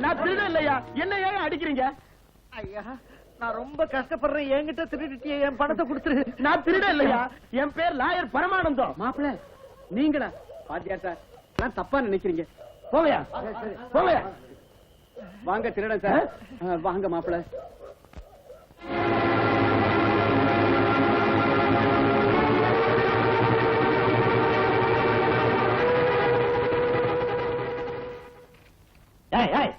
நான் திருட இல்லையா, என்ன ஏன் அடிக்கிறீங்க? ஐயா, நான் ரொம்ப கஷ்டப்படுறேன், என்கிட்ட திருடிட்டியே, என் பணத்தை கொடுத்துரு. நான் திருட இல்லையா, என் பேர் லாயர் பரமானந்தம். மாப்பிள்ள நீங்களா? பாத்தியா சார், நான் தப்பா நினைக்கிறீங்க. போவையா போவையா. வாங்க திருடன் சார், வாங்க மாப்பிள்ள.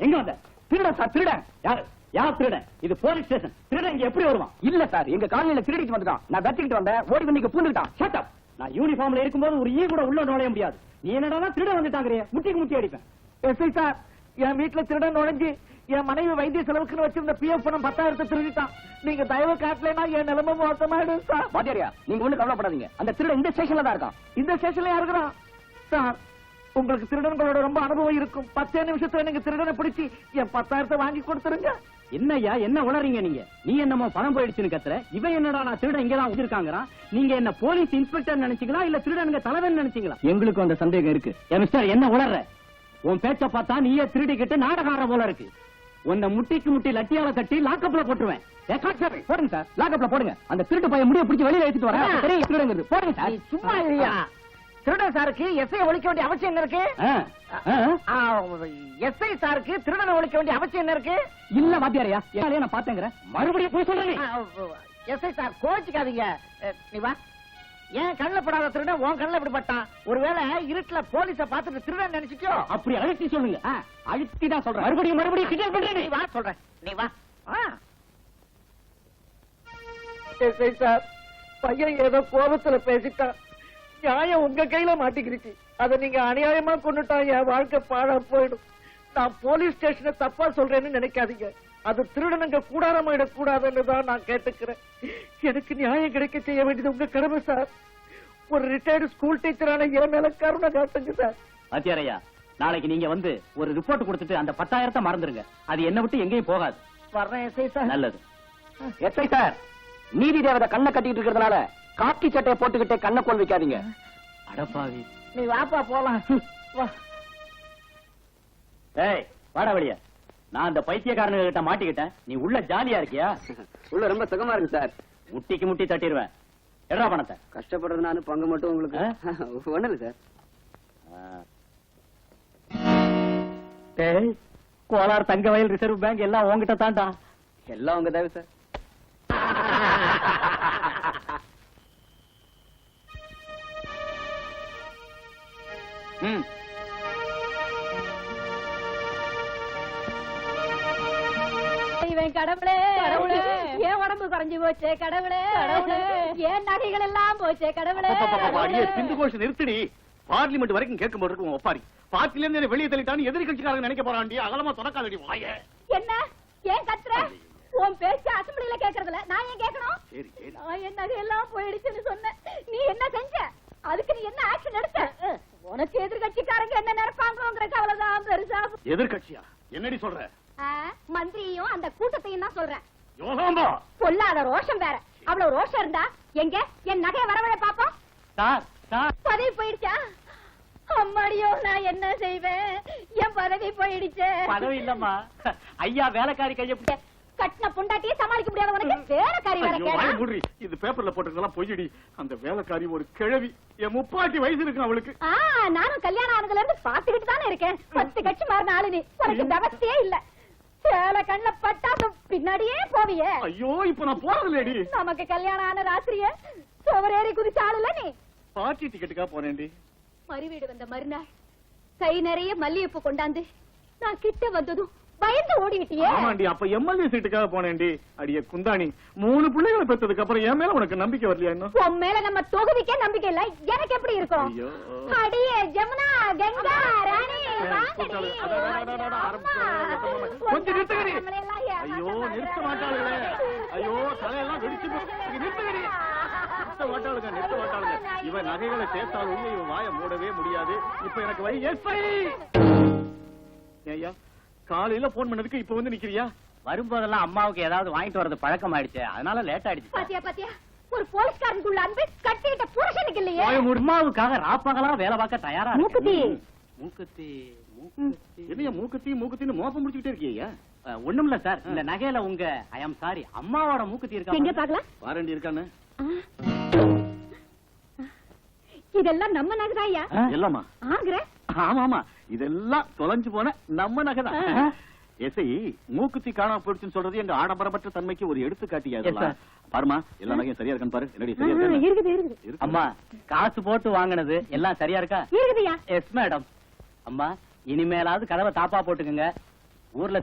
எங்க வந்த? திருடன் சார், திருடன். யாரு யார் திருடன்? இது போலீஸ் ஸ்டேஷன். திருடன் இங்க எப்படி வருவான்? இல்ல சார், எங்க காலனில திருடிட்டு வந்துட்டான். நான் வெட்டிக்கிட்டு வந்தேன், ஓடி வந்து இங்க பூந்துட்டான். Shut up. நான் யூனிஃபார்ம்ல இருக்கும்போது ஒரு ஈ கூட உள்ள நுழைய முடியாது. நீ என்னடா திருடன் வந்துட்டாங்கறியே, முட்டிக்கு முட்டி அடிப்பேன். எஸ்ஐ சார், என் வீட்டுல திருடன் நுழைஞ்சு என் மனைவி வைத்திய செலவுக்குன்னு வச்சிருந்த பிஎஃப் பணம் 10,000 திருடிட்டான். நீங்க தயவு காட்டலைன்னா என் நிலைமை மோசமாயிடும் சார். பாத்தியாரியா, நீங்க ஒண்ணு கவலைப்படாதீங்க. அந்த திருடன் இந்த ஸ்டேஷன்ல தான் இருக்கான். இந்த ஸ்டேஷன்ல இருக்கிறான் சார். உங்களுக்கு திருடன்களோட ரொம்ப அனுபவம் இருக்கும். 10 நிமிஷத்துல நீங்க திருடனை பிடிச்சி என் 10,000 வாங்கி கொடுத்துருங்க. என்னய்யா, என்ன உளறீங்க நீங்க? நீ என்னமோ பணம் போயிடுச்சுன்னு கத்துற. இவன் என்னடா நான் திருடன் இங்கதான் வச்சிருக்காங்கறான். நீங்க என்ன போலீஸ் இன்ஸ்பெக்டர் நினைச்சீங்களா இல்ல திருடனுங்க தலைவன் நினைச்சீங்களா? எங்களுக்கு அந்த சந்தேகம் இருக்கு. மிஸ்டர், என்ன உளற? உன் பேச்ச பார்த்தா நீயே திருடிக்கிட்டு நாடகார போல இருக்கு. உன்னை முட்டிக்கு முட்டி லட்டியால கட்டி லாக்கப்ல போட்டுருவேன். போடுங்க சார், லாக்கப்ல போடுங்க. அந்த திருட்டு பையன் முடிய பிடிச்சி வெளியில எடுத்துட்டு வரேன். பெரிய திருடங்கிறது. போடுங்க சார். சும்மா இல்லையா? திருடன் சாருக்கு எஸ்ஐ ஒழிக்க வேண்டிய அவசியம் என்ன இருக்கு? எஸ்ஐ சாருக்கு திருடனை ஒழிக்க வேண்டிய அவசியம் என்ன இருக்கு? இல்ல வாத்தியாரையா, நான் பாத்தேங்கிறேன். மறுபடியும் போய் சொல்றேன். எஸ்ஐ சார் கோச்சிக்காதீங்க. நீ வா. ஏன் கண்ணில் படாத திருடன் உன் கண்ணில் எப்படி பட்டான்? ஒருவேளை இருட்டுல போலீஸ பாத்துட்டு திருடன் நினைச்சிட்டியோ? அப்படி அழுத்தி சொல்லுங்க. அழுத்தி தான் சொல்றேன். மறுபடியும் கிண்டல் பண்றேன். நீ வா சொல்றேன். நீ வா. எஸ்ஐ சார், பையன் ஏதோ கோபத்துல பேசிட்டான். நியாயம் உங்க கையில மாட்டிக்கிருச்சு. அதை நீங்க அநியாயமா கொண்டுட்டா என் வாழ்க்கை பாழா போயிடும். நான் போலீஸ் ஸ்டேஷனை தப்பா சொல்றேன்னு நினைக்காதீங்க. அது திருடனுங்க கூடாரமாயிடக் கூடாதுன்னு தான் நான் கேட்டுக்கிறேன். எனக்கு நியாயம் கிடைக்க செய்ய வேண்டியது உங்க கடமை சார். ஒரு ரிட்டையர்டு ஸ்கூல் டீச்சரான என் மேல கருணை காட்டுங்க சார். வாத்தியாரையா, நாளைக்கு நீங்க வந்து ஒரு ரிப்போர்ட் கொடுத்துட்டு அந்த 10,000 மறந்துருங்க. அது என்ன விட்டு எங்கேயும் போகாது. வர்றேன் எஸ்ஐ சார். நல்லது. எஸ்ஐ சார், நீதி தேவதை கண்ணை கட்டிட்டு இருக்கிறதுனால காக்கி சட்டையை போட்டுக்கிட்டே கண்ணை கோல் வைக்காதீங்க. அடப்பாவி. நீ வாப்பா போலாம். வா. ஏய், வாடா வெளிய. நான் அந்த பைத்தியக்காரனுங்க கிட்ட மாட்டிக்கிட்டேன். நீ உள்ள ஜாலியா இருக்கியா? உள்ள ரொம்ப சுகமா இருக்கு சார். முட்டிக்கு முட்டி தட்டிடுவேன். எடா பணத்தை. கஷ்டப்படுறது நானும் பங்கு மட்டும் உங்களுக்கு ஒண்ணு இல்ல சார். டேய், கோலார் தங்க வயல் ரிசர்வ் பேங்க் எல்லாம் உங்ககிட்ட தாண்டா. எல்லாம் உங்க தேவை சார். கடவுளே, ஏன் உடம்பு குறைஞ்சு போச்சே கடவுளே, ஏன் நகைகள் எல்லாம் போச்சே கடவுளே. சிந்து கோஷம் நிறுத்தடி. பார்லிமெண்ட் வரைக்கும் கேட்கும் போது இருக்கும் ஒப்பாரி. பார்ட்டில இருந்து வெளியே தள்ளிட்டான்னு எதிர்கட்சிக்காரங்க நினைக்க போறாண்டி. அகலமா தொடக்காதடி வாயே. என்ன ஏன் கத்துற? உன் பேச்சு அசம்பிளில கேக்குறதுல நான் ஏன் கேட்கணும்? நான் என் நகையெல்லாம் போயிடுச்சுன்னு சொன்னேன். நீ என்ன செஞ்ச? அதுக்கு நீ என்ன ஆக்ஷன் எடுத்த? உனக்கு எதிர்கட்சிக்காரங்க என்ன நினைப்பாங்கிற கவலைதான் பெருசா. எதிர்கட்சியா? என்னடி சொல்ற? மந்திரியும் அந்த கூட்டத்தையும் தான் சொல்றேன். பொல்லாத ரோஷம் வேற. அவ்வளவு ரோஷம் இருந்தா எங்க என் நகைய வரவழ பாப்போம். பதவி போயிடுச்சா? அம்மாடியோ, நான் என்ன செய்வேன்? என் பதவி போயிடுச்சு. பதவி இல்லம்மா, ஐயா வேலைக்காரி கைய கட்டின பொண்டாட்டியே சமாளிக்க முடியாத உனக்கு வேலைக்காரி வேற கேடா? இது பேப்பர்ல போட்டுக்கலாம் பொய்யடி. அந்த வேலைக்காரி ஒரு கிழவி. என் 30 வயசு இருக்கு அவளுக்கு. நானும் கல்யாணம் ஆனதுல இருந்து பாத்துக்கிட்டு தானே இருக்கேன். 10 கட்சி மாறின ஆளு நீ. உனக்கு விவசாயே இல்ல. சேலை கண்ணுல பட்டா பின்னாடியே போவியே. ஐயோ, இப்ப நான் போறதில்லடி. நமக்கு கல்யாணம் ஆன ராத்திரியே சுவரேறி குதிச்ச ஆளுல நீ. பார்ட்டி டிக்கெட்டுக்கா போனேன்டி. மறுவீடு வந்த மறுநாள் கை நிறைய மல்லிகைப்பூ கொண்டாந்து நான் கிட்ட வந்ததும் பயந்து ஓடிவிட்டியே. ஆமாண்டி, அப்ப எம்எல்ஏ சீட்டுக்காக போனேன்டி. அடியே குந்தாணி, 3 பிள்ளைகளை பெற்றதுக்கு அப்புறம் என் மேல உனக்கு நம்பிக்கை வரலையா? இன்னும் உன் மேல நம்ம தொகுதிக்கே நம்பிக்கை இல்ல. எனக்கு எப்படி இருக்கும்? அடியே ஜமுனா, கங்கா, ராணி, கொஞ்சம் நிறுத்துகடி. ஐயோ, நிறுத்த மாட்டாளுங்களே. ஐயோ, தலையெல்லாம் வெடிச்சு நிறுத்துகடி. நிறுத்த மாட்டாளுங்க. இவன் நகைகளை சேர்த்தாலும் இவன் வாய மூடவே முடியாது. இப்ப எனக்கு வழி எஸ்ஐ. ஐயா, காலையில போன் பண்ணதுக்கு இப்ப வந்து நிக்கிறியா? வரும்போதெல்லாம் அம்மாவுக்கு ஏதாவது வாங்கிட்டு வரது பழக்கம் ஆயிடுச்சு, அதனால லேட் ஆயிடுச்சு. பாத்தியா ஒரு போலீஸ்காரனுக்குள்ள அன்பு கட்டிட்ட புருஷனுக்கு இல்லையே. அம்மாவுக்காக ராப்பகலா வேலை பார்க்க தயாரா. மூக்குத்தி என்னையா மூக்குத்தின்னு மோப்பம் முடிச்சுக்கிட்டே இருக்கியா? ஒண்ணுமில்ல சார், இந்த நகையில உங்க ஐ அம் சாரி அம்மாவோட மூக்குத்தி எங்க இருக்கா? பாக்கலாம்? வாரண்டி இருக்கானு? இதெல்லாம் நம்ம நகைதாயா? எல்லாமா? ஆங்கற ஆமா ஆமா, இதெல்லாம் தொலைஞ்சு போன நம்ம நகைதான். எஸ்ஐ மூக்குத்தி காணாம போயிடுச்சுன்னு சொல்றது எங்க ஆடம்பரமற்ற தன்மைக்கு ஒரு எடுத்துக்காட்டியா இதெல்லாம்? பாருமா, எல்லா நகையும் சரியா இருக்கான்னு பாரு. என்னடி சரியா இருக்கா? இருக்குது இருக்குது அம்மா, காசு போட்டு வாங்கினது எல்லாம் சரியா இருக்கா? இருக்குதுயா. Yes madam. அம்மா, இனிமேலாவது கதவை தாப்பா போட்டுக்குங்க. ஊர்ல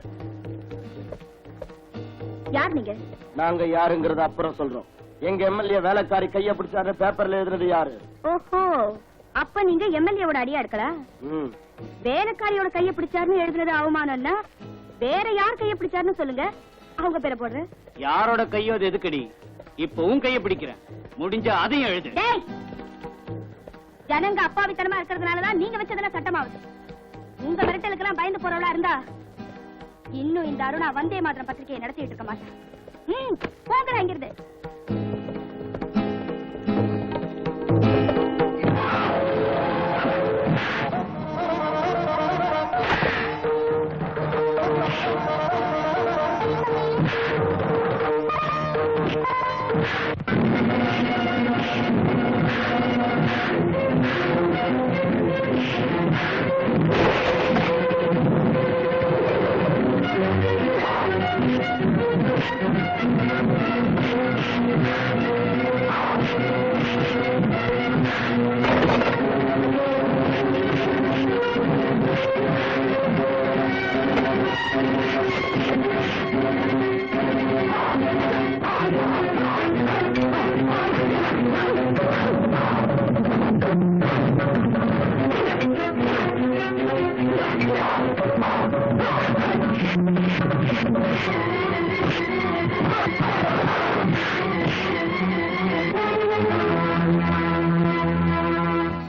யார் நீங்க? நாங்க யாருங்கறத அப்புறம் சொல்றோம். எங்க எம்எல்ஏ வேலைக்காரி கைய பிடிச்சாரு பேப்பர்ல எழுதுறது யாரு? ஓஹோ, அப்ப நீங்க எம்எல்ஏவோட அடியா இருக்கலா? வேலைக்காரியோட கைய பிடிச்சாருன்னு எழுதுறது அவமானம் இல்ல? வேற யார் கைய பிடிச்சாருன்னு சொல்லுங்க, அவங்க பேரை போடுறேன். யாரோட கையோ அது எதுக்கடி? இப்ப உன் கைய பிடிக்கிறேன், முடிஞ்சா அதையும் எழுது. டேய், ஜனங்க அப்பாவித்தனமா இருக்கிறதுனாலதான் நீங்க வச்சதெல்லாம் சட்டமாவுது. உங்க மிரட்டலுக்கெல்லாம் பயந்து போறவளா இருந்தா இன்னும் இந்த அருணா வந்தே மாத்திரம் பத்திரிகையை நடத்திட்டு இருக்க மாட்டேன். போங்கடா இங்கிருந்து.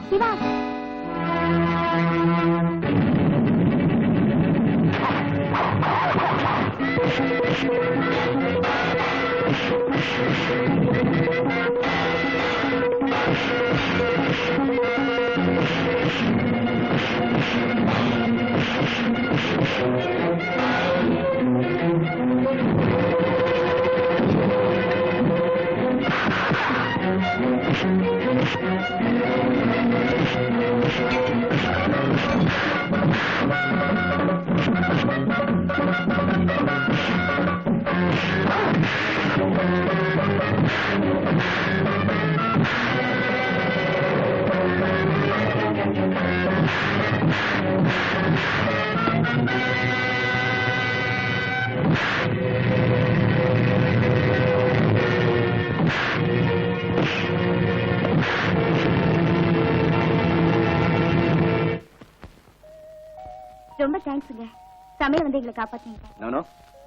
சிவா, ரொம்ப தேங்க்ஸுங்க. சமயம் வந்து எங்களை காப்பாத்தீங்க. நானோ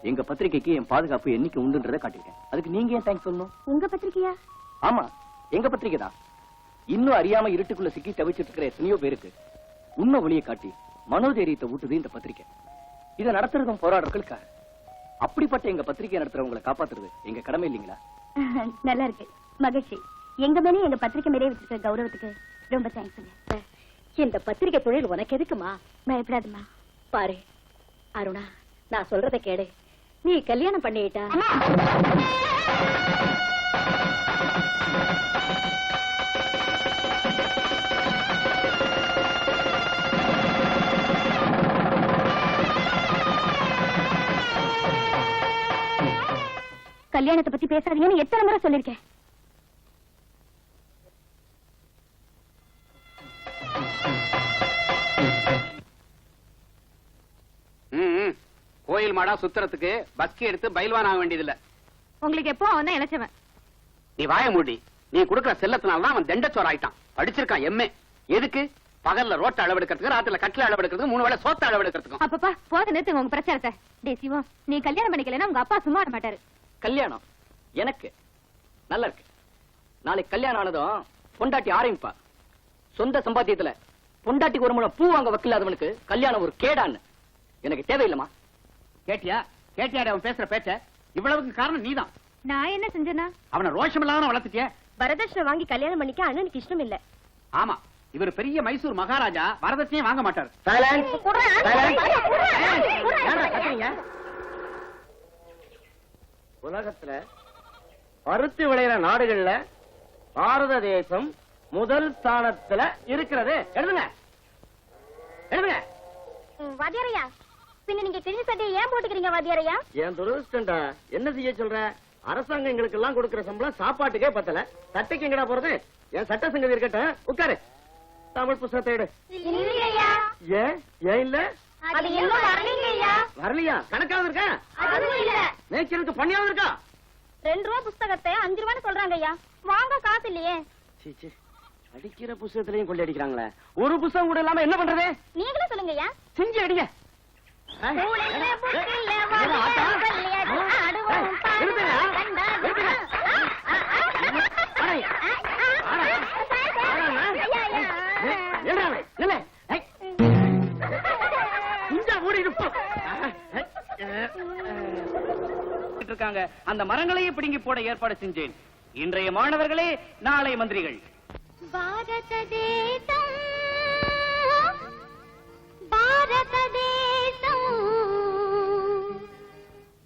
எங்க பத்திரிகைக்கு என் பாதுகாப்பு என்னைக்கு உண்டுன்றதை காட்டிருக்கேன். அதுக்கு நீங்க ஏன் தேங்க்ஸ் சொல்லணும்? உங்க பத்திரிக்கையா? ஆமா, எங்க பத்திரிகை தான். இன்னும் அறியாம இருட்டுக்குள்ள சிக்கி தவிச்சிட்டு இருக்கிற எத்தனையோ பேருக்கு உண்மை ஒளியை காட்டி மனோதைரியத்தை ஊட்டுது இந்த பத்திரிகை. இதை நடத்துறதும் போராடுறவங்களுக்காக. அப்படிப்பட்ட எங்க பத்திரிகை நடத்துறவங்களை காப்பாத்துறது எங்க கடமை இல்லைங்களா? நல்லா இருக்கு, மகிழ்ச்சி. எங்க மேலே எங்க பத்திரிக்கை மேலே வச்சிருக்க கௌரவத்துக்கு ரொம்ப தேங்க்ஸுங்க. இந்த பத்திரிக்கை தொழில் உனக்கு எதுக்குமா? பயப்படாதுமா. பாரு அருணா, நான் சொல்றத கேளு. நீ கல்யாணம் பண்ணிட்டா கல்யாணத்தை பத்தி பேசாதீங்கன்னு எத்தனை முறை சொல்லிருக்கேன். கோயில் மாடா சுத்துறதுக்கு பஸ்கி எடுத்து பயில்வான் ஆக வேண்டியதில்ல. உங்களுக்கு எப்போ அவன் தான் இளைச்சவன். நீ வாய மூடி. நீ குடுக்கிற செல்லத்தினால்தான் அவன் தண்டச்சோர் ஆயிட்டான். படிச்சிருக்கான் எம்ஏ. எதுக்கு? பகல்ல ரோட்ட அளவெடுக்கிறதுக்கு, ராத்திரில கட்டில அளவெடுக்கிறதுக்கு, 3 வேளை சோத்த அளவெடுக்கிறதுக்கும். அப்பப்பா போத நிறுத்துங்க உங்க பிரச்சாரத்தை. டே சிவம், நீ கல்யாணம் பண்ணிக்கலன்னா உங்க அப்பா சும்மா வர மாட்டாரு. கல்யாணம் எனக்கு நல்லா இருக்கு. நாளைக்கு கல்யாணம் ஆனதும் பொண்டாட்டி ஆரம்பிப்பா. சொந்த சம்பாத்தியத்துல பொண்டாட்டிக்கு ஒரு முழம் பூ வாங்க வக்கில்லாதவனுக்கு கல்யாணம் ஒரு கேடான்னு. எனக்கு தேவையில்லமா? கேட்டியா? கேட்டியாடி அவன் பேசுற பேச்ச? இவ்வளவுக்கு காரணம் நீதான். நான் என்ன செஞ்சேனா? அவனை ரோஷம் இல்லாம வளர்த்துட்டிய. வரதட்சணை வாங்கி கல்யாணம் பண்ணிக்க அண்ணனுக்கு இஷ்டம் இல்ல. ஆமா, இவர் பெரிய மைசூர் மகாராஜா, வரதட்சணையே வாங்க மாட்டார். உலகத்துல பருத்தி விளையிற நாடுகள்ல பாரத தேசம் முதல் ஸ்தானத்துல இருக்கிறது. எழுதுங்க எழுதுங்க. வாத்தியாரையா, பின்ன நீங்க கிழிஞ்ச சட்டையை ஏன் போட்டுக்கிறீங்க வாத்தியாரையா? என் துரதிருஷ்டம்டா, என்ன செய்ய சொல்ற? அரசாங்கம் எங்களுக்கு எல்லாம் கொடுக்கிற சம்பளம் சாப்பாட்டுக்கே பத்தல, சட்டைக்கு எங்கடா போறது? என் சட்ட சங்கதி இருக்கட்டும், உட்காரு. தமிழ் புத்தகத்தை எடு. இல்லையா, ஏன் ஏன் இல்ல? அது இன்னும் வரலையா? வரலையா? கணக்காவது இருக்கா? அதுவும் இல்ல. நேச்சருக்கு பண்ணியாவது இருக்கா? 2 ரூபா புஸ்தகத்தை 5 ரூபான்னு சொல்றாங்க ஐயா. வாங்க காசு இல்லையே. சீ, அடிக்கிற புத்தகத்திலையும் கொள்ளை அடிக்கிறாங்களே. ஒரு புத்தகம் கூட இல்லாம என்ன பண்றது? நீங்களே சொல்லுங்க ஐயா. செஞ்சு அடிங்க. அந்த மரங்களையே பிடுங்கி போட ஏற்பாடு செஞ்சேன். இன்றைய மாணவர்களே நாளை மந்திரிகள். பாரத தேசம், பாரத தேசம்,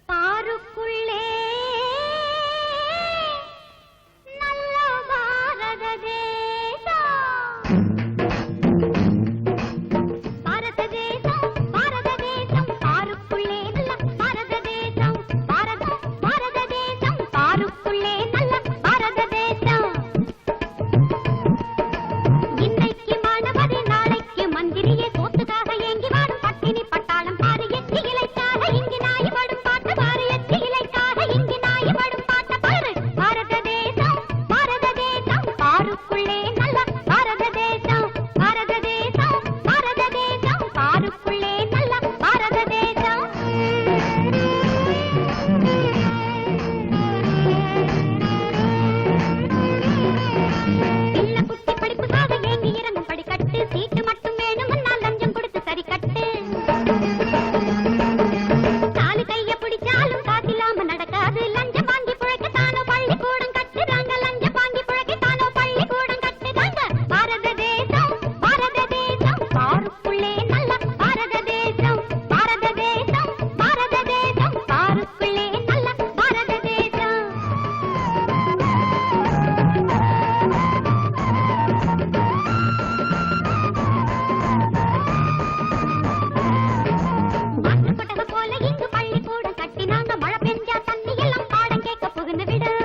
பாருக்குள்ளே நல்ல பாரத தேசம். பாரத தேசம், பாரத தேசம், பாருக்குள்ளே நல்ல பாரத தேசம். பாரத தேசம், பாருக்குள்ளே நல்ல பாரத தேசம். இன்னைக்கு மாணவரே, நாளைக்கு மந்திரியே, சோத்துக்காக ஏங்கி வாடும் பட்டினி பட்டாளம் பாரு. எச்சி இலைக்காக இங்கு நாய் படும் பாட்டு பாரு. எச்சி இலைக்காக இங்கு நாய் படும் பாட்டு பாரு. பாரத தேசம், பாரத தேசம், பாருக்குள்ளே நல்ல பாரத தேசம். பாரத தேசம், பாரத தேசம், பாருக்குள்ளே நல்ல பாரத தேசம். பிள்ளை குட்டி படிப்புக்காக ஏங்கி இறங்கும் படிக்கட்டு. சீட்டு மட்டும் வேணும்னா லஞ்சம் கொடுத்து சரி கட்டு. காலு கைய பிடிச்சாலும் காசில்லாம நடக்காது. லஞ்சம் வாங்கி பிழைக்கத்தானோ பள்ளிக்கூடம் கட்டுறாங்க. லஞ்சம் வாங்கி பிழைக்கத்தானோ பள்ளிக்கூடம் கட்டுறாங்க. பாரத தேசம், பாரத தேசம், பாருக்குள்ளே நல்ல பாரத தேசம். பாரத தேசம், பாரத தேசம், பாருக்குள்ளே நல்ல பாரத தேசம். மாட்டுக்கொட்டகை போல இங்கு பள்ளிக்கூடம் கட்டினாங்க. மழை பெஞ்சா தண்ணி எல்லாம் பாடம் கேட்க புகுந்து விடும்.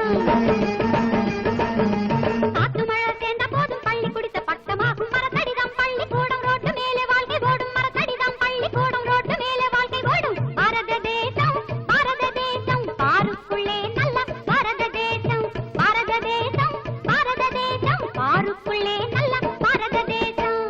காத்து மழை சேர்ந்த போதும் பள்ளி குடித்த பட்டமாகும். மரத்தடிதான் பள்ளிக்கூடம், ரோட்டு மேலே வாழ்க்கை ஓடும். மரத்தடிதான் பள்ளிக்கூடம், ரோட்டு மேலே வாழ்க்கை ஓடும். பாரத தேசம், பாரத தேசம், பாருக்குள்ளே நல்ல பாரத தேசம். பாரத தேசம், பாரத தேசம், பாருக்குள்ளே நல்ல பாரத தேசம்.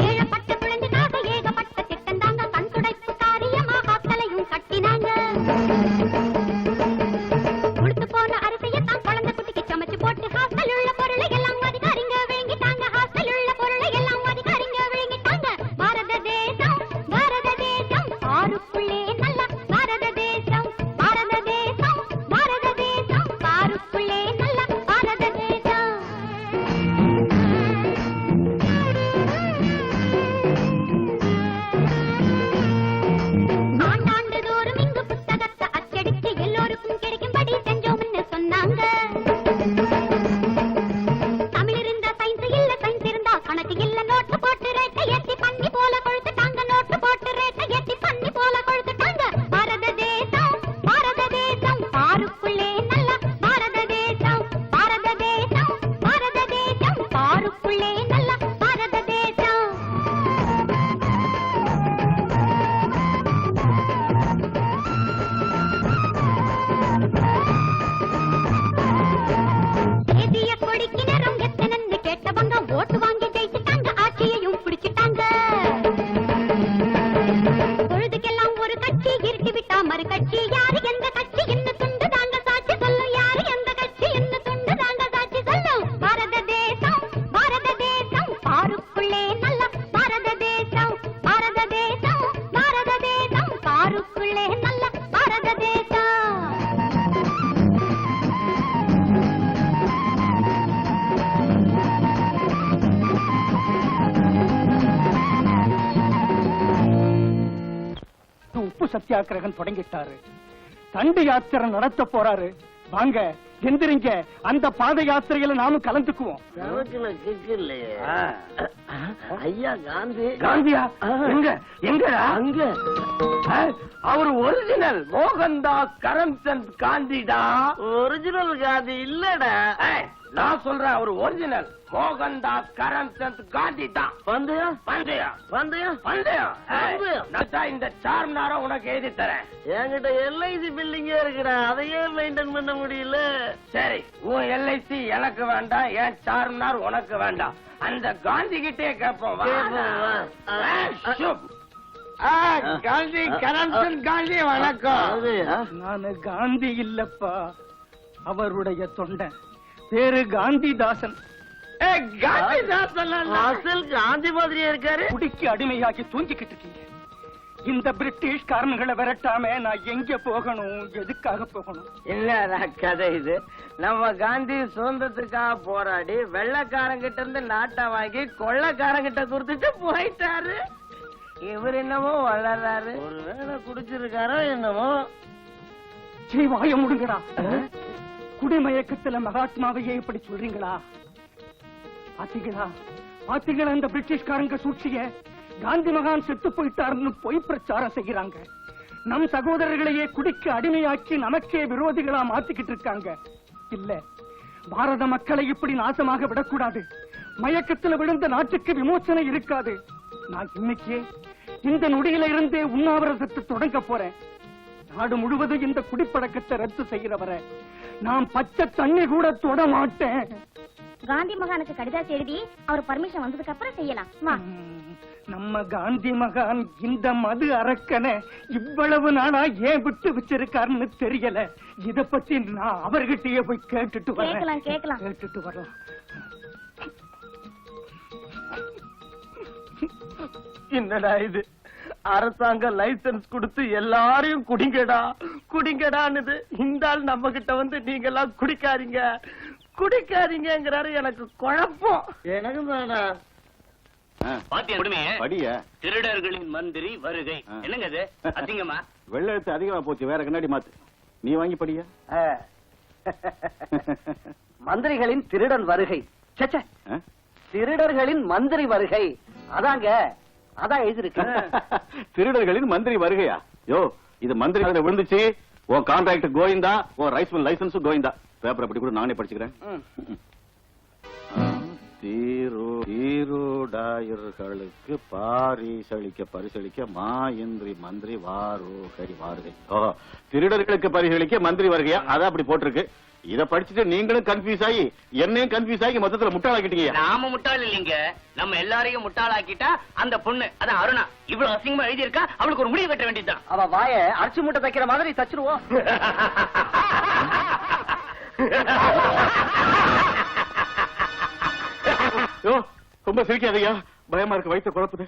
ஏழப்பட்ட குழந்தைக்காக ஏகப்பட்ட திட்டம் தாங்க. கண் துடைப்பு காரியமா ஹாஸ்டலையும் கட்டினாங்க. உடுத்து போன அரிசியத்தான் குழந்தை குட்டிக்கு சமைச்சு போட்டு ஹாஸ்டல் உள்ள பொருளை எல்லாம் அதிகாரிங்க விழுங்கிட்டாங்க. ஹாஸ்டல் உள்ள பொருளை எல்லாம் அதிகாரிங்க விழுங்கிட்டாங்க. பாரத தேசம், பாரத தேசம், பாருக்குள்ளே நல்ல பாரத தேசம். பாரத தேசம், பாரத தேசம், பாருக்குள்ளே நல்ல பாரத தேசம். ஆண்டாண்டு தோறும் இங்கு புத்தகத்தை அச்சடித்து எல்லோருக்கும் கிடைக்கும்படி செஞ்சோம்னு சொன்னாங்க. தமிழ் இருந்தா சயின்ஸ் இல்ல, சயின்ஸ் இருந்தா கணக்கு இல்ல. நோட்டு போட்டு ரேட்டை ஏத்தி பண்ணி போல கொழுத்துட்டாங்க. நோட்டு போட்டு ரேட்டை ஏத்தி பண்ணி போல கொழுத்துட்டாங்க. பாரத தேசம், பாரத தேசம், பாருக்குள்ளே நல்ல பாரத தேசம். பாரத தேசம், பாரத தேசம், பாருக்குள்ளே நல்ல பாரத தேசம். தேசிய கொடிக்கு நிறம் எத்தனைன்னு கேட்டவங்க ஓட்டு வாங்கி ஜெயிச்சுட்டாங்க. ஆட்சியையும் பிடிச்சிட்டாங்க. பொழுதுக்கெல்லாம் ஒரு கட்சி இருட்டி விட்டா மறு கட்சி. யாரு எந்த கட்சி என்ன துண்டு தாங்க சாட்சி சொல்லும். யாரு எந்த கட்சி என்ன துண்டு தாங்க சாட்சி சொல்லும். பாரத தேசம், பாரத தேசம், சத்தியாகிரகம் தொடங்கிட்டாரு. தண்டி யாத்திரை நடத்த போறாரு. வாங்க எந்திரிங்க, அந்த பாத யாத்திரையில நாமும் கலந்துக்குவோம். ஐயா காந்தி. காந்தியா? எங்க எங்க? அங்க அவர் ஒரிஜினல் மோகன்தாஸ் கரம்சந்த் காந்திடா. ஒரிஜினல் காந்தி இல்லடா. நான் சொல்றேன், அவர் ஒரிஜினல் மோகன்தாஸ் கரம்சந்த் காந்தி தான். பந்தயம் பந்தயம் பந்தயம் பந்தயம். நான் இந்த சார்மினார உனக்கு எழுதி தரேன். என்கிட்ட எல்ஐசி பில்டிங்கே இருக்குடா, அதையே மெயின்டைன் பண்ண முடியல. சரி, உன் எல்ஐசி எனக்கு வேண்டாம், என் சார்மினார் உனக்கு வேண்டாம். அந்த காந்தி கிட்டே கேட்போம். காந்தி கரம்சந்த் காந்தி வணக்கம். நானு காந்தி இல்லப்பா, அவருடைய தொண்டை. பேரு காந்திதாசன். காந்தி மாதிரியே இருக்காரு. குடிக்கு அடிமையாகி தூங்கிக்கிட்டு இருக்கீங்க. இந்த பிரிட்டிஷ் காரன்களை விரட்டாம நான் எங்க போகணும், எதுக்காக போகணும்? இல்ல கதை இது. நம்ம காந்தி சுதந்திரத்துக்காக போராடி வெள்ளக்காரங்கிட்ட இருந்து நாட்டை வாங்கி கொள்ளக்காரங்கிட்ட கொடுத்துட்டு போயிட்டாரு. இவர் என்னமோ வளர்றாரு. ஒருவேளை குடிச்சிருக்காரோ என்னமோ. வாய முடுங்கடா. குடிமயக்கத்துல மகாத்மாவையே இப்படி சொல்றீங்களா? பாத்தீங்களா பாத்தீங்களா இந்த பிரிட்டிஷ்காரங்க சூழ்ச்சிய? காந்தி மகான் செத்து போயிட்டாருன்னு பொய் பிரச்சாரம் செய்யறாங்க. நம் சகோதரர்களையே குடிக்கு அடிமையாக்கி நமக்கே விரோதிகளா மாத்திக்கிட்டு இருக்காங்க. இல்ல, பாரத மக்களை இப்படி நாசமாக விடக்கூடாது. மயக்கத்துல விழுந்த நாட்டுக்கு விமோசனை இருக்காது. நான் இன்னைக்கே இந்த நொடியில இருந்தே உண்ணாவிரதத்தை தொடங்க போறேன். நாடு முழுவதும் இந்த குடிப்பழக்கத்தை ரத்து செய்யறவரை நான் பச்சை தண்ணி கூட தொட மாட்டேன். காந்தி மகானுக்கு கடிதம் எழுதி அவர் பர்மிஷன் வந்ததுக்கு அப்புறம் செய்யலாம். நம்ம காந்தி மகான் இந்த மது அரக்கனை இவ்வளவு நாளா ஏன் விட்டு வச்சிருக்காருன்னு தெரியல. இத பத்தி நான் அவர்கிட்டயே போய் கேட்டுட்டு வரேன். கேட்டுட்டு வரலாம். என்னடா இது? அரசாங்க லைசன்ஸ் கொடுத்து எல்லாரையும் குடிங்கடா குடிங்கடான்னு இந்த ஆள் நம்ம கிட்ட வந்து நீங்க எல்லாம் குடிக்காதீங்க குடிக்காதீங்கிறாரு. எனக்கு குழப்பம். எனக்கு திருடர்களின் மந்திரி வருகை. என்னங்க இது அசிங்கமா? வெள்ள எழுத்து அதிகமா போச்சு, வேற கண்ணாடி மாத்து. நீ வாங்கி படிய. மந்திரிகளின் திருடன் வருகை. திருடர்களின் மந்திரி வருகை. அதாங்க, அதான் எழுதிருக்கு. திருடர்களின் மந்திரி வருகையா? யோ, இது மந்திரி விழுந்துச்சு. உன் கான்ட்ராக்ட் கோவிந்தா, உன் ரைஸ் மில் லைசன்ஸ் கோவிந்தா. பேப்பர் அப்படி கூட நானே படிச்சுக்கிறேன். தீரோடாயர்களுக்கு பரிசளிக்க மாயந்திரி மந்திரி வருகை. திருடர்களுக்கு பரிசளிக்க மந்திரி வருகையா? அதான் அப்படி போட்டிருக்கு. இத படிச்சுட்டு நீங்களும் கன்ஃபியூஸ் ஆகி என்னையும் கன்ஃபியூஸ் ஆகி மொத்தத்துல முட்டாளாக்கிட்டீங்க. நாம முட்டாள் இல்லீங்க, நம்ம எல்லாரையும் முட்டாளாக்கிட்டா அந்த பொண்ணு, அதான் அருணா, இவ்வளவு அசிங்கமா எழுதி இருக்கா. அவளுக்கு ஒரு முடிவு கட்ட வேண்டியதுதான். அவ வாய அரிசி மூட்டை தைக்கிற மாதிரி தச்சிருவோம். ரொம்ப சிரிக்காதீங்க, பயமா இருக்கு, வயிற்று குழப்புது.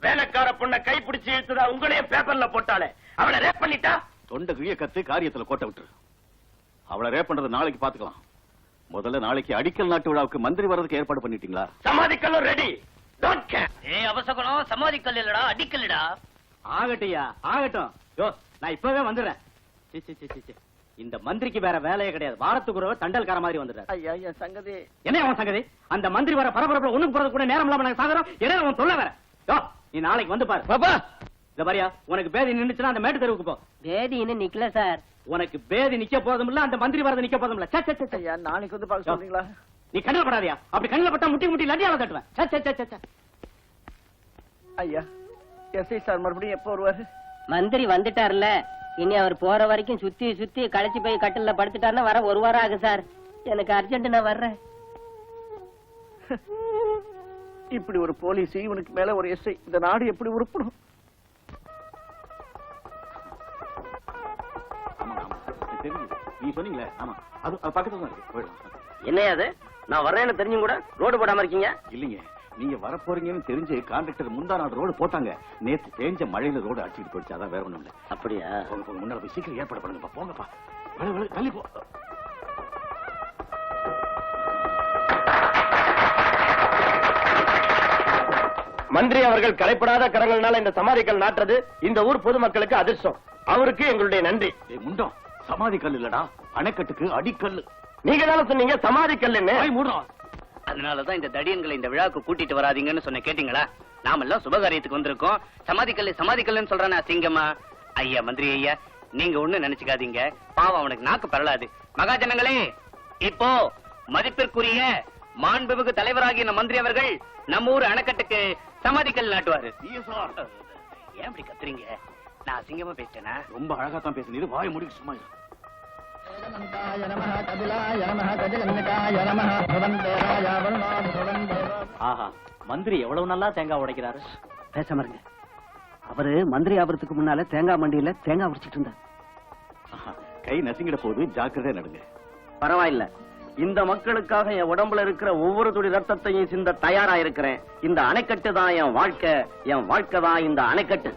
வேலைக்கார பொண்ணை கைப்பிடிச்சு இழுத்துதா உங்களையே பேப்பர்ல போட்டாலே அவளை ரேப் பண்ணிட்டா. தொண்டை கிழிய கத்து காரியத்துல கோட்டை விட்டுரு. அவளை ரேப் பண்றது நாளைக்கு பாத்துக்கலாம். முதல்ல நாளைக்கு அடிக்கல் நாட்டு விழாவுக்கு மந்திரி வர்றதுக்கு ஏற்பாடு பண்ணிட்டீங்களா? சமாதிக்கல்லும் ரெடி. Don't care. அவசகுணம் சமாதிக்கல் இல்லடா, அடிக்கல்டா. ஆகட்டியா, ஆகட்டும். யோ, நான் இப்பவே வந்துடுறேன். இந்த மந்திரிக்கு வேற வேலையே கிடையாது. வாரத்துக்கு ஒரு தண்டல்கார மாதிரி வந்துடுறாரு. ஐயா சங்கதி என்ன அவன் சங்கதி? அந்த மந்திரி வர பரபரப்புல ஒண்ணுக்கு போறது கூட நேரம் இல்லாம நாங்க சாகுறோம். என்ன அவன் சொல்ல வேற? யோ, நீ நாளைக்கு வந்து பாரு. பாப்பா, இந்த பாரியா, உனக்கு பேதி நின்னுச்சுன்னா அந்த மேட்டு தெருவுக்கு போ. பேதி இன்னும் நிக்கல சார். உனக்கு பேதி நிக்க போதும் இல்ல, அந்த மந்திரி வரது நிக்க போதும் இல்ல. ஐயா, நாளைக்கு வந்து பார்க்க சொல்றீங்களா? நீ கண்ணில் படாதியா? அப்படி கண்ணில் பட்டா முட்டி முட்டி லட்டியால தட்டுவேன். ஐயா, எஸ்ஐ சார் மறுபடியும் எப்போ வருவாரு? மந்திரி வந்துட்டார்ல, இனி அவர் போற வரைக்கும் சுத்தி சுத்தி களைச்சு போய் கட்டில படுத்துட்டாருன்னா வர ஒரு வாரம் ஆகும் சார். எனக்கு அர்ஜென்ட், நான் வர்றேன். இப்படி ஒரு போலீஸ், இவனுக்கு மேல ஒரு எஸ்ஐ, இந்த நாடு எப்படி உருப்படும்? நீ சொன்னீங்களே, ஆமா, அது பக்கத்துல தான் இருக்கு. என்னையாது நான் வர்றேன்னு தெரிஞ்சும் கூட ரோடு போடாம இருக்கீங்க? இல்லீங்க, நீங்க வரப்போறீங்கன்னு தெரிஞ்சு கான்ட்ராக்டர் முந்தா நாள் ரோடு போட்டாங்க. நேத்து பேஞ்ச மழையில ரோடு அடிச்சுட்டு போயிடுச்சு, அதான் வேற ஒண்ணும் இல்ல. அப்படியா? போங்க, முன்னால போய் சீக்கிரம் ஏற்பாடு பண்ணுங்கப்பா. போங்கப்பா, தள்ளி போ. மந்திரி அவர்கள் கலைப்படாத கரங்கள்னால இந்த சமாதிக்கல் நாட்டுறது இந்த ஊர் பொதுமக்களுக்கு அதிர்ஷ்டம். அவருக்கு எங்களுடைய நன்றி. முண்டம், சமாதி கல் இல்லடா, அணைக்கட்டுக்கு அடிக்கல். நீங்க தானே சொன்னீங்க சமாதி கல்லுன்னு. அதனாலதான் இந்த தடியன்களை இந்த விழாவுக்கு கூட்டிட்டு வராதீங்கன்னு சொன்ன, கேட்டீங்களா? நாமெல்லாம் சுபகாரியத்துக்கு வந்திருக்கோம். சமாதிக்கல்லுன்னு சொல்றானா சிங்கம்மா? ஐயா மந்திரி ஐயா, நீங்க ஒண்ணு நினைச்சுக்காதீங்க. பாவம், அவனுக்கு நாக்கு பரலாது. மகாஜனங்களே, இப்போ மதிப்பிற்குரிய மாண்புமிகு தலைவராகிய மந்திரி அவர்கள் நம்ம ஊர் அணைக்கட்டுக்கு சமாதிக்கல் நாட்டுவாரு. ஏன் இப்படி கத்துறீங்க? நான் அசிங்கமா பேசிட்டேனா? ரொம்ப அழகா தான் பேசுனீங்க. வாய முடிக்க சும்மா இரு. ஆஹா, மந்திரி எவ்வளவு நல்லா தேங்காய் உடைக்கிறாரு. பேசாம இருங்க. அவரு மந்திரி ஆவறதுக்கு முன்னால தேங்காய் மண்டியில தேங்காய் உடைச்சிட்டு இருந்தார். கை நசுங்கிட போது ஜாக்கிரதையா நடுங்க. பரவாயில்ல, இந்த மக்களுக்காக என் உடம்புல இருக்கிற ஒவ்வொரு துளி ரத்தத்தையும் சிந்த தயாரா இருக்கிறேன். இந்த அணைக்கட்டு தான் என் வாழ்க்கை தான் இந்த அணைக்கட்டு.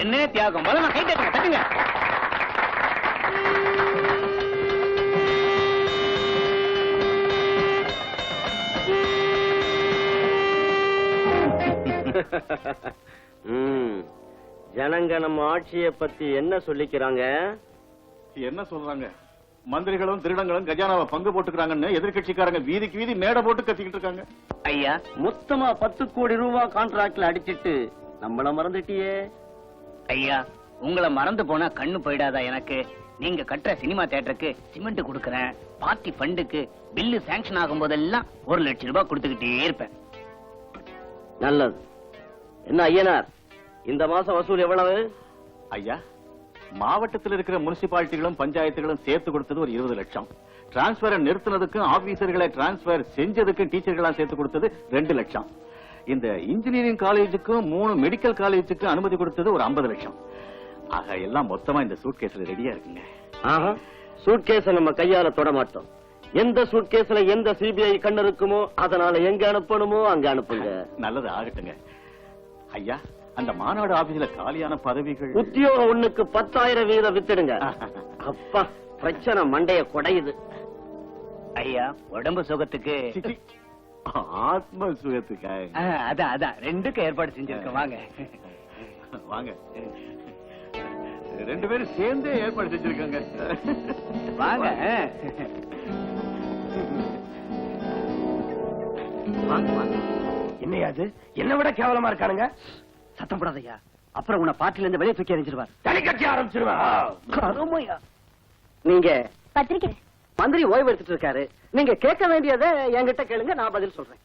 என்ன தியாகம்! முதல்ல கை தட்டுங்க, தட்டுங்க. ஜனங்க நம்ம ஆட்சியை பத்தி என்ன சொல்லிக்கிறாங்க? என்ன சொல்றாங்க? மந்திரிகளும் திருடங்களும் கஜானாவை பங்கு போட்டுக்கிறாங்கன்னு எதிர்கட்சிக்காரங்க வீதிக்கு வீதி மேடை போட்டு கத்திக்கிட்டு இருக்காங்க. ஐயா, மொத்தமா 10 கோடி ரூபாய் கான்ட்ராக்ட்ல அடிச்சிட்டு நம்மள மறந்துட்டியே. ஐயா, உங்களை மறந்து போனா கண்ணு போயிடாதா எனக்கு? நீங்க கட்டுற சினிமா தியேட்டருக்கு சிமெண்ட் கொடுக்கறேன். பார்ட்டி ஃபண்டுக்கு பில்லு சாங்ஷன் ஆகும் போதெல்லாம் 1 லட்சம் ரூபாய் கொடுத்துக்கிட்டே இருப்பேன். நல்லது. என்ன ஐயனார், இந்த மாசம் வசூல் எவ்வளவு? ஐயா, மாவட்டத்தில் இருக்கிற முனிசிபாலிட்டிகளும் பஞ்சாயத்துகளும் சேர்த்து கொடுத்தது ஒரு 20 லட்சம். டிரான்ஸ்பரை நிறுத்தினதுக்கும் ஆபீசர்களை டிரான்ஸ்பர் செஞ்சதுக்கும் டீச்சர்களா சேர்த்து கொடுத்தது 2 லட்சம். இந்த இன்ஜினியரிங் காலேஜுக்கும் 3 மெடிக்கல் காலேஜுக்கும் அனுமதி கொடுத்தது ஒரு 50 லட்சம். ஆக எல்லாம் மொத்தமா இந்த சூட்கேஸ்ல ரெடியா இருக்குங்க. சூட்கேஸ நம்ம கையால தொட மாட்டோம். எந்த சூட்கேஸ்ல எந்த சிபிஐ கண்ணு இருக்குமோ அதனால எங்க அனுப்பணுமோ அங்க அனுப்புங்க. நல்லது, ஆகட்டுங்க. ஐயா, அந்த மாநாடு ஆபீஸ்ல காலியான பதவிகள் உத்தியோகம் 1க்கு 10,000 வீதம் வித்துடுங்க. அப்பா, பிரச்சனை மண்டைய குடையுது. ஐயா, உடம்பு சுகத்துக்கு ஆத்ம சுகத்துக்காக அதான் 2க்கும் ஏற்பாடு செஞ்சிருக்கேன். வாங்க வாங்க, 2 பேரும் சேர்ந்தே ஏற்பாடு செஞ்சிருக்காங்க. வாங்க. என்னையாது என்ன விட கேவலமா இருக்கானுங்க? சத்தம் போடாதய்யா, அப்புறம் உன்னை பார்ட்டில இருந்து வெளியே தூக்கி எறிஞ்சிருவார். தனி கட்சி ஆரம்பிச்சிருவேன். நீங்க பத்திரிக்கை மந்திரி ஓய்வு எடுத்துட்டு இருக்காரு. நீங்க கேட்க வேண்டியதை என்கிட்ட கேளுங்க, நான் பதில் சொல்றேன்.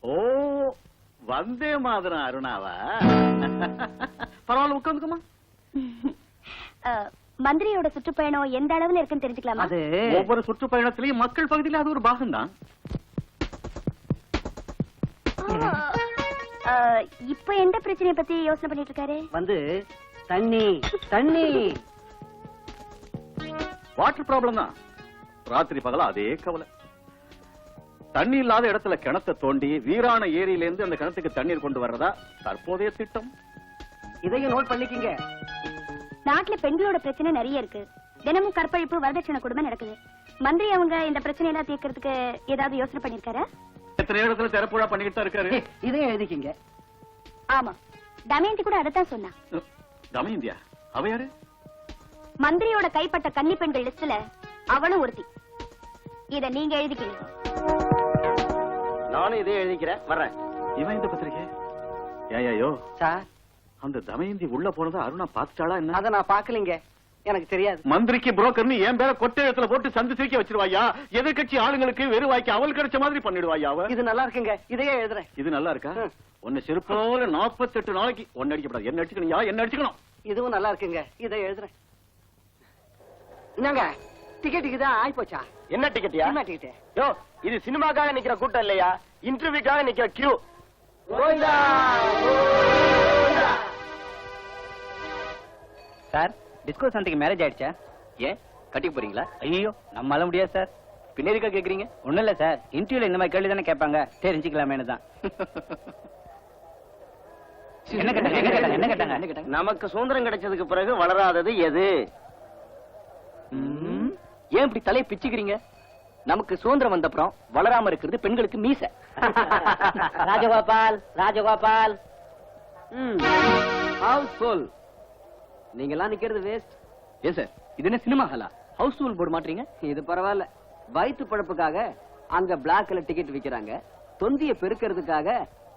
ஓ, வந்தே மாதிரம் அருணாவா? பரவாயில்ல, உட்காந்துக்குமா. மந்திரியோட சுற்றுப்பயணம் எந்த அளவுல இருக்குன்னு தெரிஞ்சுக்கலாமா? அது ஒவ்வொரு சுற்றுப்பயணத்திலையும் மக்கள் பகுதியில அது ஒரு பாகம்தான். இப்ப எந்த பிரச்சனையை பத்தி யோசனை பண்ணிட்டு இருக்காரு? வந்து தண்ணி வாட்டர் ப்ராப்ளம் தான். ராத்திரி பகல அதே கவலை. தண்ணி இல்லாத இடத்துல கிணத்தை தோண்டி வீரான ஏரியிலிருந்து அந்த கிணத்துக்கு தண்ணீர் கொண்டு வர்றதா தற்போதைய திட்டம். இதையும் நோட் பண்ணிக்கிங்க. நாட்டுல பெண்களோட பிரச்சனை நிறைய இருக்கு. தினமும் கற்பழிப்பு, வரதட்சணை கொடுமை நடக்குது. மந்திரி அவங்க இந்த பிரச்சனை எல்லாம் தீர்க்கறதுக்கு ஏதாவது யோசனை பண்ணிருக்காரு? எத்தனை இடத்துல திறப்புழா பண்ணிக்கிட்டு தான் இருக்காரு. இதையும் எழுதிக்கிங்க. ஆமா, தமயந்தி கூட அதத்தான் சொன்னா. தமயந்தியா? அவ யாரு? மந்திரியோட கைப்பட்ட கன்னி பெண்கள் லிஸ்ட்ல அவளும் ஒருத்தி. இத நீங்க எழுதிக்கிங்க. நானும் இதே எழுதிக்கிறேன், வர்றேன். இவன் இந்த பத்திரிக்கை ஏயோ சார், அந்த தமயந்தி உள்ள போனதா அருணா பாத்துட்டாளா என்ன? அத நான் பாக்கலீங்க, எனக்கு தெரியாது. மந்திரிக்கு புரோக்கர்னு என் பேர கொட்டையத்துல போட்டு சந்து சிரிக்க வச்சிருவாயா? எதிர்கட்சி ஆளுங்களுக்கு வெறுவாய்க்கு அவள் கிடைச்ச மாதிரி பண்ணிடுவாயா? இது நல்லா இருக்குங்க, இதையே எழுதுறேன். இது நல்லா இருக்கா? ஒன்னு செருப்போல 48 நாளைக்கு ஒன்னு அடிக்கப்படாது. என்ன அடிச்சுக்கணும், என்ன அடிச்சுக்கணும். இதுவும் நல்லா இருக்குங்க, இதை எழுதுறேன். என்னங்க, டிக்கெட்டுக்கு தான் ஆயிப்போச்சா? என்ன டிக்கெட்டியா? என்ன டிக்கெட்? யோ, இது சினிமாக்காக நிக்கிற கூட்டம் இல்லையா, இன்டர்வியூக்காக நிக்கிற கியூ. சார், டிஸ்கோ சாந்திக்கு மேரேஜ் ஆயிடுச்சா? ஏன் கட்டிக்க போறீங்களா? ஐயோ, நம்மளால முடியாது சார். பின்னேரிக்கா கேக்குறீங்க? ஒண்ணும் இல்ல சார், இன்டர்வியூல இந்த மாதிரி கேள்வி தானே கேட்பாங்க, தெரிஞ்சுக்கலாமேனு தான். என்ன கேட்டாங்க? நமக்கு சுதந்திரம் கிடைச்சதுக்கு பிறகு வளராதது எது? ஏன் இப்படி தலையை பிச்சுக்கிறீங்க? நமக்கு சுதந்திரம் வந்தப்புறம் வளராம இருக்கிறது பெண்களுக்கு மீசை. ராஜகோபால், ராஜகோபால். ஹவுஸ்ஃபுல். நீங்க எல்லாம் நிக்கிறது வேஸ்ட். ஏன் சார், இது என்ன சினிமா ஹாலா? ஹவுஸ்ஃபுல் போர்டு மாட்டீங்க? இது பரவாயில்ல. வயிற்று பழப்புக்காக அங்க பிளாக்ல டிக்கெட் விக்கிறாங்க. தொந்திய பெருக்கிறதுக்காக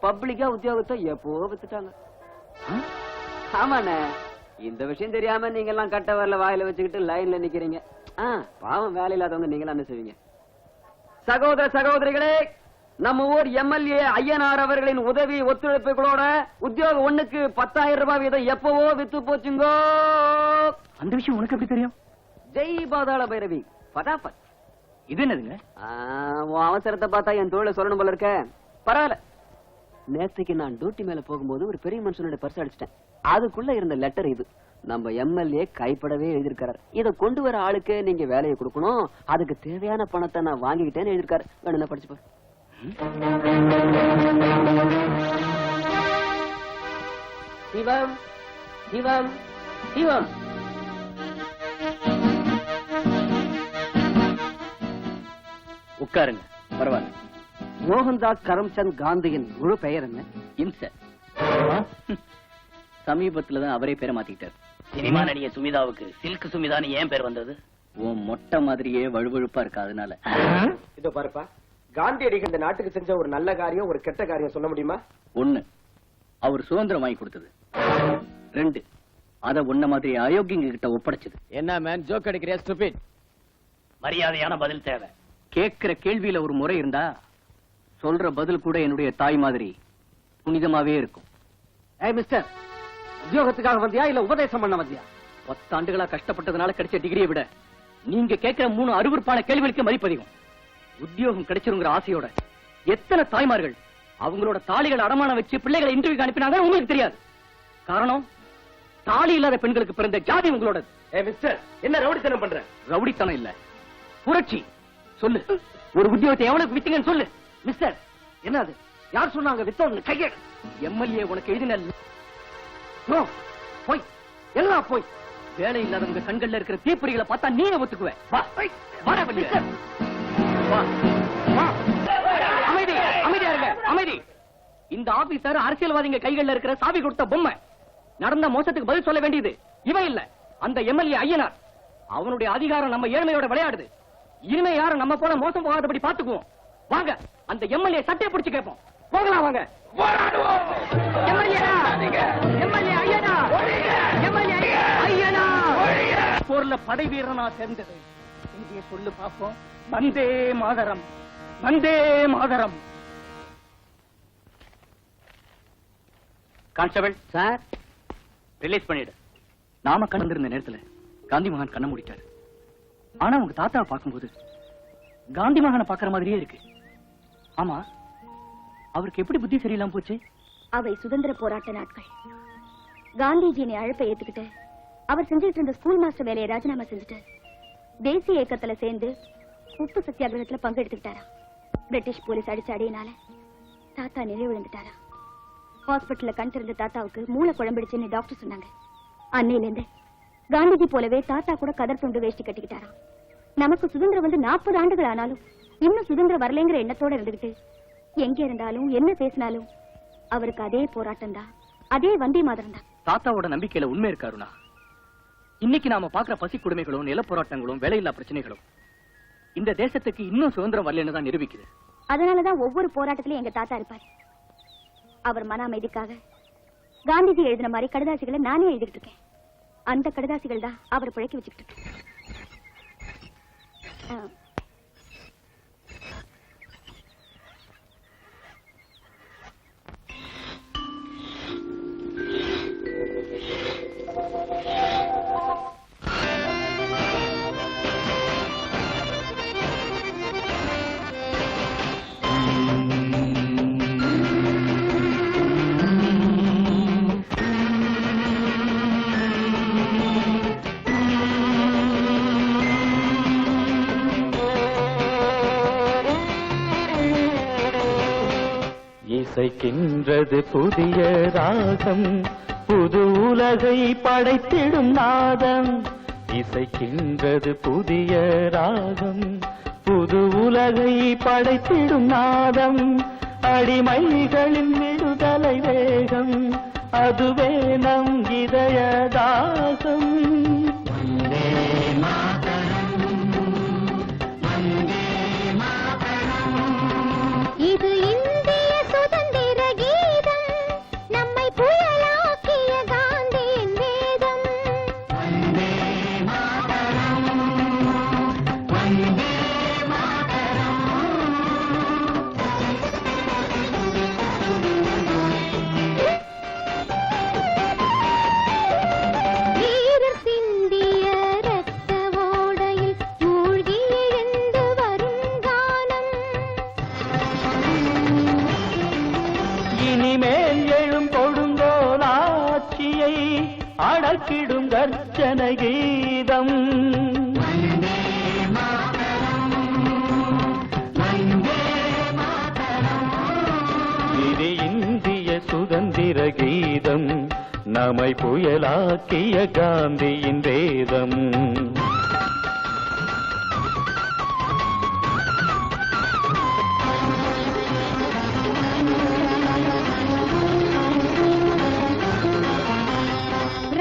பப்ளிக்கா உத்தியோகத்தை எப்போ வித்துட்டாங்க. ஆமாண்ணே, இந்த விஷயம் தெரியாம நீங்க எல்லாம் கட்ட வரல வாயில வச்சுக்கிட்டு லைன்ல நிக்கிறீங்க. பாவம் வேலை இல்லாதவங்க நீங்க என்ன செய்வீங்க? சகோதர சகோதரிகளே, நம்ம ஊர் எம்எல்ஏ ஐயனார் அவர்களின் உதவி ஒத்துழைப்புகளோட உத்தியோகம் 1க்கு 10,000 ரூபாய் வீதம் எப்பவோ வித்து போச்சுங்கோ. அந்த விஷயம் உனக்கு எப்படி தெரியும்? ஜெய் பாதாள பைரவி. பதாபத். இது என்னதுங்க? உன் அவசரத்தை பார்த்தா என் தொழில சொல்லணும் போல இருக்க. பரவாயில்ல. நேத்துக்கு நான் டியூட்டி மேல போகும்போது ஒரு பெரிய மனுஷனோட பர்ஸ் அடிச்சிட்டேன். அதுக்குள்ள இருந்த லெட்டர் இது. நம்ம எம்எல்ஏ கைப்படவே எழுதியிருக்காரு. இத கொண்டு வர ஆளுக்கு நீங்க வேலையை கொடுக்கணும், அதுக்கு தேவையான பணத்தை நான் வாங்கிக்கிட்டேன்னு எழுதியிருக்காரு. வேணும்னா படிச்சு பாரு. சிவம், சிவம், சிவம். உட்காருங்க. பரவாயில்ல. மோகன்தாஸ் கரம்சந்த் காந்தியின் முழு பெயர் என்ன? இம்ச. சமீபத்துலதான் அவரே பேரை மாத்திக்கிட்டார். சினிமா நடிகை சுமிதாவுக்கு சில்க் சுமிதான்னு ஏன் பேர் வந்தது? உன் மொட்டை மாதிரியே வழுவழுப்பா இருக்கா, அதனால. இதோ பாருப்பா, காந்தியடிகள் இந்த நாட்டுக்கு செஞ்ச ஒரு நல்ல காரியம், ஒரு கெட்ட காரியம் சொல்ல முடியுமா? 1, அவர் சுதந்திரம் வாங்கி கொடுத்தது. 2, அத உன்ன மாதிரி அயோக்கியங்க கிட்ட ஒப்படைச்சது. என்ன மேன் ஜோக் அடிக்கிறியா ஸ்டூபிட்? மரியாதையான பதில் தேவை. கேட்கிற கேள்வியில ஒரு முறை இருந்தா சொல்ற பதில் கூட என்னுடைய தாய் மாதிரி புனிதமாவே இருக்கும். ஏய் மிஸ்டர், உத்தியோகத்துக்காக வந்தியா இல்ல உபதேசம் பண்ண வந்தியா? 10 ஆண்டுகளா கஷ்டப்பட்டதுனால கிடைச்ச டிகிரியை விட நீங்க கேட்கிற 3 அருவருப்பான கேள்விகளுக்கு மதிப்பதிகம். உத்தியோகம் கிடைச்சிருங்கிற ஆசையோட எத்தனை தாய்மார்கள் அவங்களோட தாலிகளை அடமானம் வச்சு பிள்ளைகளை இன்டர்வியூக்கு அனுப்பினாங்க உங்களுக்கு தெரியாது. காரணம், தாலி இல்லாத பெண்களுக்கு பிறந்த ஜாதி உங்களோட. ஏய் மிஸ்டர், என்ன ரவுடித்தனம் பண்ற? ரவுடித்தனம் இல்ல, புரட்சி. சொல்லு, ஒரு உத்தியோகத்தை எவனுக்கு வித்தீங்கன்னு சொல்லு. மிஸ்டர், என்னது? யார் சொன்னாங்க வித்தோன்னு? கையெடு. எம்எல்ஏ உனக்கு எழுதின நோ, போய் எல்லாம் போய். வேலை இல்லாதவங்க கண்கள்ல இருக்கிற தீப்பொறிகளை பார்த்தா நீ ஒத்துக்குவ. வா, வாடா வெளியே. வா, வா. அமைதி, அமைதியா இருங்க, அமைதி. இந்த ஆபீசர் அரசியல்வாதிங்க கைகள்ல இருக்கிற சாவி கொடுத்த பொம்மை. நடந்த மோசத்துக்கு பதில் சொல்ல வேண்டியது இவன் இல்ல, அந்த எம்எல்ஏ ஐயனார். அவனுடைய அதிகாரம் நம்ம ஏழ்மையோட விளையாடுது. இனிமே யாரும் நம்ம போல மோசம் போகாதபடி பாத்துக்குவோம். வாங்க, அந்த எம்எல்ஏ சட்டையை பிடிச்சு கேட்போம். போகலாம் வாங்க. போர்ல படை வீரனா சேர்ந்தது இங்கே சொல்லு பாப்போம். Vande Mataram, Vande Mataram. Constable sir, release பண்ணிடு. நாம கண்டிருந்த நேரத்துல காந்தி மகான் கண்ண மூடிட்டாரு. ஆனா உங்க தாத்தாவை பார்க்கும்போது காந்தி மகானை பாக்குற மாதிரியே இருக்கு. ஆமா, அவருக்கு எப்படி புத்தி சரியில்லாம போச்சு? அவை சுதந்திர போராட்ட நாட்கள். காந்திஜியின் அழைப்பை ஏத்துக்கிட்டு அவர் செஞ்சுட்டு இருந்த ஸ்கூல் மாஸ்டர் வேலையை ராஜினாமா செஞ்சுட்டு தேசிய இயக்கத்துல சேர்ந்து உப்பு சத்தியாகிரகத்துல பங்கெடுத்துக்கிட்டாரா. பிரிட்டிஷ் போலீஸ் அடிச்ச அடியினால தாத்தா நிலை விழுந்துட்டாரா. ஹாஸ்பிட்டல்ல கண் திறந்த தாத்தாவுக்கு மூளை குழம்பிடுச்சுன்னு டாக்டர் சொன்னாங்க. அன்னையில இருந்து காந்திஜி போலவே தாத்தா கூட கதர் துண்டு வேஷ்டி கட்டிக்கிட்டாராம். நமக்கு சுதந்திரம் வந்து 40 ஆண்டுகள் ஆனாலும் இன்னும் சுதந்திரம் வரலைங்கிற எண்ணத்தோட இருந்துகிட்டு எங்க இருந்தாலும் என்ன பேசினாலும் அவருக்கு அதே போராட்டம் தான், அதே வந்தே மாதரம் தான். தாத்தாவோட நம்பிக்கையில உண்மை இருக்காருனா இன்னைக்கு நாம பாக்குற பசி கொடுமைகளும் நில போராட்டங்களும் வேலையில்லா பிரச்சனைகளும் இந்த தேசத்துக்கு இன்னும் சுதந்திரம் வரலன்னு தான் நிரூபிக்குது. அதனாலதான் ஒவ்வொரு போராட்டத்திலயும் எங்க தாத்தா இருப்பாரு. அவர் மன அமைதிக்காக காந்திஜி எழுதின மாதிரி கடிதாசிகளை நானே எழுதிட்டு இருக்கேன். அந்த கடிதாசிகள் தான் அவர் பிழைக்க வச்சுக்கிட்டு இருக்கு. இசைக்கின்றது புதிய ராகம், புது உலகை படைத்திடும் நாதம். இசைக்கின்றது புதிய ராகம், புது புது உலகை படைத்திடும் நாதம் அடிமைகளின் விடுதலை வேகம் அதுவே நம் இதயதாசம். இது இந்திய சுதந்திர கீதம் நம்மை புயலாக்கிய காந்தியின் வேதம். வீரர் சிந்திய ரத்த ஓடையில் மூழ்கி எழுந்து வரும் கானம். இனிமேல் எழும் கொடுங்கோல் ஆட்சியை அடக்கிடும் கர்ஜன கீதம். இது இந்திய சுதந்திர கீதம் நம்மை புயலாக்கிய காந்தியின் வேதம்.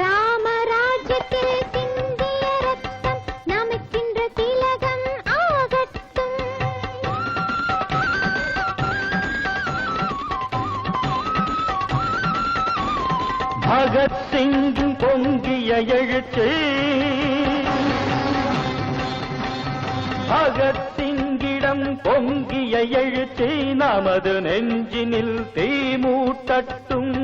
ராமராஜ்யத்தில் சிந்திய ரத்தம் நமக்கின்ற திலகம் ஆகட்டும். பகத் சிங்கின் பொங்கிய எழுச்சி பகத் சிங்கிடம் பொங்கிய எழுச்சி நமது நெஞ்சினில் தீமூட்டட்டும்.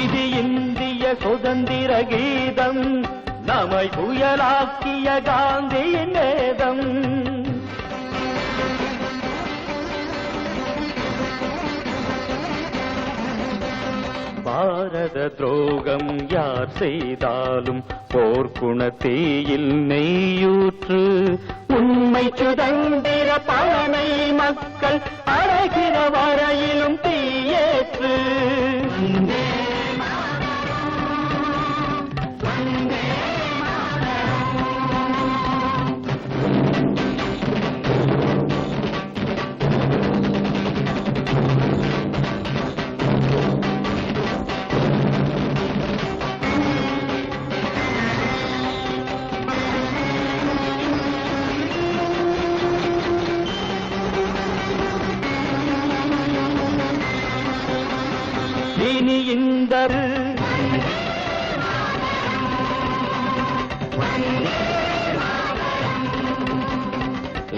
இது இந்திய சுதந்திர கீதம் நம்மை புயலாக்கிய காந்தியின் வேதம். பாரத துரோகம் யார் செய்தாலும் போர்க்குணத்தீயில் நெய்யூற்று. உண்மை சுதந்திர பலனை மக்கள் அடைகிற வரையிலும் தீயேற்று. இனி இந்த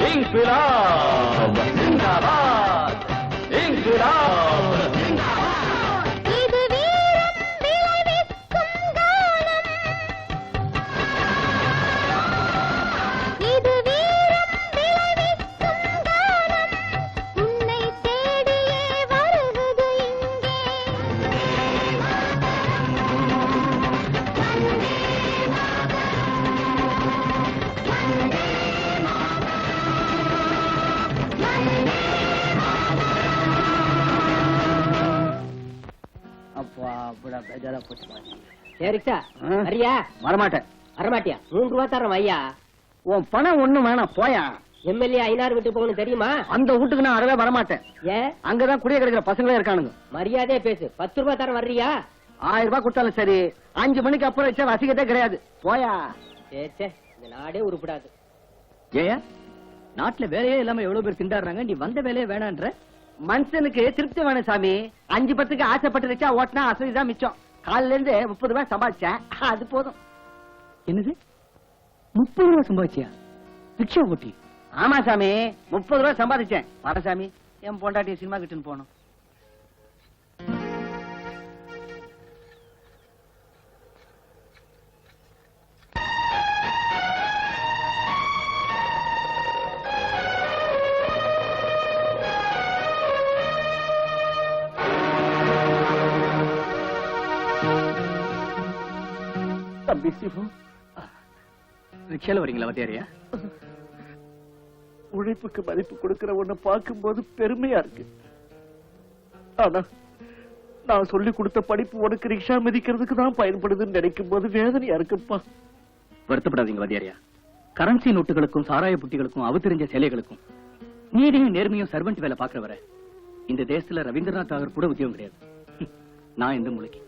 இன்குலாப் ஜிந்தாபாத், இன்குலாப் ஜிந்தாபாத். இது வீரம் விளைவிக்கும் காலம். இது வீரம் விளைவிக்கும் காலம். உன்னை தேடியே வருவது இங்கே. அப்பா அப்படா பேஜாரா போச்சு. சரிச்சா வரியா? வரமாட்டேன். வரமாட்டியா? 3 ரூபா தரோம் ஐயா. உன் பணம் ஒண்ணும் வேணாம், போயா. எம்எல்ஏ ஐநாறு விட்டு போகணும் தெரியுமா? அந்த வீட்டுக்கு நான் அறவே வரமாட்டேன். ஏன்? அங்கதான் குடிய கிடைக்கிற பசங்களே இருக்கானுங்க. மரியாதையா பேசு. 10 ரூபா தரம் வர்றியா? 1000 ரூபாய் கொடுத்தாலும் சரி, 5 மணிக்கு அப்புறம் வச்சா வசிக்கதே கிடையாது, போயா. சே இந்த நாடே உருப்படாது. ஏயா, நாட்டுல வேலையே இல்லாம எவ்வளவு பேர் திண்டாடுறாங்க, நீ வந்த வேலையே வேணான்ற. மனுஷனுக்கு திருப்தி வேணும் சாமி. 5 ஆசைப்பட்டு வச்சா ஓட்டினா அசதிதான் மிச்சம். காலையில இருந்து 30 ரூபாய் சம்பாதிச்சேன், அது போதும். என்னது 30 ரூபாய் சம்பாதிச்சியா? ரிக்ஷா ஓட்டி? ஆமா சாமி, 30 ரூபாய் சம்பாதிச்சேன். வர சாமி, என் பொண்டாட்டிய சினிமா கிட்டுன்னு போனோம். தம்பி சிவு, ரிக்ஷால வரீங்களா வட்டியாரியா? உழைப்புக்கு மதிப்பு கொடுக்கிற ஒண்ணு பார்க்கும்போது பெருமையா இருக்கு. ஆனா நான் சொல்லி கொடுத்த படிப்பு உனக்கு ரிக்ஷா மிதிக்கிறதுக்கு தான் பயன்படுதுன்னு நினைக்கும் போது வேதனையா இருக்குப்பா. வருத்தப்படாதீங்க வாத்தியாரியா. கரன்சி நோட்டுகளுக்கும் சாராய புட்டிகளுக்கும் அவதரிஞ்ச சேலைகளுக்கும் நீதியும் நேர்மையும் சர்வெண்ட் வேலை பாக்குறவரை இந்த தேசத்துல ரவீந்திரநாத் தாகூர் கூட உத்தியோகம் கிடையாது. நான் இந்த மூளைக்கு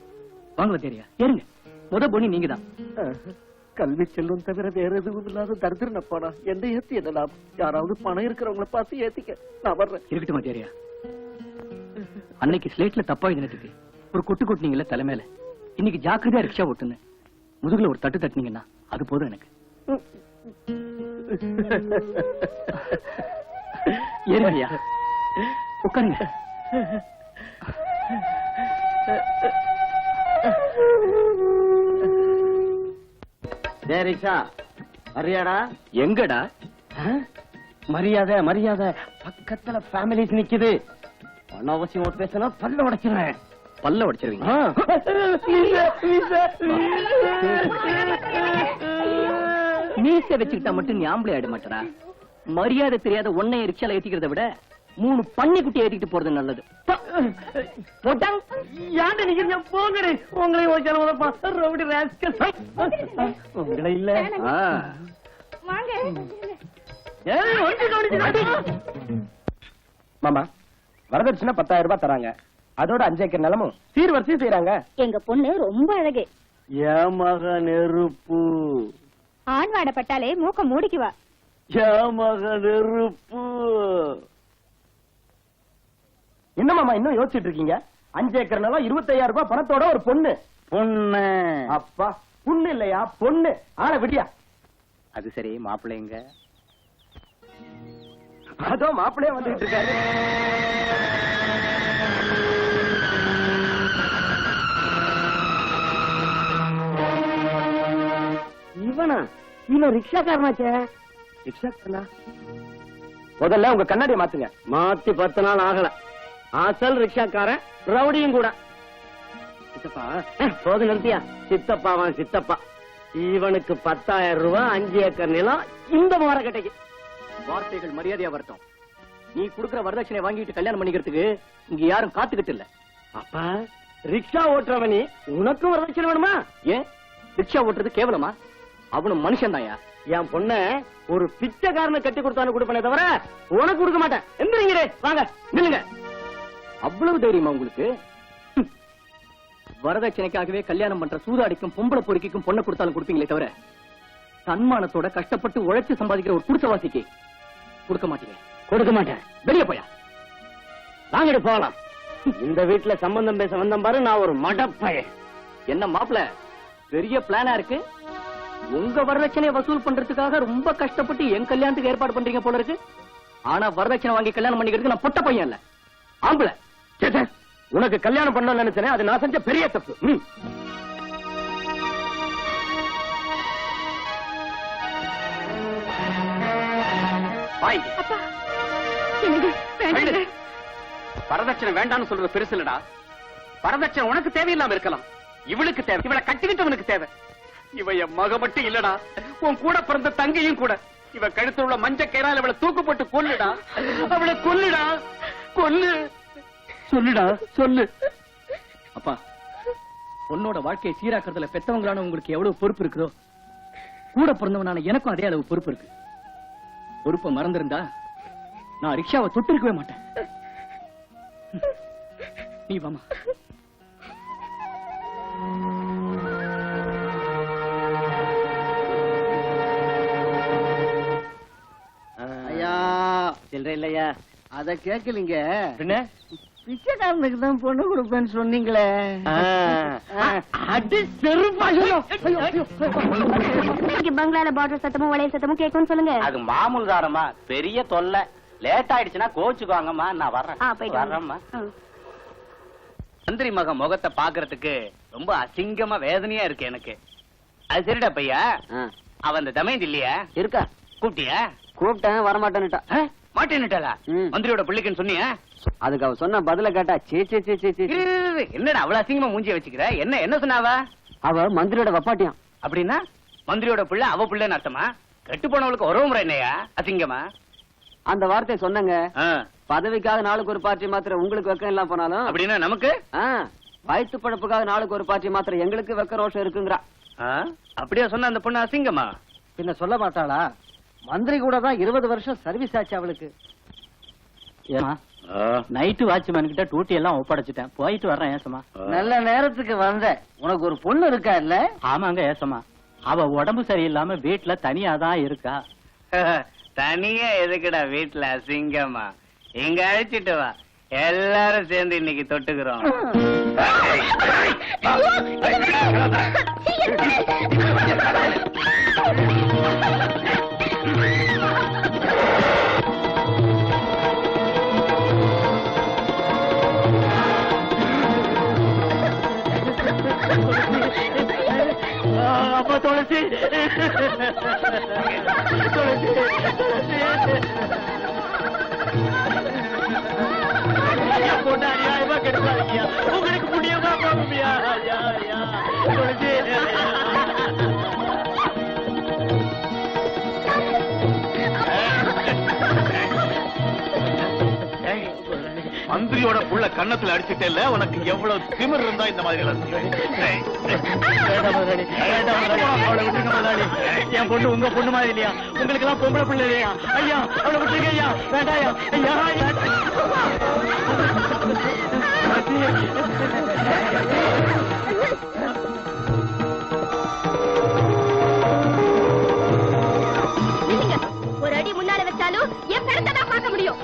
வாங்க வாத்தியாரியா, ஏறுங்க. முத பொண்ணி நீங்க தான். கல்வி செல்வம் தவிர வேற எதுவும் இல்லாத தரித்திரனப்பாடா. என்ன ஏத்தி என்ன லாபம்? யாராவது பணம் இருக்கிறவங்கள பார்த்து ஏத்திக்க. நான் வர்றேன். இருக்கட்டும் வாத்தியாரியா. அன்னைக்கு ஸ்லேட்ல தப்பா எழுதினதுக்கு ஒரு கொட்டு கொட்டினீங்கல்ல தலைமையில, இன்னைக்கு ஜாக்கிரதையா ரிக்ஷா ஓட்டுன்னு முதுகுல ஒரு தட்டு தட்டினீங்கன்னா அது போதும் எனக்கு. ஏறியா உட்காருங்க. ரிக்ஷா வரியாடா? எங்கடா? மரியாதை மரியாதை, பக்கத்துல ஃபேமிலிஸ் நிக்குது. அனாவசியமா பேசினா பல்ல உடைச்சிருவேன். பல்ல உடைச்சிருவீங்க? மீசை வச்சுக்கிட்டா மட்டும் ஞாபகம் ஆயிட மாட்டடா. மரியாதை தெரியாத ஒன்னை ரிக்ஷால ஏத்திக்கிறத விட 3 பன்னி குட்டி ஏத்திக்கிட்டு போறது நல்லது. ஏன்டா நிக்கிறீங்க? போங்கடி. உங்களை ஒரு ஜனவரப்பா ரவுடி ராஸ்கல். உங்களை இல்ல. வாங்க. ஏய் ஒண்டி கவனிச்சு. மாமா, வரதட்சணை 10,000 ரூபாய் தராங்க. அதோட 5 ஏக்கர் நிலமும் சீர்வரிசையும் செய்யறாங்க. எங்க பொண்ணு ரொம்ப அழகு. ஏமக நெருப்பு. ஆண் வாடப்பட்டாலே மூக்க மூடிக்குவா. ஏமக நெருப்பு. என்ன மாமா இன்னும் யோசிச்சுட்டு இருக்கீங்க? 5 ஏக்கர் நிலம், 25,000 ரூபாய் பணத்தோட ஒரு பொண்ணு. பொண்ணு? அப்பா, பொண்ணு இல்லையா பொண்ணு. ஆள விடியா. அது சரி, மாப்பிள்ளைங்க? அதோ மாப்பிள்ளையே வந்துட்டு இருக்காரு. இவனா? இவன் ரிக்ஷாக்காரனாச்சே. ரிக்ஷாக்காரனா? முதல்ல உங்க கண்ணாடியை மாத்துங்க. மாத்தி 10 நாள் ஆகல. அசல் ரிக்ஷாக்காரன் ரவுடியும் கூட. சித்தப்பா போது நிறுத்தியா? சித்தப்பாவான் சித்தப்பா. இவனுக்கு 10,000 ரூபாய், 5 ஏக்கர் நிலம் இந்த மரக்கட்டைக்கு. வார்த்தைகள் மரியாதையா வரட்டும். நீ குடுக்கிற வரதட்சணை வாங்கிட்டு கல்யாணம் பண்ணிக்கிறதுக்கு இங்க யாரும் காத்துக்கிட்டு இல்ல. அப்பா ரிக்ஷா ஓட்டுறவனி உனக்கும் வரதட்சணை வேணுமா? ஏன் ரிக்ஷா ஓட்டுறது கேவலமா? அவனும் மனுஷன் தான்யா. என் பொண்ண ஒரு பிச்சைக்காரனை கட்டி கொடுத்தானு கொடுப்பனே தவிர உனக்கு கொடுக்க மாட்டேன். எந்திரிங்க, வாங்க நில்லுங்க. அவ்வளவு தைரியமா உங்களுக்கு? வரதட்சணைக்காகவே கல்யாணம் பண்ற சூதாடிக்கும் பொம்பளை பொறுக்கிக்கும் பொண்ணை கொடுத்தாலும் கொடுப்பீங்களே தவிர தன்மானத்தோட கஷ்டப்பட்டு உழைச்சு சம்பாதிக்கிற ஒரு குடிசவாசிக்கு கொடுக்க மாட்டீங்க. கொடுக்க மாட்டேன். வெளியே போயா. வாங்கடி போகலாம். இந்த வீட்டுல சம்பந்தம் பேச வந்தம் பாரு. நான் ஒரு மடப்பையன். என்ன மாப்பிள, பெரிய பிளானா இருக்கு. உங்க வரதட்சணையை வசூல் பண்றதுக்காக ரொம்ப கஷ்டப்பட்டு என் கல்யாணத்துக்கு ஏற்பாடு பண்றீங்க போல இருக்கு. ஆனா வரதட்சணை வாங்கி கல்யாணம் பண்ணிக்கிறதுக்கு நான் பொட்ட பையன் இல்ல, ஆம்பளை. உனக்கு கல்யாணம் பண்ணணும்னு நினைச்சேன். அது நான் செஞ்ச பெரிய தப்பு. வரதட்சணை வேண்டாம்னு சொல்றது பெருசு இல்லடா. வரதட்சணை உனக்கு தேவையில்லாம இருக்கலாம், இவளுக்கு தேவை. இவளை கட்டிக்கிட்டவனுக்கு தேவை. இவ என் மக மட்டும் இல்லடா, உன் கூட பிறந்த தங்கையும் கூட. இவ கழுத்துல உள்ள மஞ்ச கயிறால இவளை தூக்கு போட்டு கொல்லுடா. அவளை கொல்லுடா, கொல்லு. சொல்லுடா சொல்லு. அப்பா, பொண்ணோட வாழ்க்கையை சீராக்கிறதுல பெத்தவங்களான உங்களுக்கு எவ்வளவு பொறுப்பு இருக்குதோ, கூட பிறந்தவனான எனக்கும் அதே அளவு பொறுப்பு இருக்கு. பொறுப்பை மறந்திருந்தா நான் ரிக்ஷாவை தொட்டிருக்கவே மாட்டேன். நீ வாமா. ஐயா சில்லற இல்லையா? அத கேட்கலீங்க. என்ன பிச்சைக்காரனுக்கு தான் பொண்ணு கொடுப்பேன்னு சொன்னீங்களே. அடி செருப்பாயும். பங்களால பாட்டில் சத்தமும் வளையல் சத்தமும் கேட்கும்னு சொல்லுங்க. அது மாமூல் தாரம்மா, பெரிய தொல்லை. லேட் ஆயிடுச்சுன்னா கோச்சுக்குவாங்கம்மா. நான் வர்றேன். வர்றேம்மா. மந்திரி மகன் முகத்தை பாக்குறதுக்கு ரொம்ப அசிங்கமா வேதனையா இருக்கு எனக்கு. அது சரிடா பையா, அவன் அந்த தமயந்தி இல்லையா இருக்கா? கூப்பிட்டியா? கூப்பிட்டேன், வரமாட்டேன்னுட்டா. மாட்டேன்னுட்டாளா? மந்திரியோட பிள்ளைக்குன்னு சொன்னியா? அதுக்கு அவ சொன்ன பதில கேட்டா சே சே சே சே. என்னடா அவ்வளவு அசிங்கமா மூஞ்சிய வச்சுக்கிற? என்ன என்ன சொன்னாவா? அவ மந்திரியோட வப்பாட்டியாம். அப்படின்னா மந்திரியோட பிள்ளை அவ பிள்ளைன்னு அர்த்தமா? கெட்டு போனவளுக்கு உறவு முறை என்னையா அசிங்கமா? அந்த வார்த்தையை சொன்னங்க. பதவிக்காக நாளுக்கு ஒரு பார்ட்டி மாத்திர உங்களுக்கு வெக்கம் எல்லாம் போனாலும் அப்படின்னா நமக்கு வயிற்று பழப்புக்காக நாளுக்கு ஒரு பாட்டி மாத்திரம் எங்களுக்கு வெக்க ரோஷம் இருக்குங்கிறா. அப்படியா சொன்ன அந்த பொண்ணு அசிங்கமா? பின்ன சொல்ல மாட்டாளா? மந்திரி கூட தான் 20 வருஷம் சர்வீஸ் ஆச்சு அவளுக்கு. ஏமா நைட்டு வாட்ச்மேன் கிட்ட டூட்டி எல்லாம் ஒப்படைச்சிட்டேன், போயிட்டு வர்றேன் ஏசமா. நல்ல நேரத்துக்கு வந்த. உனக்கு ஒரு பொண்ணு இருக்கா இல்ல? ஆமாங்க ஏசமா, அவ உடம்பு சரியில்லாம வீட்டுல தனியா தான் இருக்கா. தனியா எதுக்குடா வீட்டுல அசிங்கமா? இங்க அழைச்சிட்டு வா, எல்லாரும் சேர்ந்து இன்னைக்கு தொட்டுக்கிறோம். அப்பா துளசி, போட்டு அநியாயமா கெடுக்காதீங்க, உங்களுக்கு முடியமா போகுமியா? துளசி மந்திரியோட புள்ள கன்னத்துல அடிச்சுட்டே இல்ல, உனக்கு எவ்வளவு திமிர் இருந்தா இந்த மாதிரி எல்லாம் என் பொண்ணு உங்க பொண்ணு மாதிரி இல்லையா? உங்களுக்கு எல்லாம் பொம்பளை பிள்ளை இல்லையா? ஐயா அவளை விட்டுருங்க ஐயா, வேண்டாயா ஐயா. ஒரு அடி முன்னால வச்சாலும் என் படத்தை தான் பார்க்க முடியும்.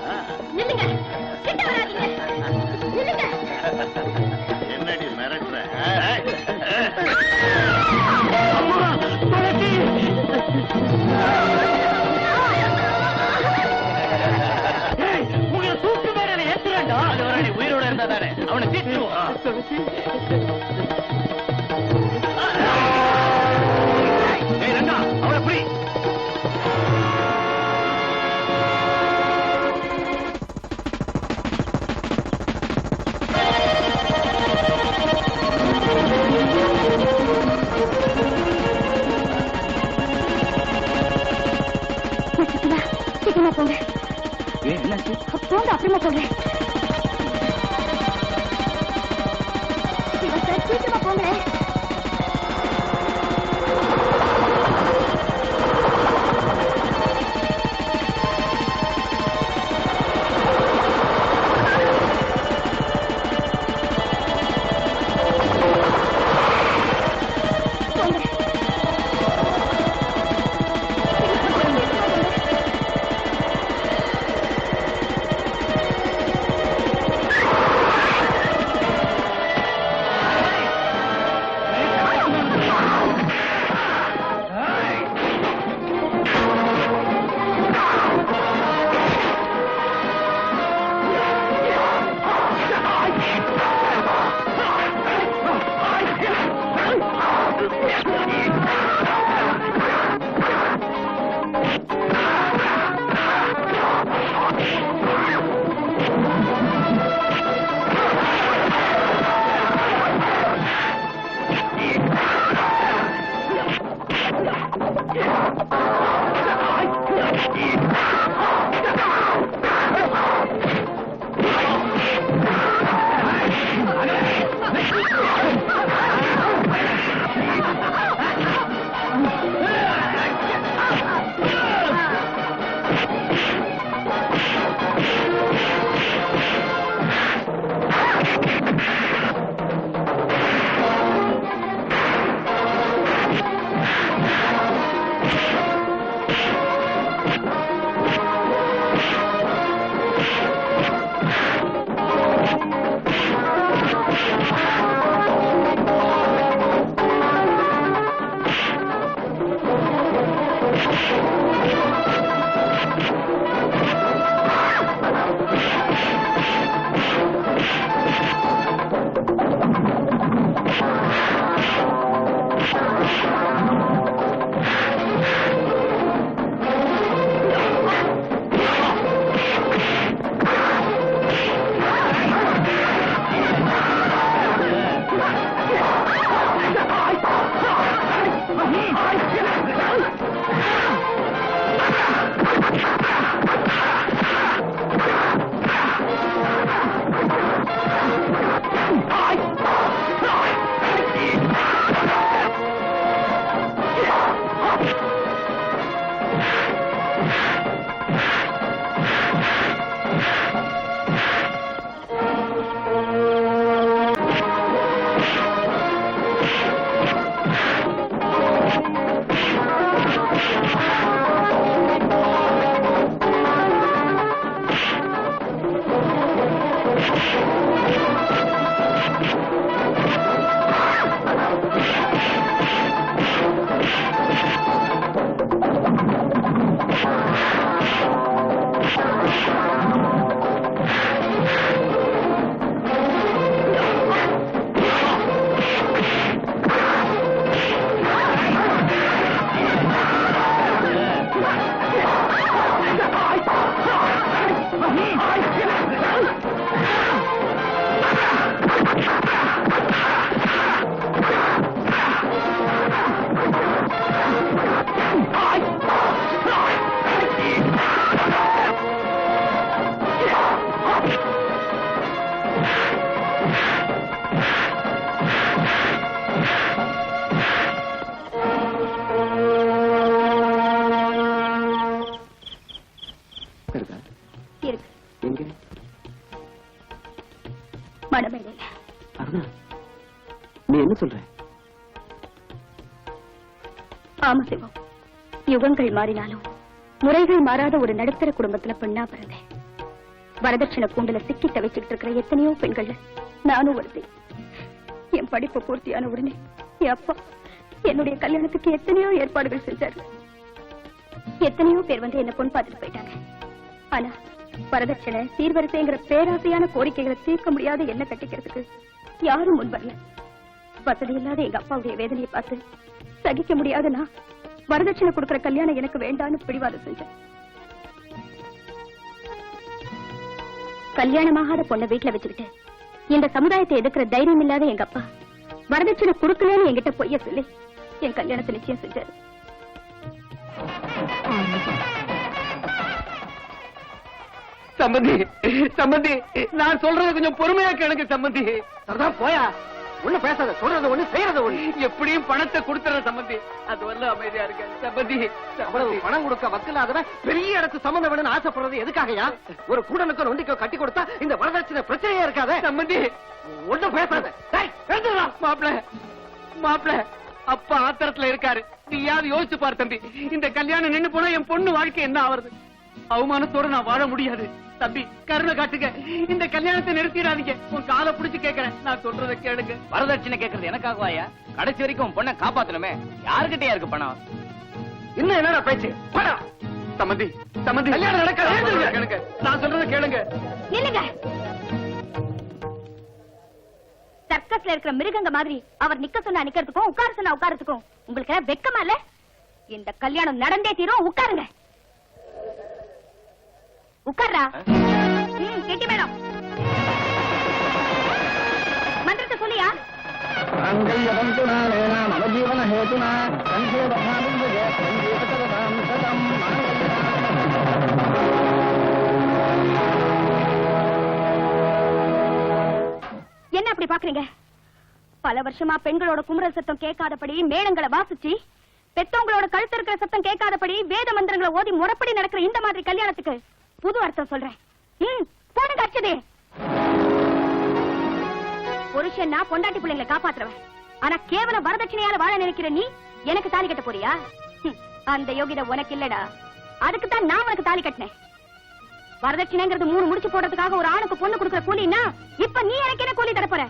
நில்லுங்க, கிட்ட வராதீங்க, நில்லுங்க. என்னடி மிரட்டுற? உங்களை தூக்கு மேல ஏத்துறா, உயிரோட இருந்தா தானே அவனை தீட்டுவோம். அவளை புரி. சீக்கிரமா போங்க. என்னாச்சு? போங்க, அப்புறமா சொல்றேன். சீக்கிரமா போங்க. மடமேடையில. நீ என்ன சொல்ற? ஆமா சிவம், யுகங்கள் மாறினாலும் முறைகள் மாறாத ஒரு நடுத்தர குடும்பத்துல பெண்ணா பிறந்தேன். வரதட்சணை கூண்டுல சிக்கி தவிச்சுட்டு இருக்கிற எத்தனையோ பெண்கள் நானும் ஒருத்தி. என் படிப்பு பூர்த்தியான உடனே என் அப்பா என்னுடைய கல்யாணத்துக்கு எத்தனையோ ஏற்பாடுகள் செஞ்சாரு. எத்தனையோ பேர் வந்து என்ன பொண்ணு பார்த்துட்டு போயிட்டாங்க. ஆனா வரதட்சணை சீர்வரிசைங்கிற பேராசையான கோரிக்கைகளை தீர்க்க முடியாத என்ன கட்டிக்கிறதுக்கு யாரும் முன் வரல. வசதி இல்லாத எங்க அப்பாவுடைய வேதனையை பார்த்து சகிக்க முடியாத நான் வரதட்சணை கொடுக்கிற கல்யாணம் எனக்கு வேண்டான்னு பிடிவாதம் செஞ்சேன். கல்யாணமாகாத பொண்ணை வீட்டுல வச்சுக்கிட்டு இந்த சமுதாயத்தை எதிர்க்கிற தைரியம் இல்லாத எங்க அப்பா வரதட்சணை கொடுக்கலன்னு என்கிட்ட பொய்ய சொல்லி என் கல்யாணத்தை நிச்சயம் செஞ்சாரு. சம்பந்தி சம்பந்தி, நான் சொல்றத கொஞ்சம் பொறுமையா கேளுங்க சம்பந்தி. சரிதான், போயா. ஒண்ணு பேசாத, சொல்றது ஒண்ணு, செய்யறது ஒண்ணு. எப்படியும் பணத்தை கொடுத்துற சம்பந்தி. அது வரல அமைதியா இருக்க சம்பந்தி. அவ்வளவு பணம் கொடுக்க வக்கில்லாதவன் பெரிய இடத்து சம்பந்தம் வேணும்னு ஆசைப்படுறது எதுக்காகயா? ஒரு கூடனுக்கோ நொண்டிக்கோ கட்டி கொடுத்தா இந்த வரதட்சணை பிரச்சனையே இருக்காத. சம்பந்தி ஒண்ணும் பேசாத. மாப்பிள மாப்பிள, அப்பா ஆத்திரத்துல இருக்காரு. நீயாவது யோசிச்சு பாரு தம்பி. இந்த கல்யாணம் நின்னு போனா என் பொண்ணு வாழ்க்கை என்ன ஆவறது? அவமானத்தோட நான் வாழ முடியாது. தம்பி கருணை காட்டுங்க, இந்த கல்யாணத்தை நிறுத்திடாதீங்க. உன் காலை புடிச்சு கேட்கிறேன், நான் சொல்றதை கேளுங்க. வரதட்சணை கேட்கறது எனக்காகவாயா? கடைசி வரைக்கும் பொண்ணை காப்பாத்தணுமே. யாருக்கிட்டயா இருக்கு பணம்? இன்னும் என்னடா பேச்சு? பணம் சம்பந்தி சம்பந்தி, கல்யாணம் நடக்காது. கேளுங்க, நான் சொல்றதை கேளுங்க. நில்லுங்க. சர்க்கஸ்ல இருக்கிற மிருகங்க மாதிரி அவர் நிக்க சொன்னா நிக்கிறதுக்கும் உட்கார சொன்னா உட்காரத்துக்கும் உங்களுக்கு எல்லாம் வெக்கமா இல்ல? இந்த கல்யாணம் நடந்தே தீரும். உட்காருங்க. உட்கார்றா. கெட்டி மேடம், மந்திரத்தை சொல்லியா? என்ன அப்படி பாக்குறீங்க? பல வருஷமா பெண்களோட குமுறல் சத்தம் கேட்காதபடி மேளங்களை வாசிச்சு, பெத்தவங்களோட கழுத்து இருக்கிற சத்தம் கேட்காதபடி வேத மந்திரங்களை ஓதி முறைப்படி நடக்கிற இந்த மாதிரி கல்யாணத்துக்கு புது அர்த்தம் சொல்றேன். போடுங்க அச்சதே. புருஷன்னா பொண்டாட்டி பிள்ளைங்களை காப்பாத்துறவன். ஆனா கேவலம் வரதட்சணையால வாழ நினைக்கிற நீ எனக்கு தாலி கட்ட போறியா? அந்த யோகிதை உனக்கு இல்லடா. அதுக்குத்தான் நான் உனக்கு தாலி கட்டினேன். வரதட்சணைங்கிறது 3 முடிச்சு போடுறதுக்காக ஒரு ஆணுக்கு பொண்ணு கொடுக்கிற கூலின்னா இப்ப நீ எனக்கு என்ன கூலி தர போற?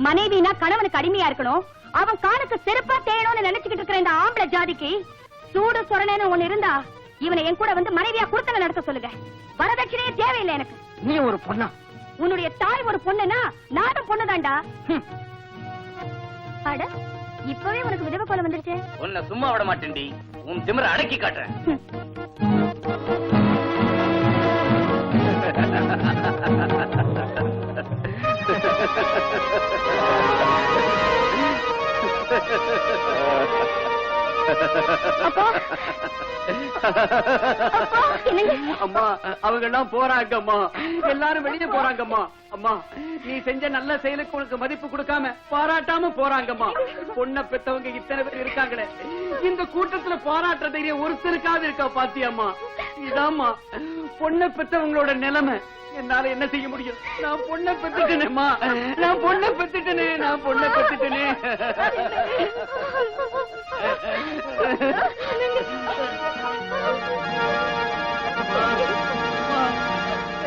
மனைவினா கணவனுக்கு அடிமையா இருக்கணும், அவன் காலுக்கு செருப்பா தேயணும்னு நினைச்சுக்கிட்டு இருக்கிற இந்த ஆம்பளை ஜாதிக்கு சூடு சொரணேன்னு ஒண்ணு இருந்தா இவனை என் கூட வந்து மனைவியா குடுத்தல நடத்த சொல்லுங்க. வரதட்சணையே தேவையில்லை எனக்கு. நீ ஒரு பொண்ணா? உன்னுடைய தாய் ஒரு பொண்ணுனா நானும் பொண்ணுதான்டா. அட, இப்பவே உனக்கு விதவை போல வந்துருச்சு. உன்னை சும்மா விட மாட்டேன்டி. உன் திமிர அடக்கி காட்டுறேன். அம்மா அவங்க எல்லாம் போறாங்கம்மா, எல்லாரும் வெளியே போறாங்கம்மா. அம்மா நீ செஞ்ச நல்ல செயலுக்கு உனக்கு மதிப்பு கொடுக்காம பாராட்டாம போறாங்கம்மா. பொண்ணை பெத்தவங்க இத்தனை பேர் இருக்காங்களே, இந்த கூட்டத்துல பாராட்டுற தைரியம் ஒருத்தருக்காவது இருக்கா பாத்தியம்மா? இதாம்மா பொண்ணை பெத்தவங்களோட நிலைமை. என்னால என்ன செய்ய முடியும்? நான் பொண்ணை பெத்துட்டேனேம்மா, நான் பொண்ணை பெத்துட்டேனே, நான் பொண்ணை பெத்துட்டேனே.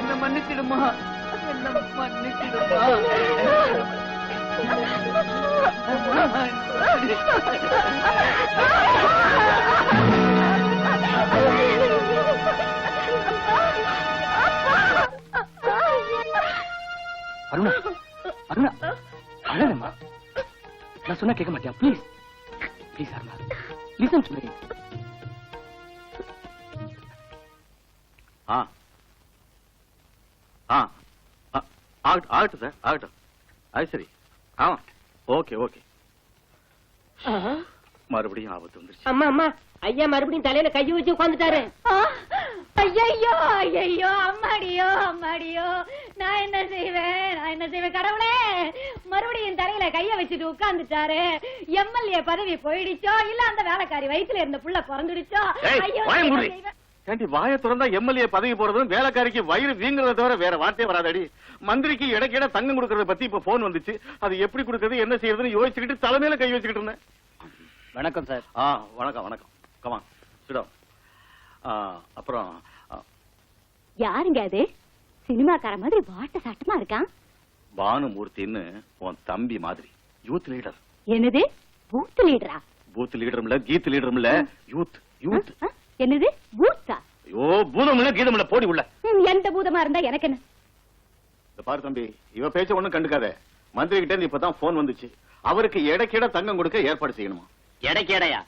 என்ன மன்னிச்சிடுமா, என்ன மன்னிச்சிடுமா. அருணா, அருணா, அழகம்மா. நான் சொன்னா கேட்க மாட்டியா? Please please Aruna, listen to me. ஆகட்டும் சார், ஆகட்டும். அது சரி. ஆமா, ஓகே ஓகே. மறுபடியும் ஆபத்து வந்துருச்சு. அம்மா அம்மா, ஐயா மறுபடியும் தலையில கையை வச்சு உட்காந்துட்டாரு. ஐயோ ஐயோ அம்மாடியோ அம்மாடியோ நான் என்ன செய்வேன் கடவுளே, மறுபடியும் தலையில கைய வச்சுட்டு உட்கார்ந்துட்டாரு. எம்எல்ஏ பதவி போயிடுச்சோ இல்ல அந்த வேலைக்காரி வயித்துல இருந்த புள்ள பிறந்துடுச்சோ. ஐயோ வாயை திறந்தா எம்எல்ஏ பதவி போறதும் வேலைக்காரிக்கு வயிறு வீங்குறத தவிர வேற வார்த்தையே வராதடி. மந்திரிக்கு இடைக்கிட தங்கம் கொடுக்கறத பத்தி இப்ப போன் வந்துச்சு. அது எப்படி கொடுக்கறது என்ன செய்யறதுன்னு யோசிச்சுக்கிட்டு தலைமையில கை வச்சுக்கிட்டு இருந்தேன். வணக்கம் சார். வணக்கம் வணக்கம். கமா சிடம். அப்புறம் யாருங்க அது? சினிமாக்கார மாதிரி வாட்ட சாட்டமா இருக்கான். பானுமூர்த்தின்னு உன் தம்பி மாதிரி யூத் லீடர். என்னது பூத் லீடரா? பூத் லீடரும் இல்ல கீத் லீடரும் இல்ல யூத் யூத். என்னது பூத்தா? ஐயோ பூதம் இல்ல கீதம் இல்ல போடி உள்ள. எந்த பூதமா இருந்தா எனக்கு என்ன? பாரு தம்பி, இவ பேச்ச ஒண்ணும் கண்டுக்காத. மந்திரி கிட்ட இருந்து இப்பதான் போன் வந்துச்சு. அவருக்கு இடைக்கிட தங்கம் கொடுக்க ஏற்பாடு செய்யணுமா? எடைக்கேடையா?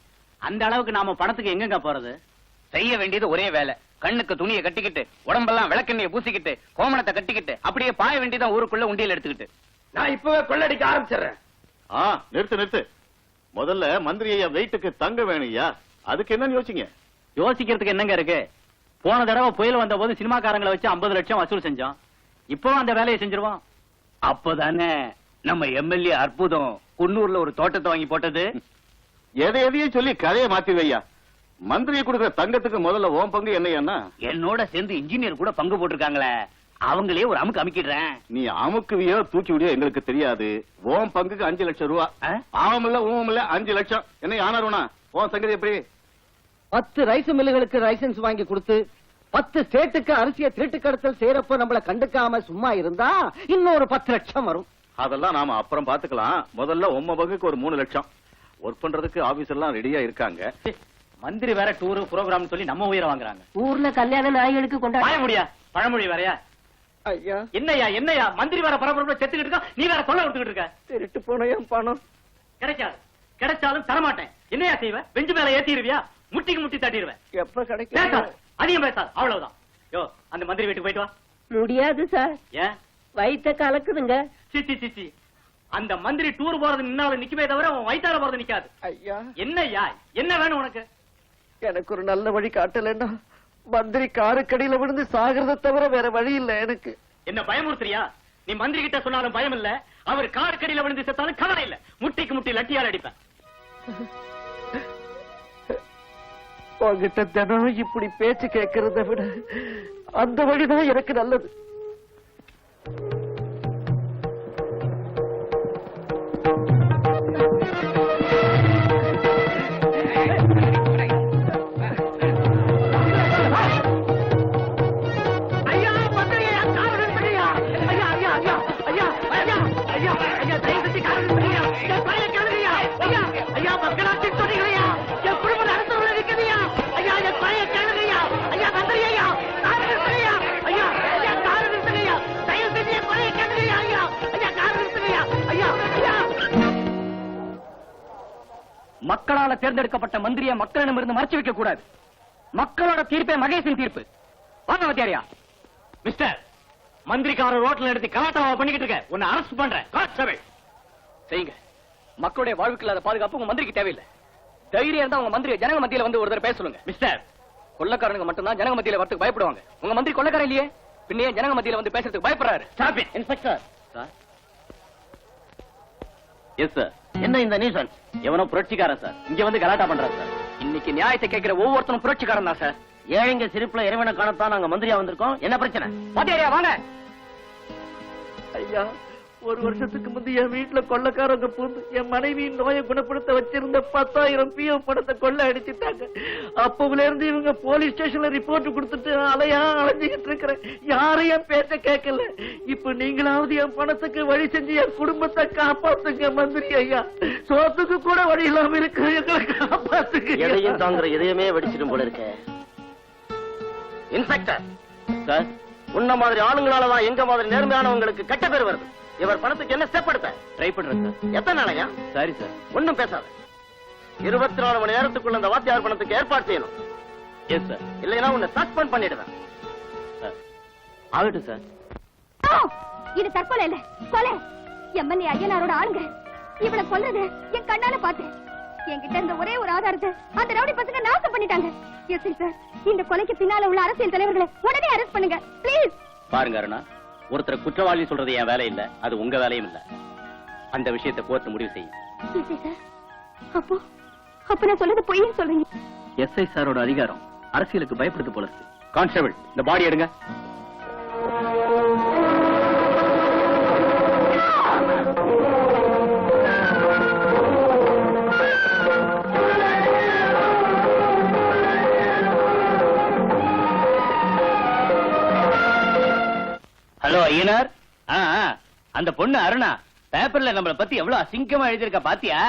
அந்த அளவுக்கு நாம பணத்துக்கு எங்கங்க போறது? செய்ய வேண்டியது ஒரே வேலை. கண்ணுக்கு துணியை கட்டிக்கிட்டு உடம்பெல்லாம் விளக்கெண்ணையை பூசிக்கிட்டு கோமணத்தை கட்டிக்கிட்டு அப்படியே பாய வேண்டியதான் ஊருக்குள்ள உண்டியல் எடுத்துக்கிட்டு. நான் இப்பவே கொள்ளடிக்க ஆரம்பிச்சிடுறேன். நிறுத்து. முதல்ல மந்திரி ஐயா வெயிட்டுக்கு தங்க வேணும்யா. அதுக்கு என்ன யோசிங்க? யோசிக்கிறதுக்கு என்னங்க இருக்கு? போன தடவை புயல் வந்த போது சினிமாக்காரங்களை வச்சு 50 லட்சம் வசூல் செஞ்சோம். இப்போ அந்த வேலையை செஞ்சிருவோம். அப்பதானே நம்ம எம்எல்ஏ அற்புதம் குன்னூர்ல ஒரு தோட்டத்தை வாங்கி போட்டது. எதையும் சொல்லி கதையை மாத்திவையா. மந்திரியை கொடுக்கிற தங்கத்துக்கு முதல்ல ஓம் பங்கு என்னையா? என்னோட சேர்ந்து இன்ஜினியர் கூட பங்கு போட்டிருக்காங்களே, அவங்களே ஒரு அமுக்கு அமுக்கிடுறேன். நீ அமுக்குவியோ தூக்கி விடியோ எங்களுக்கு தெரியாது. ஓம் பங்குக்கு 5 லட்சம் ரூபா. ஆவம் இல்ல ஊமம் இல்ல 5 லட்சம். என்ன ஆனாருனா ஓம் சங்கதி எப்படி? 10 ரைஸ் மில்லுகளுக்கு லைசன்ஸ் வாங்கி கொடுத்து 10 ஸ்டேட்டுக்கு அரிசியை திருட்டு கடத்தல் செய்யறப்ப நம்மள கண்டுக்காம சும்மா இருந்தா இன்னொரு 10 லட்சம் வரும். அதெல்லாம் நாம அப்புறம் பாத்துக்கலாம். முதல்ல உம்ம பங்குக்கு ஒரு 3 லட்சம். ஒர்க் பண்றதுக்கு ஆபீசர் எல்லாம் ரெடியா இருக்காங்க. மந்திரி வேற டூரு ப்ரோகிராம் சொல்லி நம்ம உயிரை வாங்குறாங்க. ஊர்ல கல்யாண நாய்களுக்கு கொண்டாட முடியா? பழமொழி வேறையா? ஐயா என்னையா மந்திரி வேற பரபரப்புல செத்துக்கிட்டு இருக்கா, நீ வேற தொல்லை கொடுத்துக்கிட்டு இருக்க. திருட்டு போன என் பணம் கிடைச்சாலும் தரமாட்டேன். என்னையா செய்வ? பெஞ்சு மேல ஏத்திடுவியா? முட்டிக்கு முட்டி தட்டிடுவேன். எப்ப கிடைக்கும்? அதிகம் பேசாது, அவ்வளவுதான். யோ அந்த மந்திரி வீட்டுக்கு போயிட்டு வா. முடியாது சார். ஏன்? வயித்த கலக்குதுங்க. சிச்சி அந்த மந்திரி டூர் போறது நின்னாலும் நிக்கவே தவிர உன் வயித்தால போறது நிக்காது. ஐயா என்னய்யா என்ன வேணும் உனக்கு? எனக்கு ஒரு நல்ல வழி காட்டலன்னா மந்திரி காருக்கடியில விழுந்து சாகிறத தவிர வேற வழி இல்ல எனக்கு. என்ன பயமுறுத்துறியா? நீ மந்திரி கிட்ட சொன்னாலும் பயம் இல்ல, அவர் காருக்கடியில விழுந்து செத்தாலும் கவலை இல்ல. முட்டிக்கு முட்டி லட்டியால் அடிப்பேன். உங்ககிட்ட தினம் இப்படி பேச்சு கேட்கறத விட அந்த வழிதான் எனக்கு நல்லது. மக்களால தேர்ந்தெடுக்கப்பட்ட மந்திரியை மக்களிடமிருந்து மறைச்சு வைக்க கூடாது. மக்களோட தீர்ப்பே மகேஷின் தீர்ப்பு. வாங்க வத்தியாரியா. மிஸ்டர், மந்திரிக்காரர் ரோட்ல எடுத்து கலாட்டாவா பண்ணிக்கிட்டு இருக்க. உன்னை அரெஸ்ட் பண்றேன். செய்யுங்க. மக்களுடைய வாழ்வுக்கு இல்லாத பாதுகாப்பு உங்க மந்திரிக்கு தேவையில்லை. தைரியம் இருந்தா உங்க மந்திரி ஜனங்க மத்தியில வந்து ஒரு தடவை பேச சொல்லுங்க. மிஸ்டர், கொள்ளக்காரனுங்க மட்டும்தான் ஜனங்க மத்தியில வரதுக்கு பயப்படுவாங்க. உங்க மந்திரி கொள்ளக்காரன் இல்லையே, பின்னே ஜனங்க மத்தியில வந்து பேசுறதுக்கு பயப்படுறாரு. Stop it. Inspector sir. Yes sir. என்ன இந்த நியூசன்ஸ்? எவனோ புரட்சிக்காரன் சார், இங்க வந்து கலாட்டா பண்றாரு சார். இன்னைக்கு நியாயத்தை கேட்கிற ஒவ்வொருத்தரும் புரட்சிக்காரன் தான் சார். ஏழைங்க சிரிப்புல இறைவனை காணத்தான் நாங்க மந்திரியா வந்திருக்கோம். என்ன பிரச்சனை? பாத்தியாரியா வாங்க. ஐயா, ஒரு வருஷத்துக்கு முந்தைய என் வீட்டுல கொள்ளக்காரங்க பூந்து என் மனைவியின் நோயை குணப்படுத்த வச்சிருந்த 10,000 பிஓ பணத்தை கொள்ள அடிச்சுட்டாங்க. அப்பவுல இருந்து இவங்க போலீஸ் ஸ்டேஷன்ல ரிப்போர்ட் கொடுத்துட்டு அலைஞ்சுகிட்டு இருக்கிறேன். யாரையும் பேச்ச கேட்கல. இப்ப நீங்களாவது என் பணத்துக்கு வழி செஞ்சு என் குடும்பத்தை காப்பாத்துங்க மந்திரி ஐயா. சோத்துக்கு கூட வழி இல்லாம இருக்கு, எங்களை காப்பாத்துங்க. எதையும் தாங்குற எதையுமே வெடிச்சிடும் போல இருக்க. இன்ஸ்பெக்டர் சார், உன்ன மாதிரி ஆளுங்களாலதான் எங்க மாதிரி நேர்மையானவங்களுக்கு கெட்ட பேர் வருது. இவர் பணத்துக்கு என்ன ஸ்டெப் எடுத்த? ட்ரை பண்றேன் சார். எத்தனை நாளையா? சரி சார். ஒண்ணும் பேசாத. 24 மணி நேரத்துக்குள்ள அந்த வாத்தியார் பணத்துக்கு ஏற்பாடு செய்யணும். Yes sir. இல்லைன்னா உன்னை சஸ்பெண்ட் பண்ணிடுவேன். ஆகட்டும் சார். இது தற்கொலை இல்ல, கொலை. எம்எல்ஏ ஐயனாரோட ஆளுங்க இவளை கொல்றது என் கண்ணால பார்த்தேன். என்கிட்ட இந்த ஒரே ஒரு ஆதாரத்தை அந்த ரவுடி பசங்க நாசம் பண்ணிட்டாங்க. எஸ்ஐ சார், இந்த கொலைக்கு பின்னால உள்ள அரசியல் தலைவர்களை உடனே அரெஸ்ட் பண்ணுங்க ப்ளீஸ். பாருங்க அருணா, ஒருத்தர் குற்றவாளி சொல்றது என் வேலை இல்ல, அது உங்க வேலையும் இல்ல. அந்த விஷயத்தை கோர்ட் முடிவு செய்யும். எஸ்ஐ சார், அப்ப நான் சொல்றது பொய்ன்னு சொல்றீங்க? எஸ்ஐ சாரோட அதிகாரம் அரசியலுக்கு பயப்படுது போல இருக்கு. கான்ஸ்டபிள், இந்த பாடி எடுங்க. ஹலோ ஐயனார், அந்த பொண்ணு அருணா பேப்பர்ல நம்மள பத்தி எவ்வளவு அசிங்கமா எழுதிருக்கா பாத்தியா?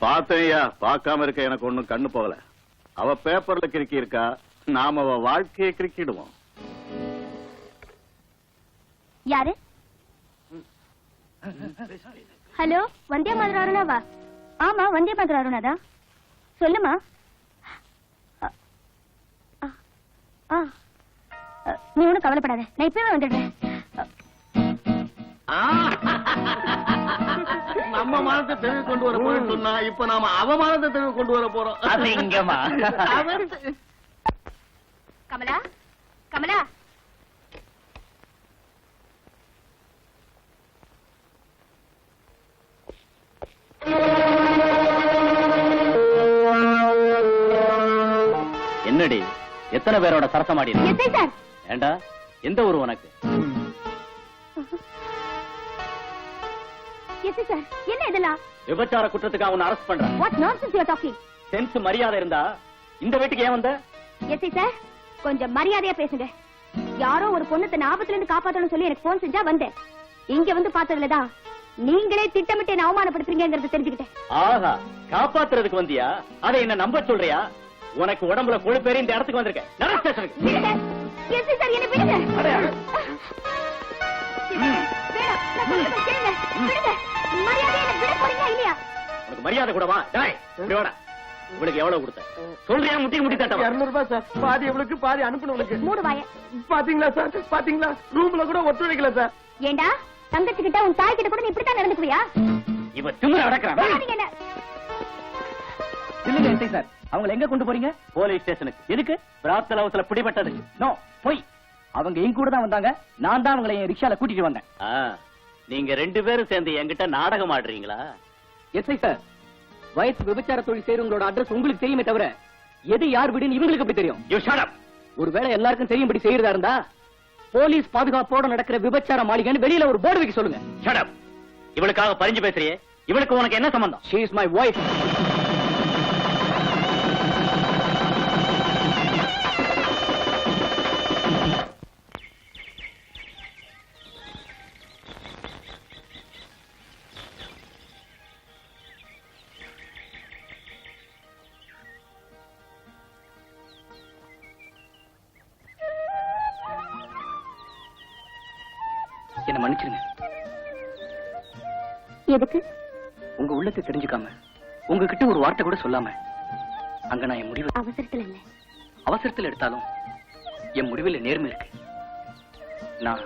பாத்தையா, பார்க்காம இருக்க எனக்கு ஒண்ணும் கண்ணு போகல. அவ பேப்பர்ல கிறுக்கி இருக்கா, நாம அவ வாழ்க்கையை கிறுக்கிடுவோம். யாரு? ஹலோ, வந்தே மாதிரி அருணாவா? ஆமா, வந்தே மாதிரி அருணாதான். சொல்லுமா. நீ ஒண்ணும் கவலைப்படாத, நான் இப்பவே வந்துடுறேன். நம்ம மானத்தை தெளிவு கொண்டு வர போறோம்னு சொன்னா, இப்ப நாம அவமானத்தை தெளிவு கொண்டு வர போறோம். அசிங்கமா. கமலா, கமலா. என்னடி, எத்தனை பேரோட சரசமாடி? SI sir. ஏண்டா, எந்த ஊரு உனக்கு? எஸ்ஐ சார், என்ன இதெல்லாம்? விபச்சார குற்றத்துக்கு அவனை அரெஸ்ட் பண்றேன். What nonsense you are talking? Sense மரியாதை இருந்தா இந்த வீட்டுக்கு ஏன் வந்த? எஸ்ஐ சார், கொஞ்சம் மரியாதையா பேசுங்க. யாரோ ஒரு பொண்ணு தன் ஆபத்துல இருந்து காப்பாத்தணும்னு சொல்லி எனக்கு போன் செஞ்சா வந்தேன். இங்க வந்து பார்த்ததுலதான் நீங்களே திட்டமிட்டு என்ன அவமானப்படுத்துறீங்கிறது தெரிஞ்சுக்கிட்டேன். ஆஹா, காப்பாத்துறதுக்கு வந்தியா? அதை என்ன நம்ப சொல்றியா? உனக்கு உடம்புல கொழுப்பேறி இந்த இடத்துக்கு வந்திருக்க. நட ஸ்டேஷனுக்கு. எஸ்ஐ சார், என்ன விடுங்க. வேணாம், நான் சொல்றதை கேளுங்க. விடுங்க. மரியாதையா என்ன விட போறீங்களா இல்லையா? உனக்கு மரியாதை கூடவா? டேய், இப்படி வாடா. இவளுக்கு எவ்வளவு கொடுத்த? சொல்றியா? முட்டி தட்டவா? 200 ரூபாய் சார். பாதி எவ்வளவுக்கு, பாதி அனுப்புனவளுக்கு. மூடு வாய. பாத்தீங்களா சார், பாத்தீங்களா? ரூம்ல கூட ஒத்துழைக்கல சார். ஏண்டா, தங்கச்சி கிட்ட உன் தாய் கிட்ட கூட நீ இப்படித்தான் நடந்துக்குவியா? இவ திமிர அடக்குறான். நீங்க என்ன? இல்லங்க எஸ்ஐ சார், அவங்களை எங்க கொண்டு போறீங்க? போலீஸ் ஸ்டேஷனுக்கு. எதுக்கு? பிராத்தல் ஹவுஸ்ல பிடிபட்டது. நோ, போய். அவங்க எங்க கூட தான் வந்தாங்க. நான் தான் அவங்களை என் ரிக்ஷால கூட்டிட்டு வந்தேன். நீங்க 2 பேரும் சேர்ந்து என்கிட்ட நாடகம் ஆடுறீங்களா? எஸ்ஐ சார், வயசு விபச்சார தொழில் செய்றவங்களோட அட்ரஸ் உங்களுக்கு தெரியுமே தவிர எது யார் வீடுன்னு இவங்களுக்கு எப்படி தெரியும்? You shut up. ஒருவேளை எல்லாருக்கும் தெரியும்படி செய்யறதா இருந்தா போலீஸ் பாதுகாப்போட நடக்கிற விபச்சார மாளிகைன்னு வெளியில ஒரு போர்டு வைக்க சொல்லுங்க. Shut up. இவளுக்காக பறிஞ்சு பேசுறியே, இவளுக்கு உனக்கு என்ன சம்பந்தம்? She is my wife. என்ன மன்னிச்சிருங்க. எதுக்கு? உங்க உள்ளத்தை தெரிஞ்சுக்காம, உங்ககிட்ட ஒரு வார்த்தை கூட சொல்லாம அங்க நான் என் முடிவு அவசரத்துல இல்ல. அவசரத்தில் எடுத்தாலும் என் முடிவில் நேர்மை இருக்கு. நான்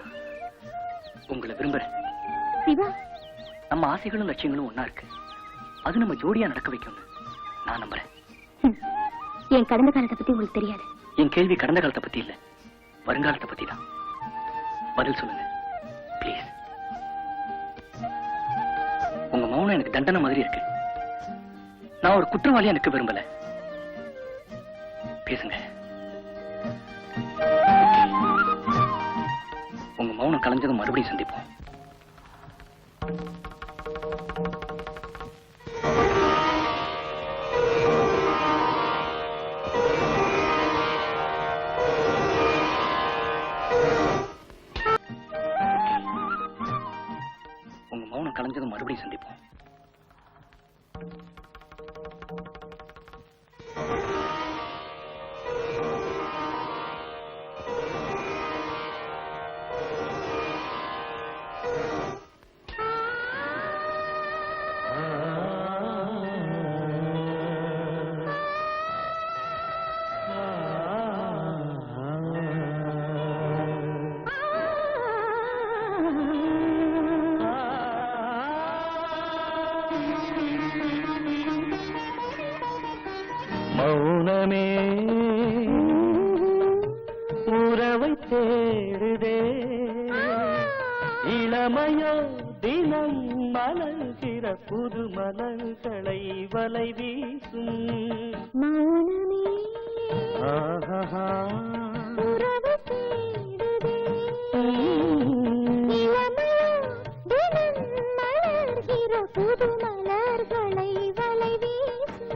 உங்களை விரும்புறேன். சிவா, நம்ம ஆசைகளும் லட்சியங்களும் ஒன்னா இருக்கு. அது நம்ம ஜோடியா நடக்க வைக்கும் நான் நம்புறேன். என் கடந்த காலத்தை பத்தி உங்களுக்கு தெரியாது. என் கேள்வி கடந்த காலத்தை பத்தி இல்ல, வருங்காலத்தை பத்தி தான். பதில் சொல்லுங்க பிளீஸ். உங்க மௌனம் எனக்கு தண்டனை மாதிரி இருக்கு. நான் ஒரு குற்றவாளியா எனக்கு விரும்பல. பேசுங்க. உங்க மௌனம் கலைஞ்சதும் மறுபடியும் சந்திப்போம். உங்க மௌனம் கலைஞ்சதும் மறுபடியும் சந்திப்போம். தேடுதே இளமையோ தினம் மலர்கிற புது மலர்களை வலை வீசும் மௌனமே ஆஹா உறவு தேடுதே இளமையோ தினம் மலர்கிற புது மலர்களை வலை வீசும்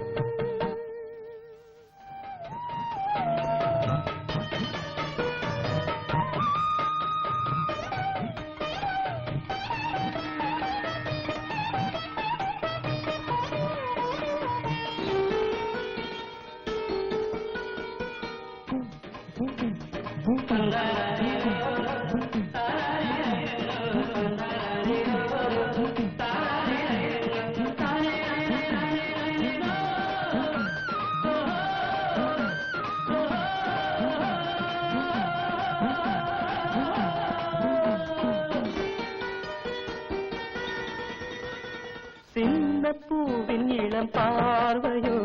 சின்ன பூவின் இளம் பார்வையோ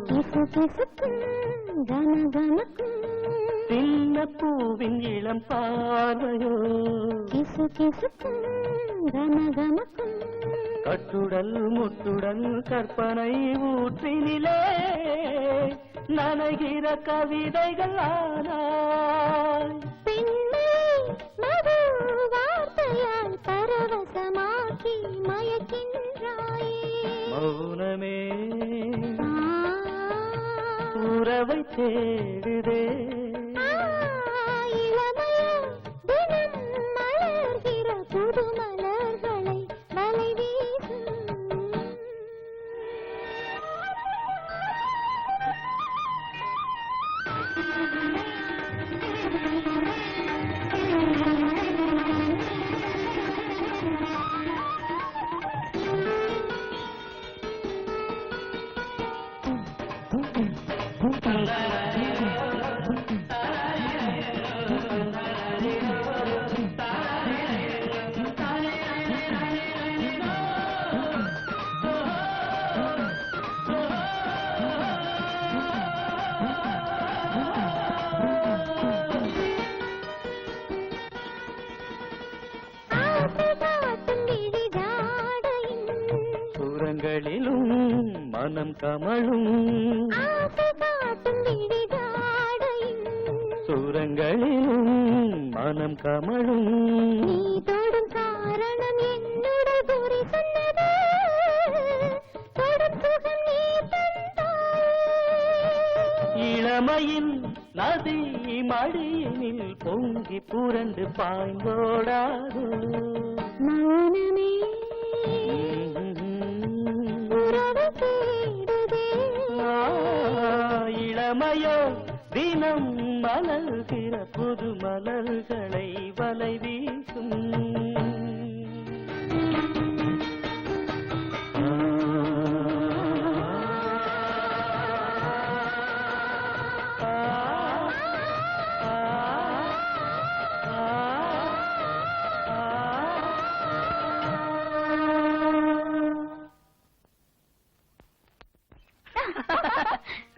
கிசுகிசுக்கும் கனகனக்கும் சின்ன பூவின் இளம் பார்வையோ கிசுகிசுக்கும் கனகனக்கும் கட்டுடல் முட்டுடல் கற்பனை ஊற்றினிலே நனைகிற கவிதைகள் ஆனாய் பெண்ணை மது வார்த்தையால் பரவசமாக்கி மயக்கின்றாயே மௌனமே உறவை தேடுதே இளமையோ தினம் மலர்கிற புது மலர்களை வலை வீசும் சுரங்களிலும் மனம் கமழும் சுரங்களிலும் மனம் கமழும் நீ தொடும் காரணம் என்னோட குறி சொன்னது தொடும் சுகம் நீ தந்தாய் இளமையின் நதி மடியினில் பொங்கி புரண்டு பாய்ந்தோடாது மௌனமே உறவு தேடுதே இளமையோ தினம் மலர்கிற புது மலர்களை வலை வீசும்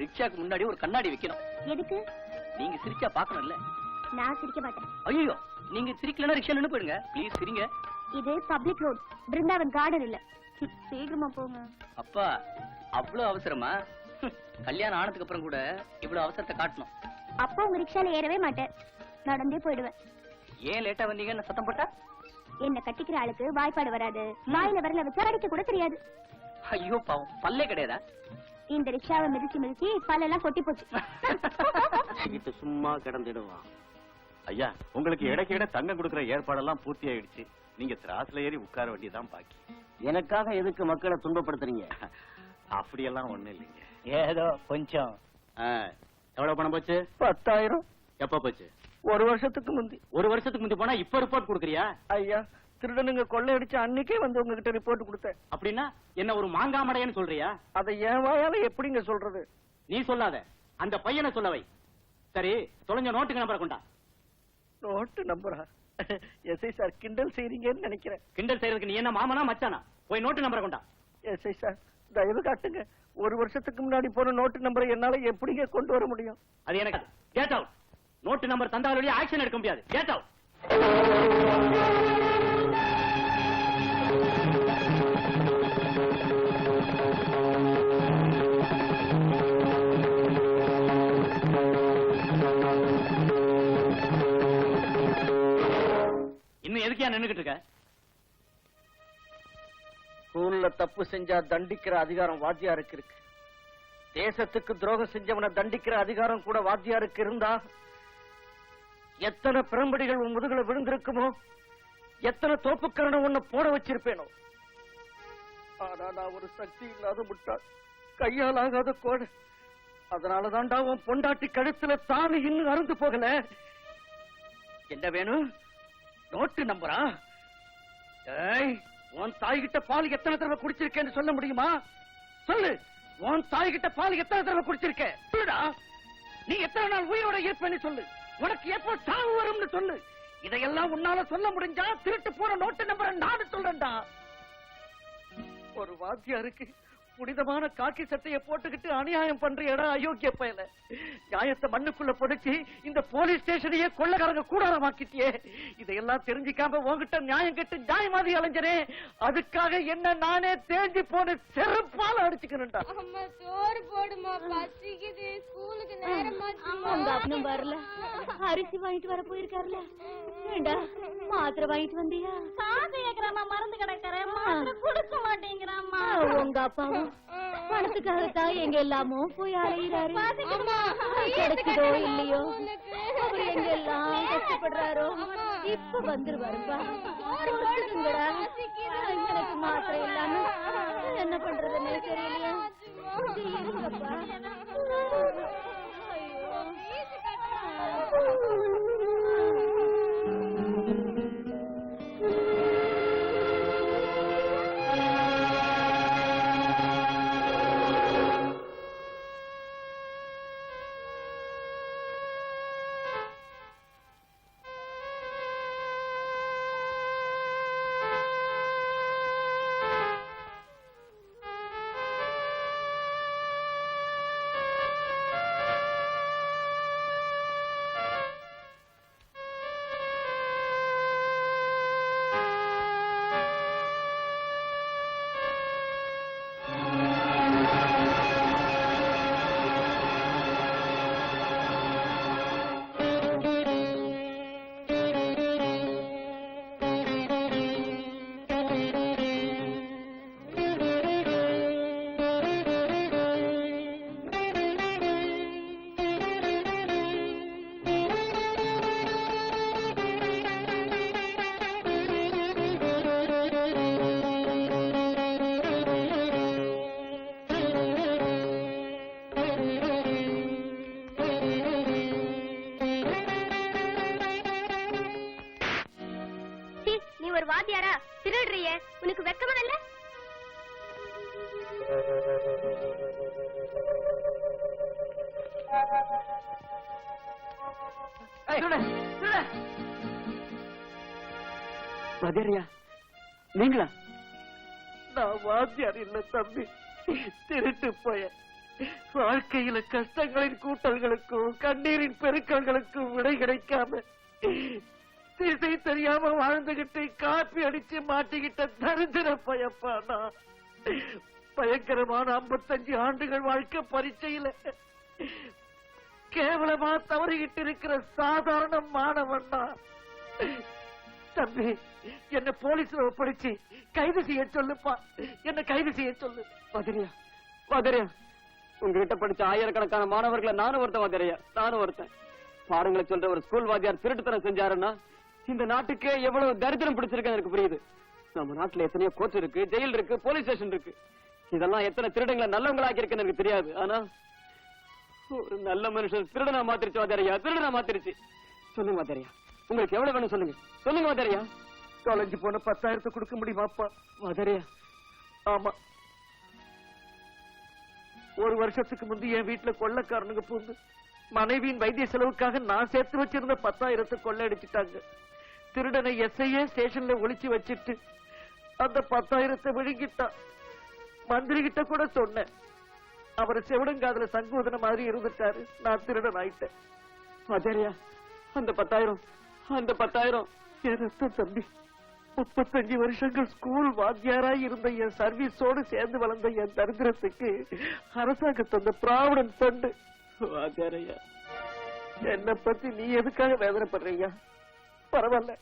ரிக்ஷாக்கு முன்னாடி ஒரு கண்ணாடி வைக்கணும். எதுக்கு? நீங்க சிரிச்சா பாக்கணும்ல. நான் சிரிக்க மாட்டேன். ஐயோ, நீங்க சிரிக்கலன்னா ரிக்ஷா நின்னு போயிடுங்க. ப்ளீஸ் சிரிங்க. இது பப்ளிக் ரோட், பிருந்தாவன் கார்டன் இல்ல. சீக்கிரமா போங்க. அப்பா, அவ்வளவு அவசரமா? கல்யாணம் ஆனதுக்கு அப்புறம் கூட இவ்வளவு அவசரத்தை காட்டணும். அப்பா உங்க ரிக்ஷால ஏறவே மாட்டேன், நடந்தே போயிடுவேன். ஏன் லேட்டா வந்தீங்கன்னு சத்தம் போட்டா? என்ன கட்டிக்கிற ஆளுக்கு வாய்ப்பாடு வராது, வாயில வரல வச்சு அடிக்க கூட தெரியாது. ஐயோ பாவம், பல்லே கிடையாதா? இந்த ரிக்ஷாவை மிதிச்சு மிதிச்சு பல்லெல்லாம் கொட்டி போச்சு. சும்மா கிடந்துடுவான். ஐயா, உங்களுக்கு இடைக்கிட தங்கம் கொடுக்கிற ஏற்பாடெல்லாம் பூர்த்தி ஆயிடுச்சு. நீங்க திராஸ்ல ஏறி உட்கார வேண்டியதான் பாக்கி. எனக்காக எதுக்கு மக்களை துன்பப்படுத்துறீங்க? அப்படியெல்லாம் ஒண்ணு இல்லைங்க. ஏதோ கொஞ்சம். எவ்வளவு பணம் போச்சு? 10,000. எப்ப போச்சு? ஒரு வருஷத்துக்கு முந்தி. ஒரு வருஷத்துக்கு முந்தி போனா இப்ப ரிப்போர்ட் கொடுக்கறியா? ஐயா, திருடனுங்க கொள்ளையடிச்ச அன்னைக்கே வந்து உங்ககிட்ட ரிப்போர்ட் கொடுத்தேன். அப்படின்னா என்ன ஒரு மாங்காமடையன்னு சொல்றியா? அதை என் வாயால எப்படிங்க சொல்றது? நீ சொல்லாத, அந்த பையனை சொல்லவை. சரி, தொலைஞ்ச நோட்டுக்கு நம்பரை கொண்டா. நோட்டு நம்பரா? எஸ்ஐ சார், கிண்டல் செய்றீங்கன்னு நினைக்கிறேன். கிண்டல் செய்யறதுக்கு நீ என்ன மாமனா மச்சானா? போய் நோட்டு நம்பரை கொண்டா. எஸ்ஐ சார், தயவு காட்டுங்க. ஒரு வருஷத்துக்கு முன்னாடி போன நோட்டு நம்பரை என்னால எப்படிங்க கொண்டு வர முடியும்? அது எனக்கு கெட் அவுட். நோட்டு நம்பர் தந்தாலும் ஆக்ஷன் எடுக்க முடியாது. Get out. இன்னும் எதுக்கியா நின்னுகிட்டு இருக்க? ஸ்கூல்ல தப்பு செஞ்சா தண்டிக்கிற அதிகாரம் வாத்தியாருக்கு இருக்கு. தேசத்துக்கு துரோகம் செஞ்சவனை தண்டிக்கிற அதிகாரம் கூட வாத்தியாருக்கு இருந்தா எத்தனை பிரம்படிகள் உன் முதுகுல விழுந்திருக்குமோ, எத்தனை தோப்புக்கரணம் உன்னை போட வச்சிருப்பேனோ. ஆனா நான் ஒரு சக்தி இல்லாத முட்டாள், கையால் ஆகாத கோடை. அதனாலதான்டா உன் பொண்டாட்டி கழுத்துல தாலி இன்னும் அறுந்து போகல. என்ன வேணும்? நோட்டு நம்பரா? ஏய், உன் தாய்கிட்ட பால் எத்தனை தடவை குடிச்சிருக்கேன்னு சொல்ல முடியுமா? சொல்லு, உன் தாய்கிட்ட பால் எத்தனை தடவை குடிச்சிருக்க? சொல்லுடா. நீ எத்தனை நாள் உயிரோட இருப்பேன்னு சொல்லு. உனக்கு எப்போ சாவு வரும்னு சொல்லு. இதையெல்லாம் உன்னால சொல்ல முடிஞ்சா திருட்டு போன நோட்டு நம்பரை நானு சொல்றேன்டா. ஒரு வாத்தியாருக்கு புனிதமான காக்கி சட்டையை போட்டுக்கிட்டு அநியாயம் பண்றியடா அயோக்கிய பயல. நியாயத்தை மண்ணுக்குள்ள புதைச்சி இந்த போலீஸ் ஸ்டேஷனையே கொள்ளக்காரங்க கூடாரமாக்கிட்டியே. இதையெல்லாம் தெரிஞ்சுக்காம உன்கிட்ட நியாயம் கெட்டு நியாயமாதி அலைஞ்சனே. அதுக்காக என்ன நானே தேஞ்சி போன செருப்பால அடிச்சுக்கணும்டா. அம்மா சோறு போடுமா, பசிக்குது, ஸ்கூலுக்கு நேரமா வரல. அரிசி வாங்கிட்டு வர போயிருக்காருல. ஏண்டா மாத்திரை வாங்கிட்டு வந்தியா? காசு கேக்குறாமா, மருந்து கிடக்குறேன், மாத்திரை கொடுக்க மாட்டேங்கிறாமா. உங்க அப்பா பணத்துக்காகத்தான் எங்க எல்லாமோ போய் அலையிறாரு. கிடைக்குதோ இல்லையோ, அவர் எங்க எல்லாம் கஷ்டப்படுறாரோ. இப்ப வந்துருவாருப்பா. எனக்கு மாத்திரை இல்லாம என்ன பண்றதுன்னு தெரியலையா? இருங்கப்பா. வாத்தியாரா திருடுறிய? உனக்கு வெக்கமா இல்ல? வாத்தியாரியா நீங்களா? நான் வாத்தியார் இல்ல தம்பி, திருட்டு போய. வாழ்க்கையில கஷ்டங்களின் கூட்டல்களுக்கும் கண்ணீரின் பெருக்கங்களுக்கும் விடை கிடைக்காம திசை தெரியாம வாழ்ந்துகிட்டு காப்பி அடிச்சு மாட்டிக்கிட்ட தரித்திர பயப்பா நான். பயங்கரமான 55 ஆண்டுகள் வாழ்க்கை பரீட்சையில கேவலமா தவறிக்கிட்டு இருக்கிற சாதாரண மாணவன் தான். தம்பி, என்ன போலீஸ்ல ஒப்படைச்சு கைது செய்ய சொல்லுப்பா, என்ன கைது செய்ய சொல்லு. வாத்தியாரியா வாத்தியாரியா, உங்ககிட்ட படிச்ச ஆயிரக்கணக்கான மாணவர்களை நானும் ஒருத்தன் வாத்தியாரியா, நானும் ஒருத்தன். பாடங்களை சொல்ற ஒரு ஸ்கூல் வாத்தியார் திருட்டுத்தனம் செஞ்சாருன்னா இந்த நாட்டுக்கே எவ்வளவு தரித்திரம் பிடிச்சிருக்குன்னு எனக்கு புரியுது. நம்ம நாட்டுல எத்தனையோ கோர்ட் இருக்கு, ஜெயில் இருக்கு, போலீஸ் ஸ்டேஷன் இருக்கு. இதெல்லாம் எத்தனை திருடங்களை நல்லவங்களாக்கி இருக்குன்னு எனக்கு தெரியாது. ஆனா ஒரு நல்ல மனுஷன் திருடனா மாத்திருச்சு வாத்தியாரியா, திருடனா மாத்திருச்சு. சொல்லுங்க வாத்தியாரியா, உங்களுக்கு எவ்வளவு வேணும் சொல்லுங்க, சொல்லுங்க வாத்தியாரியா. தொலைஞ்சு போன 10,000 கொடுக்க முடியுமாப்பா? வாத்தியாரியா, ஆமா, ஒரு வருஷத்துக்கு முந்தி என் வீட்டுல கொள்ளக்காரனுங்க பூந்து மனைவியின் வைத்திய செலவுக்காக நான் சேர்த்து வச்சிருந்த 10,000 கொள்ளையடிச்சிட்டாங்க. திருடனை எஸ்ஐயே ஸ்டேஷன்ல ஒளிச்சு வச்சிட்டு அந்த 10,000 விழுங்கிட்டான். மந்திரி கிட்ட கூட சொன்னேன், அவர் செவிடுங்காதுல சங்கூதன மாதிரி இருந்துட்டாரு. நான் திருடன் ஆயிட்டேன். வாத்தியாரியா, அந்த 10,000 என் ரத்தம் தம்பி. 35 வருஷங்கள் ஸ்கூல் வாத்தியாரா இருந்த என் சர்வீஸோடு சேர்ந்து வளர்ந்த என் தரித்திரத்துக்கு அரசாங்கம் தந்த ப்ராவிடன்ட் ஃபண்ட். வாத்தியாரையா, என்னை பத்தி நீ எதுக்காக வேதனைப்படுறீங்க? பரவாயில்ல,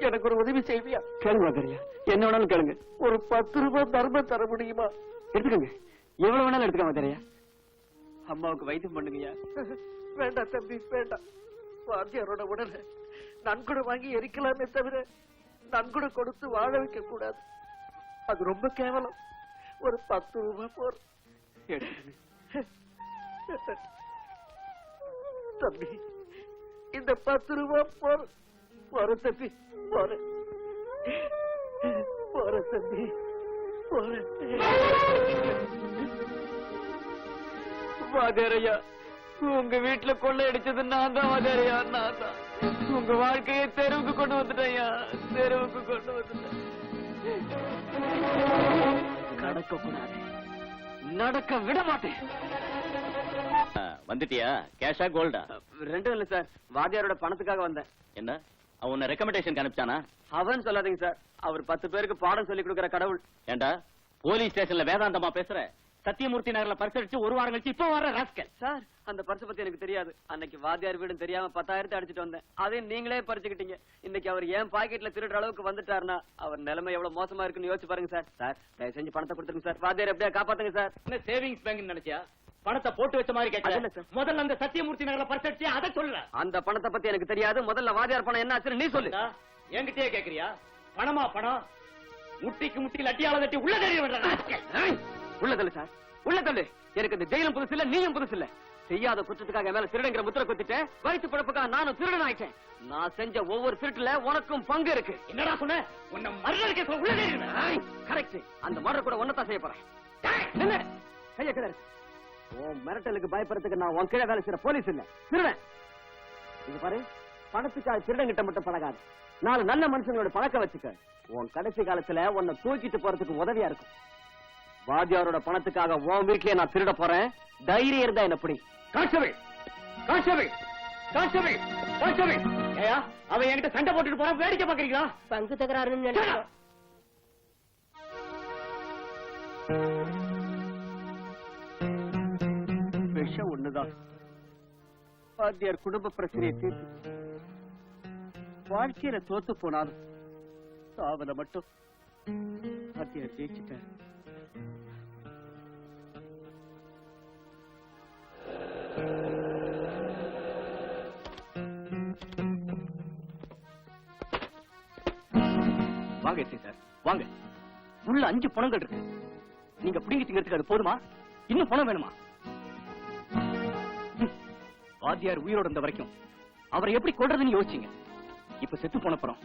எனக்கு ஒரு உதவி செய்வியா? கேளுங்க வாத்தியாரையா, என்ன வேணாலும் கேளுங்க. ஒரு 10 ரூபாய் தர்மம் தர முடியுமா? எடுத்துக்கோங்க, எவ்வளவு வேணாலும் எடுத்துக்க வாத்தியாரையா. அம்மாவுக்கு வைத்தியம் பண்ணுங்கய்யா. வேண்டாம் தம்பி, வேண்டாம். வாத்தியாரோட உடலை நன்கொடை வாங்கி எரிக்கலாமே தவிர நன்கொடை கொடுத்து வாழ வைக்க கூடாது. அது ரொம்ப கேவலம். ஒரு 10 ரூபாய் போறோம். தம்பி, இந்த 10 ரூபாய் போற தம்பி, போற தம்பி, போற. வாத்தியாரையா, உங்க வீட்டுல கொள்ளை அடிச்சது நான் தான் வாத்தியாரையா, நான் தான். உங்க வாழ்க்கையை தெருவுக்கு கொண்டு வந்துட்டேன்யா, தெருவுக்கு கொண்டு வந்துட்டேன். நடக்க கூடாது, நடக்க விட மாட்டேன். வந்துட்டியா? கேஷா கோல்டா? ரெண்டும் இல்ல சார், வாத்தியாரோட பணத்துக்காக வந்தேன். என்ன அவன் உன்னை ரெக்கமெண்டேஷன் அனுப்பிச்சானா? அவன் சொல்லாதீங்க சார், அவர் 10 பேருக்கு பாடம் சொல்லி கொடுக்கிற கடவுள். ஏண்டா போலீஸ் ஸ்டேஷன்ல வேதாந்தமா பேசுற? சத்தியமூர்த்தி நகர்ல பரிசடிச்சு ஒரு வாரம் கழிச்சு இப்ப வர ராஸ்கல். சார், அந்த பரிசு பத்தி எனக்கு தெரியாது. அன்னைக்கு வாத்தியார் வீடும் தெரியாம 10,000 அடிச்சிட்டு வந்தேன். அதையும் நீங்களே பறிச்சுக்கிட்டீங்க. இன்னைக்கு அவர் என் பாக்கெட்ல திருடுற அளவுக்கு வந்துட்டாருன்னா அவர் நிலைமை எவ்வளவு மோசமா இருக்குன்னு யோசிச்சு பாருங்க சார். சார், தயவு செஞ்சு பணத்தை கொடுத்துருங்க சார். வாத்தியார் எப்படியா காப்பாத்துங்க சார். என்ன சேவிங்ஸ் பேங்க் நினைச்சியா? பணத்தை போட்டு வச்ச மாதிரி அது இல்ல கேட்கல. சார். முதல்ல அந்த சத்தியமூர்த்தி நகர்ல பரிசடிச்சு அதை சொல்ல. அந்த பணத்தை பத்தி எனக்கு தெரியாது. முதல்ல வாத்தியார் பணம் என்ன ஆச்சுன்னு நீ சொல்லு. என்கிட்டயே கேக்குறியா? பணமா பணம்? முட்டிக்கு முட்டி லட்டியால தட்டி உள்ள தெரிய உள்ள தள்ளு சார், உள்ள தள்ளு. எனக்கு இந்த ஜெயிலும் புதுசு இல்ல, நீயும் புதுசு இல்ல. செய்யாத குற்றத்துக்காக மேல திருடங்கிற முத்திர குத்திட்டேன். வயிற்று பிழப்புக்காக நானும் திருடன் ஆயிட்டேன். நான் செஞ்ச ஒவ்வொரு திருட்டுல உனக்கும் பங்கு இருக்கு. என்னடா சொன்ன? உன்னை மரண உள்ள கரெக்ட். அந்த மரண கூட ஒன்னதான் செய்ய போறேன். என்ன கைய கிளறு. உன் மிரட்டலுக்கு பயப்படுறதுக்கு நான் உன் கீழே வேலை செய்யற போலீஸ் இல்ல, திருடன். இது பாரு, பணத்துக்காக திருடங்கிட்ட மட்டும் பழகாது. 4 நல்ல மனுஷங்களோட பழக்கம் வச்சுக்க. உன் கடைசி காலத்துல உன்னை தூக்கிட்டு போறதுக்கு உதவியா இருக்கும். வாத்தியாரோட பணத்துக்காக உன் வீட்லயே நான் திருட போறேன். தைரியம் இருந்தா என்ன பிடி. Constable, constable, constable, constable. ஏயா, அவன் என்கிட்ட சண்டை போட்டுட்டு போறான், வேடிக்கை பாக்குறீங்களா? பங்கு தகராறுன்னு நினைக்கிறேன். விஷம் ஒண்ணுதான். வாத்தியார் குடும்ப பிரச்சனையை தீர்த்து வாழ்க்கையில தோத்து போனாலும் சாவல மட்டும் வாத்தியார் ஜெயிச்சுட்டார். வாங்க எஸ்ஐ சார், வாங்க. உள்ள 5 பணங்கள் இருக்கு. நீங்க பிடிங்கி திங்கிறதுக்கு அது போதுமா? இன்னும் பணம் வேணுமா? வாத்தியார் உயிரோட இருந்த வரைக்கும் அவரை எப்படி கொல்றதுன்னு யோசிச்சீங்க. இப்ப செத்து போன பணம்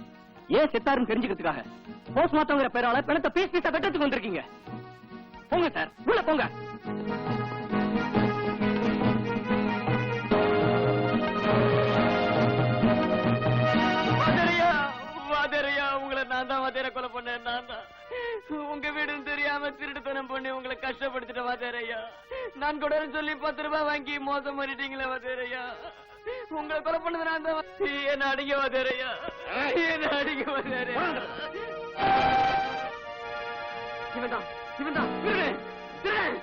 ஏன் செத்தாருன்னு தெரிஞ்சுக்கிறதுக்காக போஸ்ட்மார்ட்டம்ங்கிற பேரால பணத்தை பீஸ் பீஸா வெட்டத்துக்கு வந்திருக்கீங்க. போங்க சார், உள்ள போங்க. உங்களை நான் தான் வாத்தியார கொலை பண்ணேன். நான் தான் உங்க வீடுன்னு தெரியாம திருட்டுத்தனம் பண்ணி உங்களை கஷ்டப்படுத்திட்ட வாத்தியாரையா. நான் கூட சொல்லி 10 ரூபாய் வாங்கி மோசம் பண்ணிட்டீங்களே வாத்தியாரையா. உங்களை கொலை பண்ணது நான் தான். என்ன அடிக்க வாத்தியாரையா, என்ன அடிக்க வாத்தியாரையா. இவன்தான், இவன்தான் திருடன், திருடன்.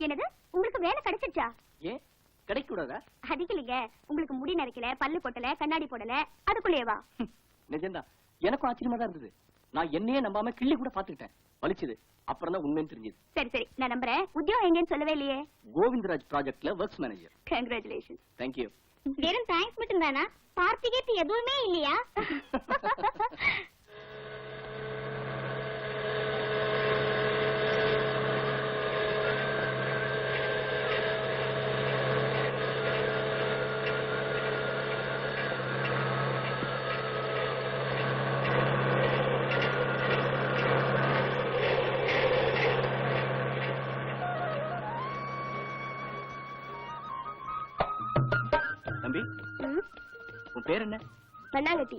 என்னது, உங்களுக்கு வேலை கிடைச்சிருச்சா? ஏன் கிடைக்க கூடாதா? அதிகலிங்க, உங்களுக்கு முடி நரைக்கல, பல்லு போட்டல, கண்ணாடி போடல, அதுக்குள்ளேவா? நிஜம்தான், எனக்கும் ஆச்சரியமா தான் இருந்தது. நான் என்னையே நம்பாம கிள்ளி கூட பாத்துக்கிட்டேன். வலிச்சது. அப்புறம் தான் உண்மைன்னு தெரிஞ்சது. சரி சரி, நான் நம்புறேன். உத்தியோகம் எங்கன்னு சொல்லவே இல்லையே. கோவிந்தராஜ் ப்ராஜெக்ட்ல ஒர்க்ஸ் மேனேஜர். கங்க்ராச்சுலேஷன். தேங்க்யூ. வெறும் தேங்க்ஸ் மட்டும் தானா? பார்ட்டிக்கு எதுவுமே இல்லையா? தம்பி, உன் பேர் என்ன? மண்ணாங்கட்டி.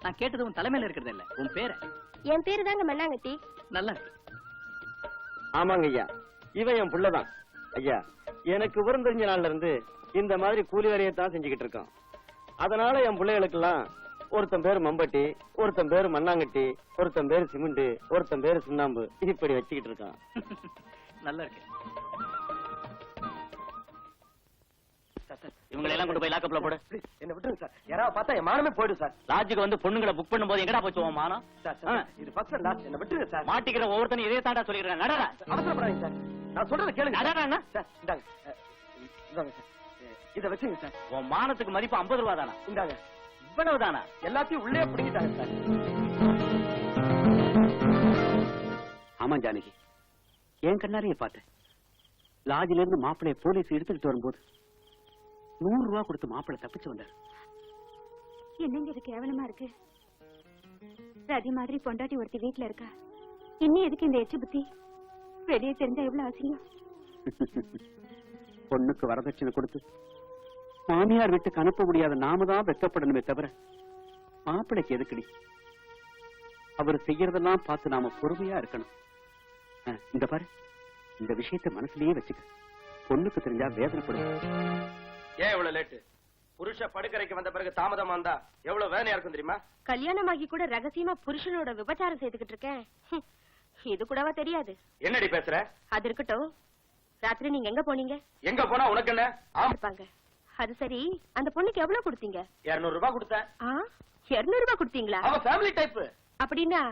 நான் கேட்டது உன் தலைமையில இருக்கிறது இல்ல, உன் பேர. என் பேரு தாங்க மண்ணாங்கட்டி. நல்லா இருக்கு. ஆமாங்க ஐயா, இவன் என் புள்ளதான். ஐயா, எனக்கு விவரம் தெரிஞ்ச நாள்ல இருந்து இந்த மாதிரி கூலி வேலையத்தான் செஞ்சுக்கிட்டு இருக்கான். அதனால என் பிள்ளைகளுக்கெல்லாம் ஒருத்தன் பேரு மம்பட்டி, ஒருத்தன் பேரு மண்ணாங்கட்டி, ஒருத்தன் பேரு சிமெண்ட், ஒருத்தன் பேரு சுண்ணாம்பு, இப்படி வச்சுக்கிட்டு இருக்கான். நல்லா இருக்கு. இவங்களை எல்லாம் கொண்டு போய் லாக்கப்ல போடு. என்ன விட்டுருங்க சார், யாராவது பார்த்தா என் மானமே போயிடும் சார். லாட்ஜுக்கு வந்து பொண்ணுங்களை புக் பண்ணும்போது எங்கடா போச்சு உன் மானம்? இது ஃபர்ஸ்ட் லாஸ்ட், என்ன விட்டுருங்க சார். மாட்டிக்கிற ஒவ்வொருத்தனும் இதே தாண்டா சொல்லிக்கிறேன். நடடா. அவசரப்படாதீங்க சார், நான் சொல்றத கேளுங்க. நடடா. சார் இந்தாங்க, இந்தாங்க சார், இத வச்சுங்க சார். உன் மானத்துக்கு மதிப்பு 50 ரூபா தானா? இந்தாங்க. இவ்வளவு தானா? எல்லாத்தையும் உள்ளே பிடிக்கிட்டாங்க சார். ஆமா ஜானகி, என் கண்ணாரியை பார்த்தேன். லாட்ஜில இருந்து மாப்பிளைய போலீஸ் எடுத்துக்கிட்டு வரும்போது 100 ரூபா கொடுத்து மாப்பிள்ளை தப்பிச்சு வந்தார். என்னங்க இது கேவலமா இருக்கு. ரதி மாதிரி பொண்டாட்டி ஒருத்தி வீட்டுல இருக்கா, இன்னும் எதுக்கு இந்த எச்சு புத்தி? வெளியே தெரிஞ்சா எவ்வளவு அசிங்கம். பொண்ணுக்கு வரதட்சணை கொடுத்து மாமியார் வீட்டுக்கு அனுப்ப முடியாத நாம தான் வெக்கப்படணுமே தவிர மாப்பிளைக்கு எதுக்குடி? அவர் செய்யறதெல்லாம் பார்த்து நாம பொறுமையா இருக்கணும். இந்த பாரு, இந்த விஷயத்தை மனசுலயே வச்சுக்க. பொண்ணுக்கு தெரிஞ்சா வேதனைப்படும். ஏன் இவ்வளவு லேட்டு? புருஷ படுக்கறைக்கு வந்த பிறகு தாமதமா வந்தா எவ்வளவு வேலையா இருக்கும் தெரியுமா? கல்யாணமாகி கூட ரகசியமா புருஷனோட விபச்சாரம் செய்துகிட்டு இருக்கேன். இது கூடவா தெரியாது? என்னடி பேசுற? அது இருக்கட்டும், ராத்திரி நீங்க எங்க போனீங்க? எங்க போனா உனக்கு என்ன? இருப்பாங்க. அது சரி, அந்த பொண்ணுக்கு எவ்வளவு கொடுத்தீங்க? 200 ரூபாய் கொடுத்தேன். 200 ரூபாய் கொடுத்தீங்களா? அவ ஃபேமிலி டைப். அப்படின்னா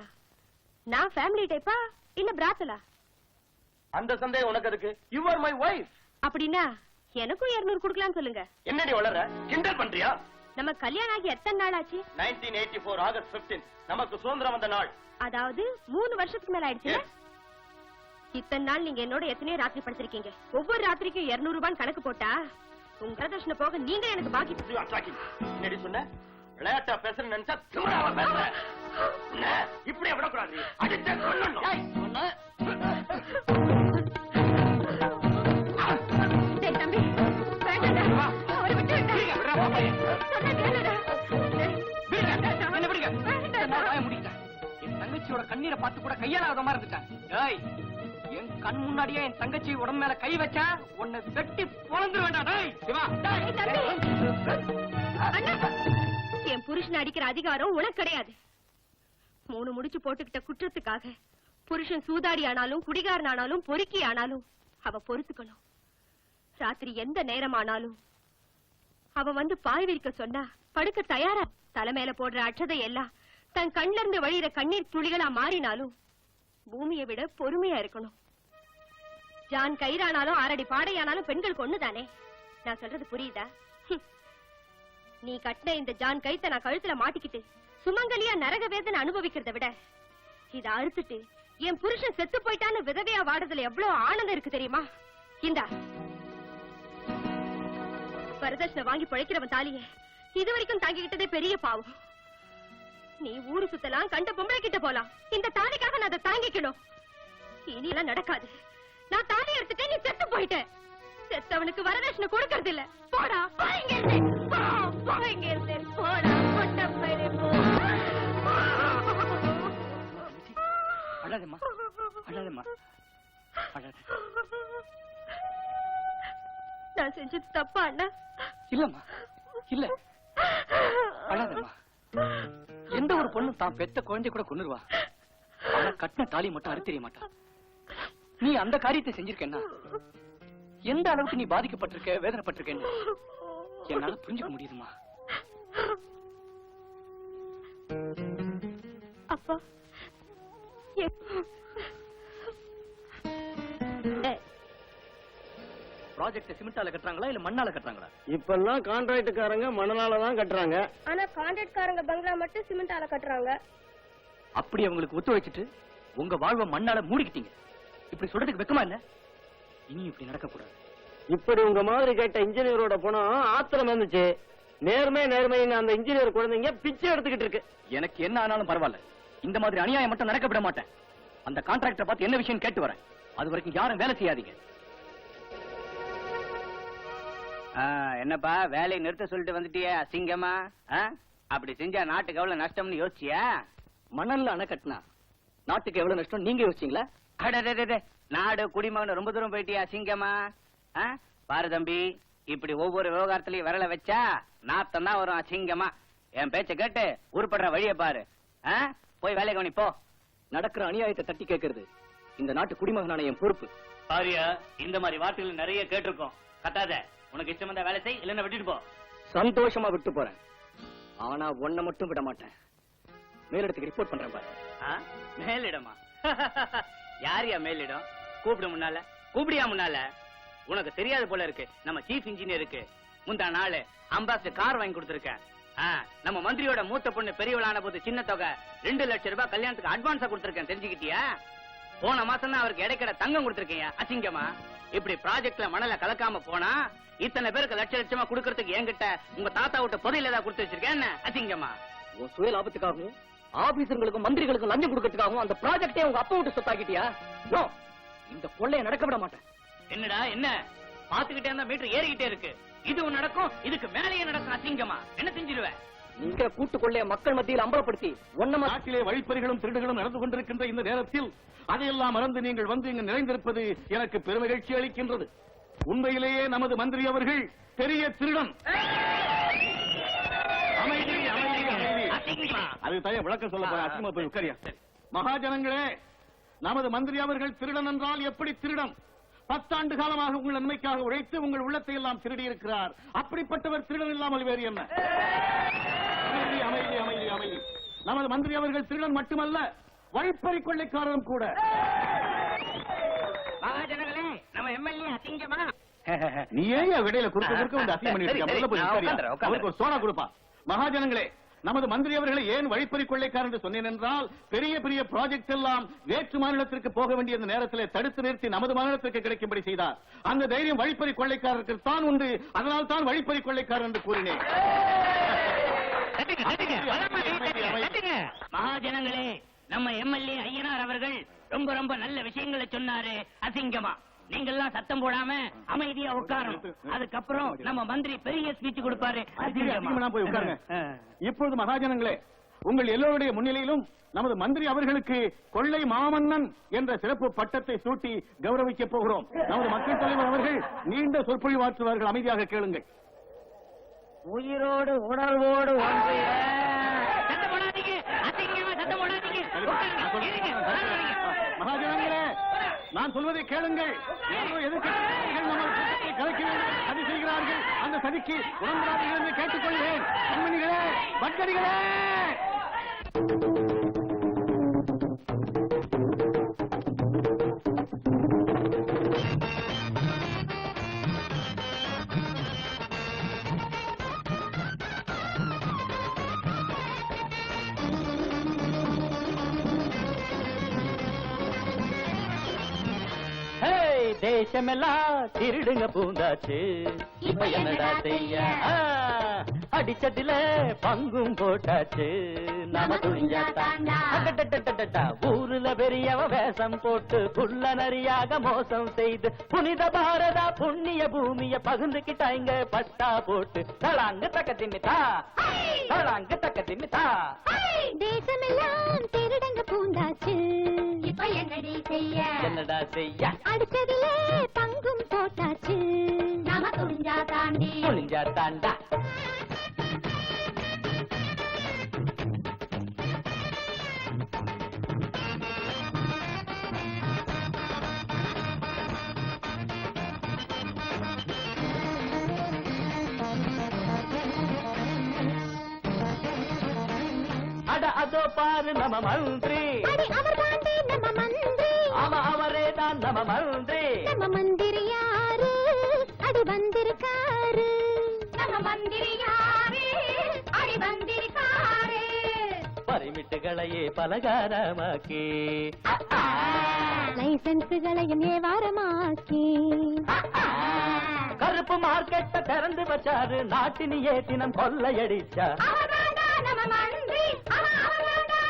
நான் ஃபேமிலி டைப்பா இல்ல பிராத்தலா? அந்த சந்தேகம் உனக்கு அதுக்கு. You are my wife. அப்படின்னா எனக்கும் 200 கொடுக்கலாம்னு சொல்லுங்க. என்னடி வளர? கிண்டல் பண்றியா? நம்ம கல்யாணம் ஆகி எத்தனை நாள் ஆச்சு? 1984 ஆகஸ்ட் 15 நமக்கு சுதந்திரம் வந்த நாள். அதாவது 3 வருஷத்துக்கு மேல ஆயிடுச்சு. இத்தனை நாள் நீங்க என்னோட எத்தனையோ ராத்திரி படுத்திருக்கீங்க. ஒவ்வொரு ராத்திரிக்கும் 200 ரூபாய் கணக்கு போட்டா உங்க வரதட்சணை போக நீங்க எனக்கு பாக்கி. என்னடி சொன்ன? விளையாட்டா பேசுற நினைச்சா திமிராவா பேசுற? இப்படியே விடக்கூடாது. அடிச்சே கொல்லணும். தம்பி வேண்டாடா, அவரை விட்டு என் தங்கச்சியோட கண்ணீரை பார்த்து கூட கையாளாத மாதிரி இருந்துட்டான். என் கண் முன்னாடியே என் தங்கச்சி உடம்பு மேல கை வச்சா உன்னை வெட்டி பொழந்து வேண்டாம். என் புருஷன் அடிக்கிற அதிகாரம் உனக்கு கிடையாது. 3 முடிச்சு போட்டுக்கிட்ட குற்றத்துக்காக புருஷன் சூதாடி ஆனாலும் குடிகாரன் ஆனாலும் பொறுக்கி ஆனாலும் அவ பொறுத்துக்கணும். ராத்திரி எந்த நேரமானாலும் அவ வந்து பாய் விரிக்க சொன்னா படுக்க தயாரா. தலைமையில போடுற அட்சதை எல்லாம் தன் கண்ல இருந்து வழியிற கண்ணீர் துளிகளா மாறினாலும் பூமியை விட பொறுமையா இருக்கணும். ஜான் கயிறானாலும் 6 அடி பாடையானாலும் பெண்களுக்கு ஒண்ணுதானே. நான் சொல்றது புரியுதா? நீ கட்டின இந்த ஜான் கயித்தை நான் கழுத்துல மாட்டிக்கிட்டு சுமங்கலியா நரக வேதனை அனுபவிக்கிறத விட இத அறுத்துட்டு என் புருஷன் செத்து போயிட்டான்னு விதவையா வாடுறதுல எவ்வளவு ஆனந்தம் இருக்கு தெரியுமா? இந்தா வரதட்சணை வாங்கி பழைக்கிறவன் தாலிய இதுவரைக்கும் தாங்கிக்கிட்டதே பெரிய பாவம். நீ ஊரு சுத்தலாம், கண்ட பொம்பளை கிட்ட போலாம், இந்த தாலிக்காக நான் அதை தாங்கிக்கணும். இனி எல்லாம் நடக்காது. நான் தாலி எடுத்துட்டேன், நீ செத்து போயிட்ட. செத்தவனுக்கு வரதட்சணை கொடுக்கறது இல்ல. போடா, போடா, பொட்ட பையனே, போ. அழாதம்மா, அழாதம்மா, அழாத. நான் செஞ்சது தப்பா அண்ணா? இல்லம்மா, இல்ல, அழாதம்மா. எந்த ஒரு பொண்ணு தான் பெத்த குழந்தை கூட கொன்னுருவா. ஆனா கட்டின தாலி மட்டும் அறுத்தெறிய மாட்டா. நீ அந்த காரியத்தை செஞ்சிருக்கேன்னா எந்த அளவுக்கு நீ பாதிக்கப்பட்டிருக்க, வேதனைப்பட்டிருக்கேன்னு என்னால புரிஞ்சுக்க முடியுதுமா. அப்பா ப்ராஜெக்ட் சிமெண்டால கட்டுறாங்களா இல்ல மண்ணால கட்டுறாங்களா? இப்பெல்லாம் கான்ட்ராக்டுக்காரங்க மணலால தான் கட்டுறாங்க. ஆனா கான்ட்ராக்ட்காரங்க பங்களா மட்டும் சிமெண்டால கட்டுறாங்க. அப்படி அவங்களுக்கு ஒத்து வச்சுட்டு உங்க வாழ்வை மண்ணால மூடிக்கிட்டீங்க. இப்படி சொல்றதுக்கு வெக்கமா இல்ல? இனி இப்படி நடக்க கூடாது. இப்படி உங்க மாதிரி கேட்ட இன்ஜினியரோட பணம் ஆத்திரம் வந்துச்சு. நேர்மைன்னு அந்த இன்ஜினியர் குழந்தைங்க பிச்சை எடுத்துக்கிட்டு இருக்கு. எனக்கு என்ன ஆனாலும் பரவாயில்ல, இந்த மாதிரி அநியாயம் மட்டும் நடக்க விட மாட்டேன். அந்த கான்ட்ராக்டரை பார்த்து என்ன விஷயம் கேட்டு வரேன். அது வரைக்கும் யாரும் வேலை செய்யாதீங்க. என்னப்பா வேலையை நிறுத்த சொல்லிட்டு வந்துட்டியே அசிங்கமா? அப்படி செஞ்சா நாட்டுக்கு எவ்வளவு நஷ்டம்னு யோசிச்சியா? மணல்ல அணை கட்டினா நாட்டுக்கு எவ்வளவு நஷ்டம் நீங்க யோசிச்சீங்களா? அடடே, நாடு குடிமகன் ரொம்ப தூரம் போயிட்டியா அசிங்கமா? பாரு தம்பி, இப்படி ஒவ்வொரு விவகாரத்திலயும் விரல வச்சா நாத்தம் தான் வரும் அசிங்கமா. என் பேச்ச கேட்டு உருப்படுற வழிய பாரு. போய் வேலை கவனி போ. நடக்கிற அநியாயத்தை தட்டி கேட்கறது இந்த நாட்டு குடிமகனான என் பொறுப்பு. பாரியா, இந்த மாதிரி வார்த்தைகள் நிறைய கேட்டிருக்கோம். கத்தாத. உனக்கு இஷ்டம் வந்தா வேலை செய், இல்லன்னா விட்டுட்டு போ. சந்தோஷமா விட்டு போறேன். ஆனா ஒன்ன மட்டும் விட மாட்டேன். மேலிடத்துக்கு ரிப்போர்ட் பண்றேன் பாரு. மேலிடமா? யாரியா மேலிடம்? கூப்பிடு முன்னால. கூப்பிடியா முன்னால? உனக்கு தெரியாது போல இருக்கு. நம்ம சீஃப் இன்ஜினியருக்கு முந்தா நாள் அம்பாசிடர் கார் வாங்கி கொடுத்திருக்கேன். நம்ம மந்திரியோட மூத்த பொண்ணு பெரியவளான போது சின்ன தொகை 2 லட்சம் ரூபாய் கல்யாணத்துக்கு அட்வான்ஸா கொடுத்திருக்கேன். தெரிஞ்சுக்கிட்டியா? போன மாசம் தான் அவருக்கு இடைக்கட தங்கம் கொடுத்திருக்கேன். அசிங்கமா? இப்படி ப்ராஜெக்ட்ல மணல கலக்காம போனா இத்தனை பேருக்கு லட்ச லட்சமா கொடுக்கறதுக்கு என்கிட்ட உங்க தாத்தா விட்ட புதையில ஏதாவது கொடுத்து வச்சிருக்கேன். அசிங்கமா? உன் சுய லாபத்துக்காகவும் ஆபீசர்களுக்கும் மந்திரிகளுக்கும் லஞ்சம் கொடுக்கறதுக்காகவும் அந்த ப்ராஜெக்டே உங்க அப்பா விட்டு சொத்தாக்கிட்டியா? இந்த கொள்ளைய நடக்க விட மாட்டேன். என்னடா என்ன பாத்துக்கிட்டே இருந்தா மீட்டர் ஏறிக்கிட்டே இருக்கு. இதுவும் நடக்கும், இதுக்கு மேலேயே நடக்கும். அசிங்கமா? என்ன செஞ்சிருவேன்? நீங்க கூட்டு கொள்ளைய மக்கள் மத்தியில் அம்பலப்படுத்தி நாட்டிலே வழிப்பறிகளும் திருடுகளும் நடந்து கொண்டிருக்கின்ற இந்த நேரத்தில் அதையெல்லாம் மறந்து நீங்கள் வந்து இங்கு நிறைந்திருப்பது எனக்கு பெருமகிழ்ச்சி அளிக்கின்றது. உண்மையிலேயே நமது மந்திரி அவர்கள் பெரிய திருடன். அமைதி, அமைதி, அமைதி. அது தய விளக்கம் சொல்ல போற. அசிங்கமா போய் உட்காரியா. மகாஜனங்களே, நமது மந்திரி அவர்கள் திருடன் என்றால் எப்படி திருடன்? 10 ஆண்டு காலமாக உங்கள் நன்மைக்காக உழைத்து உங்கள் உள்ளத்தை எல்லாம் திருடி இருக்கிறார். அப்படிப்பட்டவர் திருடன் இல்லாமல் வேறு என்ன? அமைதி, அமைதி, அமைதி, அமைதி. நமது மந்திரி அவர்கள் திருடன் மட்டுமல்ல, வழிப்பறி கொள்ளைக்காரரும் கூட. மகாஜனங்களே, நம்ம எம்எல்ஏ அசிங்கமா? நீ ஏன் விடையில குறுக்க குறுக்க வந்து அசிங்கம் பண்ணிட்டு இருக்க? அவருக்கு ஒரு சோனா கொடுப்பா. மகாஜனங்களே, நமது மந்திரி அவர்களை ஏன் வழிப்பறி கொள்ளைக்காரர் என்று சொன்னேன் என்றால், பெரிய பெரிய ப்ராஜெக்ட் எல்லாம் வேற்று மாநிலத்திற்கு போக வேண்டிய நேரத்தில் தடுத்து நிறுத்தி நமது மாநிலத்திற்கு கிடைக்கும்படி செய்தார். அந்த தைரியம் வழிப்பறி கொள்ளைக்காரருக்கு தான் உண்டு. அதனால் தான் வழிப்பறி கொள்ளைக்காரர் என்று கூறினேன். மகாஜனங்களே, நம்ம எம்எல்ஏ ஐயனார் அவர்கள் ரொம்ப ரொம்ப நல்ல விஷயங்களை சொன்னாரு. அசிங்கமா? நீங்கெல்லாம் சத்தம் போடாம அமைதியா உட்காரும். அதுக்கப்புறம் நம்ம மந்திரி பெரிய ஸ்பீச் கொடுப்பாரு. போய் உட்காருங்க. இப்பொழுது மகாஜனங்களே, உங்கள் எல்லோருடைய முன்னிலையிலும் நமது மந்திரி அவர்களுக்கு கொள்ளை மாமன்னன் என்ற சிறப்பு பட்டத்தை சூட்டி கௌரவிக்க போகிறோம். நமது மக்கள் தலைவர் அவர்கள் நீண்ட சொற்பொழிவாற்றுவார்கள். அமைதியாக கேளுங்கள். உயிரோடு உணர்வோடு மகாஜனங்களே, நான் சொல்வதை கேளுங்கள். எதிர்க்கட்சிகள் நம்ம கலைக்க வேண்டும் சதி செய்கிறார்கள். அந்த சதிக்கு உடன்படாதீர்கள் என்று கேட்டுக்கொள்கிறேன். கண்மணிகளே, பக்தடிகளே, தேசமெல்லாம் திருடுங்க பூந்தாச்சு. இப்ப என்னடா செய்ய? அடிச்சதுல பங்கும் போட்டாச்சு. நாம துணிஞ்சாட்டா ஊருல பெரியவ வேஷம் போட்டு புள்ள நரியாக மோசம் செய்து புனித பாரதா புண்ணிய பூமிய பகுந்துக்கிட்டாங்க பட்டா போட்டு. தளாங்க தக்க திமித்தா, தளாங்க தக்க திமித்தா. தேசமெல்லாம் திருடங்க பூந்தாச்சு. இப்ப என்னடி செய்ய? என்னடா செய்ய? அடிச்சதுல பங்கும் போட்டாச்சு. நாம துணிஞ்சா தாண்டி, துணிஞ்சா தாண்டா. அட அதோ பாரு நம்ம மந்திரி. அவர் தாண்டி நம்ம மந்திரி. ஆமா, அவரே தான் நம்ம மந்திரி. நம்ம மந்திரி யாரு? அடி வந்திருக்காரு. நம்ம மந்திரி யாரு? அடி வந்திருக்காரு. பரிமிட்டுகளையே பலகாரமாக்கி, லைசன்ஸுகளையும் ஏவாரமாக்கி, கருப்பு மார்க்கெட்ட திறந்து வச்சாரு. நாட்டினியே தினம் கொள்ளையடிச்சா. நம்ம மந்திரி,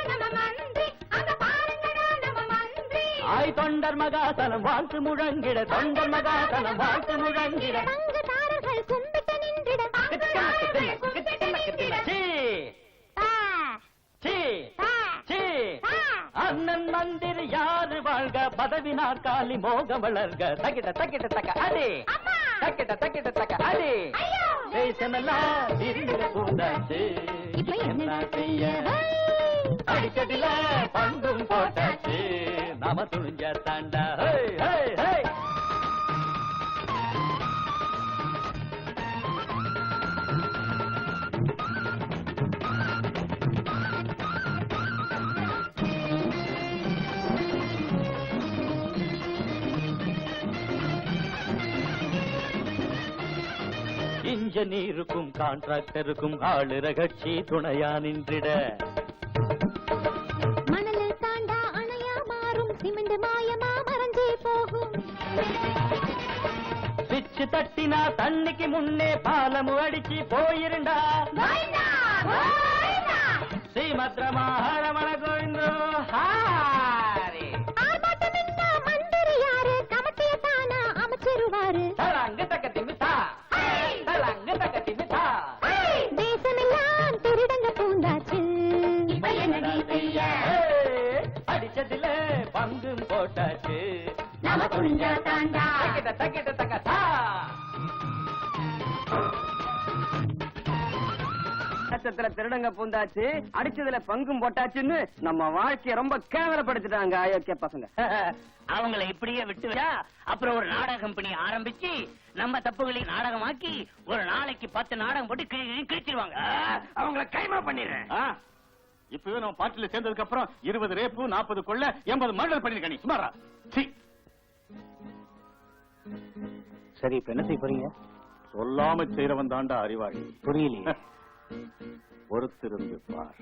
நம்ம மந்திரி. அங்க பாருங்கடா நம்ம மந்திரி. ஆய் தொண்டர் மகாசனம் வாழ்த்து முழங்கிட, தொண்டர் மகாசனம் வாழ்த்து முழங்கிட. பங்குதாரர்கள் கும்பி பதவி நாற்காலி மோகம் வளர்க தக்கிட்ட தக்கிட்ட தக்க அடி தக்கிட்ட தக்கிட்ட தக்க அடி தேசமெல்லாம் திருநில பூந்தாச்சு இப்ப என்ன செய்ய அடிச்சதில பங்கும் போட்டாச்சு நாம துணிஞ்ச தாண்டா ஹே ஹே ஹே இன்ஜினியருக்கும் கான்ட்ராக்டருக்கும் ஆளுற கட்சி துணையா நின்றிட மணலில் தாண்டா அணையா மாறும் சிமெண்ட் மாயமா மறைஞ்சே போகும் பிச்சு தட்டினா தண்ணிக்கு முன்னே பாலமு அடிச்சு போயிருண்டா ஸ்ரீமத்ரமாஹரமண கோவிந்தோ ஹாரி மந்திரி யாரு கமட்டிய தானா அமைச்சிருவாரு தலங்கு தக்க திமிதா தலங்கு தக்க திமிதா தேசமெல்லாம் திருடங்க பூந்தாச்சு அடிச்சதில பங்கும் போட்டாச்சு நாம துணிஞ்சா தாண்டா தக்கிட்ட தக்கிட்ட தக்கதா நட்சத்திர திருடங்க பூந்தாச்சு அடிச்சதுல பங்கும் போட்டாச்சுன்னு நம்ம வாழ்க்கைய ரொம்ப கேவலப்படுத்திட்டாங்க அயோக்கிய பசங்க. அவங்களை இப்படியே விட்டு வச்சா அப்புறம் ஒரு நாடக கம்பெனி ஆரம்பிச்சு நம்ம தப்புகளை நாடகமாக்கி ஒரு நாளைக்கு 10 நாடகம் போட்டு கிழிச்சிருவாங்க. அவங்களை கைமா பண்ணிடுறேன். இப்பவே நம்ம பார்ட்டில சேர்ந்ததுக்கு அப்புறம் 20 ரேப்பு 40 கொள்ள 80 மர்டர் பண்ணிருக்க நீ சுமாரா. சரி இப்ப என்ன செய்ய போறீங்க? சொல்லாம செய்யறவன் தாண்டா அறிவாளி. புரியலையே. பொறுத்திருந்து பார்.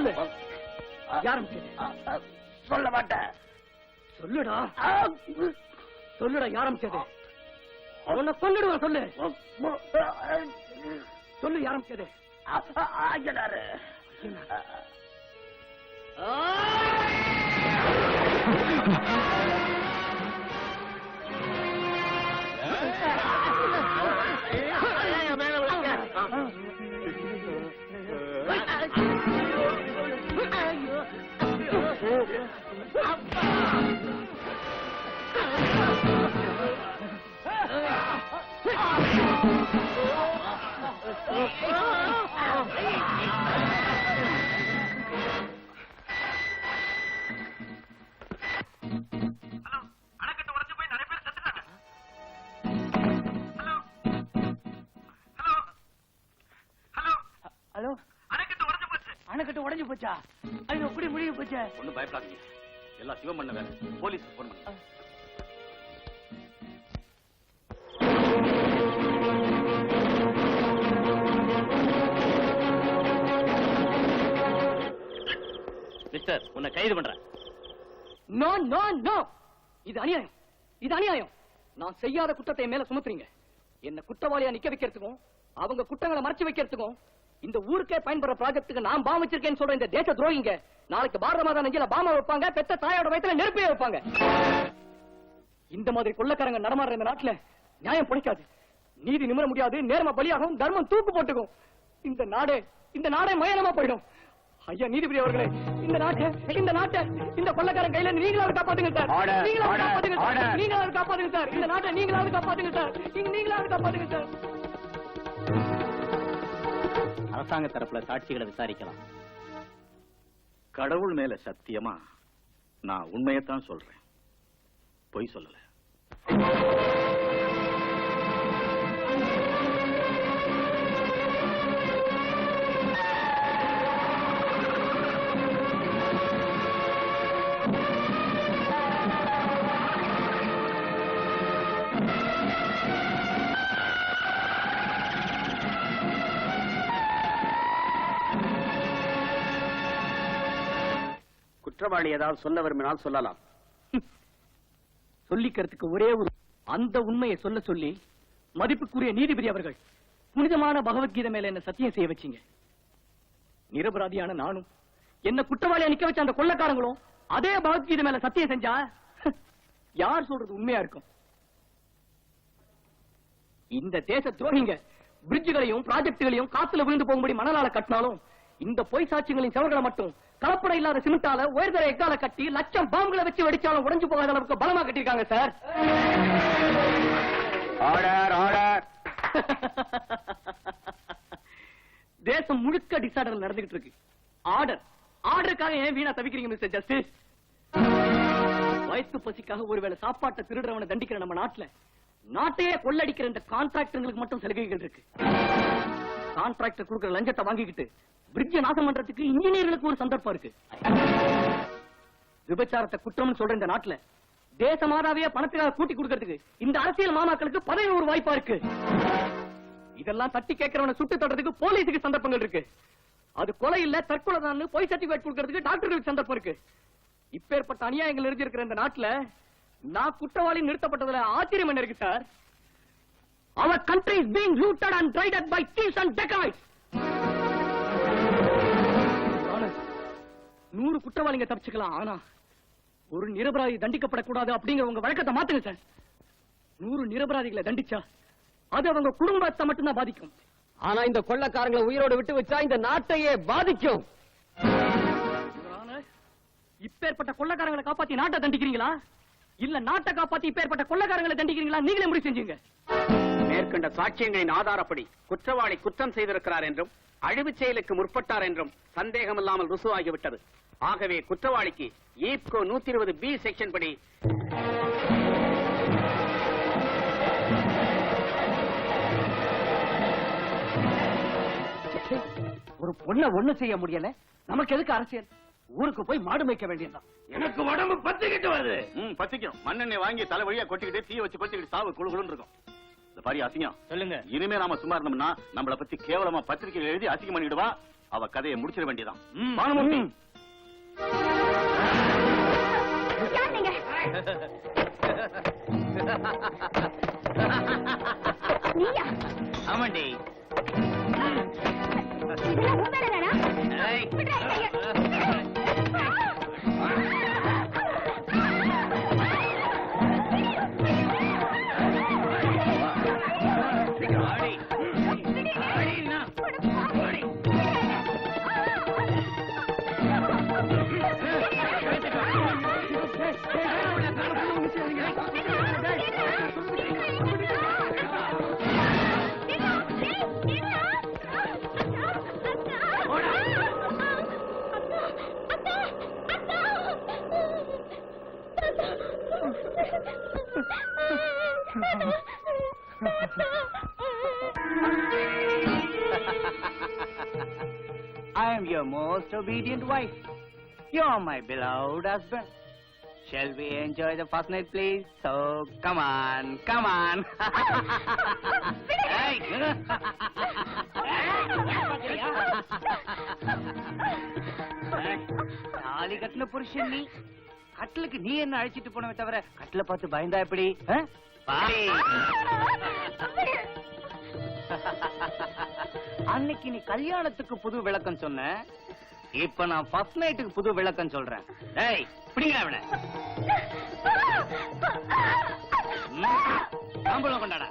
சொல்லு. யாரும் சொல்ல மாட்டேன். சொல்லுடா. சொல்லுடா, யாரும் சரி. அவனை கொன்னுடுவான். சொல்லு சொல்லு, யாரும் சரி. ஐயனாரு. ஹலோ, அணைக்கட்டு உடைஞ்சு போச்சா? ஐயோ, எப்படி முடிவு போச்சா? ஒண்ணும் பயப்படாதீங்க, எல்லாம் சிவம் பண்ண வேலை. போலீஸ் போன் பண்ண. மிஸ்டர், உன்னை கைது பண்றேன். நோ நோ நோ, இது அநியாயம், இது அநியாயம். நான் செய்யாத குற்றத்தை மேல சுமத்துறீங்க. என்ன குற்றவாளியா நிக்க வைக்கிறதுக்கும் அவங்க குற்றங்களை மறைச்சு வைக்கிறதுக்கும் இந்த ஊருக்கே பயன்படுற ப்ராஜெக்ட்டுக்கு நான் பாம் வச்சிருக்கேன்னு சொல்ற இந்த தேச துரோகிங்க நாளைக்கு பாரத மாதா நெஞ்சில பாமா வைப்பாங்க, பெத்த தாயோட வயத்துல நெருப்பே வைப்பாங்க. இந்த மாதிரி கொள்ளக்காரங்க நடமாடுற இந்த நாட்டுல நியாயம் பிடிக்காது, நீதி நிமிர முடியாது, நேர்ம பலியாகும், தர்மம் தூக்கு போட்டுக்கும். இந்த நாடே மயனமா போயிடும். ஐயா நீதிபதி அவர்களே, இந்த நாட்டை இந்த கொள்ளக்காரன் கையில நீங்களாவது காப்பாத்துங்க சார். நீங்களாவது காப்பாத்துங்க சார். நீங்களாவது காப்பாத்துங்க சார். இந்த நாட்டை நீங்களாவது காப்பாத்துங்க சார். நீங்களாவது காப்பாத்துங்க சார். அரசாங்க தரப்புல சாட்சிகளை விசாரிக்கலாம். கடவுள் மேல சத்தியமா நான் உண்மையத்தான் சொல்றேன், பொய் சொல்லல. குற்றவாளி ஏதாவது சொல்ல விரும்பினால் சொல்லலாம். சொல்லிக்கிறதுக்கு ஒரே ஒரு அந்த உண்மையை சொல்ல சொல்லி மதிப்புக்குரிய நீதிபதி அவர்கள் புனிதமான பகவத்கீதை மேல என்ன சத்தியம் செய்ய வச்சீங்க. நிரபராதியான நானும் என்ன குற்றவாளியா நிக்க வச்ச அந்த கொள்ளக்காரங்களும் அதே பகவத்கீதை மேல சத்தியம் செஞ்சா யார் சொல்றது உண்மையா இருக்கும்? இந்த தேச துரோகிங்க பிரிட்ஜுகளையும் ப்ராஜெக்டுகளையும் காத்துல விழுந்து போகும்படி மணலால கட்டினாலும் இந்த பொய் சாட்சியங்களின் செவர்களை மட்டும் கலப்படம் இல்லாத சிமெண்டால உயர்தர எக்கால கட்டி லட்சம் பாம்புகளை வச்சு வெடிச்சாலும் உடைஞ்சு போகாத அளவுக்கு பலமா கட்டிருக்காங்க சார். Order order. தேசம் முழுக்க டிசார்டர் நடந்துகிட்டு இருக்கு. ஆர்டருக்காக ஏன் வீணா தவிக்கிறீங்க மிஸ்டர் ஜஸ்டிஸ்? வயிற்று பசிக்காக ஒருவேளை சாப்பாட்டை திருடுறவனை தண்டிக்கிற நம்ம நாட்டையே கொள்ளடிக்கிற இந்த கான்ட்ராக்டர்களுக்கு மட்டும் சலுகைகள் இருக்கு. கான்ட்ராக்டர் கொடுக்கிற லஞ்சத்தை வாங்கிக்கிட்டு பிரிட்ஜ் நாசம் பண்றதுக்கு இன்ஜினியர்களுக்கு ஒரு சந்தர்ப்பம் இருக்கு. விபச்சாரத்தை குற்றம்னு சொல்ற இந்த நாட்டுல தேச மாதாவையே பணத்துக்காக கூட்டி கொடுக்கறதுக்கு இந்த அரசியல் மாமாக்களுக்கு பதவி ஒரு வாய்ப்பா இருக்கு. இதெல்லாம் தட்டி கேட்கிறவனை சுட்டு தட்டுறதுக்கு போலீஸுக்கு சந்தர்ப்பங்கள் இருக்கு. அது கொலை இல்ல தற்கொலை தான் பொய் சர்டிபிகேட் கொடுக்கறதுக்கு டாக்டர்களுக்கு சந்தர்ப்பம் இருக்கு. இப்பேற்பட்ட அநியாயங்கள் இருக்கிற இந்த நாட்டுல நான் குற்றவாளி நிறுத்தப்பட்டதுல ஆச்சரியம் என்ன இருக்கு sir? Our country is being looted and raided by thieves and dacoits. 100 குற்றவாளிங்க தப்பிச்சுக்கலாம், ஆனா ஒரு நிரபராதி தண்டிக்கப்படக்கூடாது அப்படிங்கிற உங்க வழக்கத்தை மாத்துங்க சார். 100 நிரபராதிகளை தண்டிச்சா அது அவங்க குடும்பத்தை மட்டும்தான் பாதிக்கும். ஆனா இந்த கொள்ளக்காரங்களை உயிரோடு விட்டு வச்சா இந்த நாட்டையே பாதிக்கும். இப்பேற்பட்ட கொள்ளக்காரங்களை காப்பாத்தி நாட்டை தண்டிக்கிறீங்களா இல்ல நாட்டை காப்பாத்தி இப்பேற்பட்ட கொள்ளக்காரங்களை தண்டிக்கிறீங்களா? நீங்களே முடிவு செஞ்சீங்க. மேற்கண்ட சாட்சியங்களின் ஆதாரப்படி குற்றவாளி குற்றம் செய்திருக்கிறார் என்றும் அழிவு செயலுக்கு முற்பட்டார் என்றும் சந்தேகமில்லாமல் ருசுவாகிவிட்டது. ஆகவே குற்றவாளிக்கு ஈப்கோ 120B செக்ஷன் படி ஒரு பொண்ணை ஒண்ணு செய்ய முடியல, நமக்கு எதுக்கு அரசியல்? ஊருக்கு போய் மாடு மேய்க்க வேண்டியதுதான். எனக்கு உடம்பு பத்திக்கிட்டு வருது. பத்திக்கும். மண்ணெண்ணெய் வாங்கி தலை வழியா கொட்டிக்கிட்டு தீ வச்சு கொட்டிக்கிட்டு சாவு குழுகுன்னு இருக்கும். இந்த பாரி அசிங்கம். சொல்லுங்க. இனிமே நாம சும்மா இருந்தோம்னா நம்மளை பத்தி கேவலமா பத்திரிகையில் எழுதி அசிங்கம் பண்ணிடுவா. அவ கதையை முடிச்சிட வேண்டியதான். பானுமூர்த்தி, யார் நீங்க? நீயா? ஆமாண்டி. இதெல்லாம் உன் வேலை தானா? ஏய். விட்றா, கையை. ஆடி. ஆடினா. ஆடி. I am your most obedient wife. You are my beloved husband. Shall we enjoy the first night, please? So, come on, come on. Hey. தாலி கட்டின புருஷன் நீ, கட்டிலுக்கு நீ என்ன அழைச்சிட்டு போனவே தவிர கட்டில பார்த்து பயந்தா எப்படி? அன்னைக்கு நீ கல்யாணத்துக்கு புது விளக்கம் சொன்ன, இப்ப நான் ஃபர்ஸ்ட் நைட்டுக்கு புது விளக்கம் சொல்றேன். டேய், பிடிங்க அவனை. தாம்பூலம் கொண்டாடா.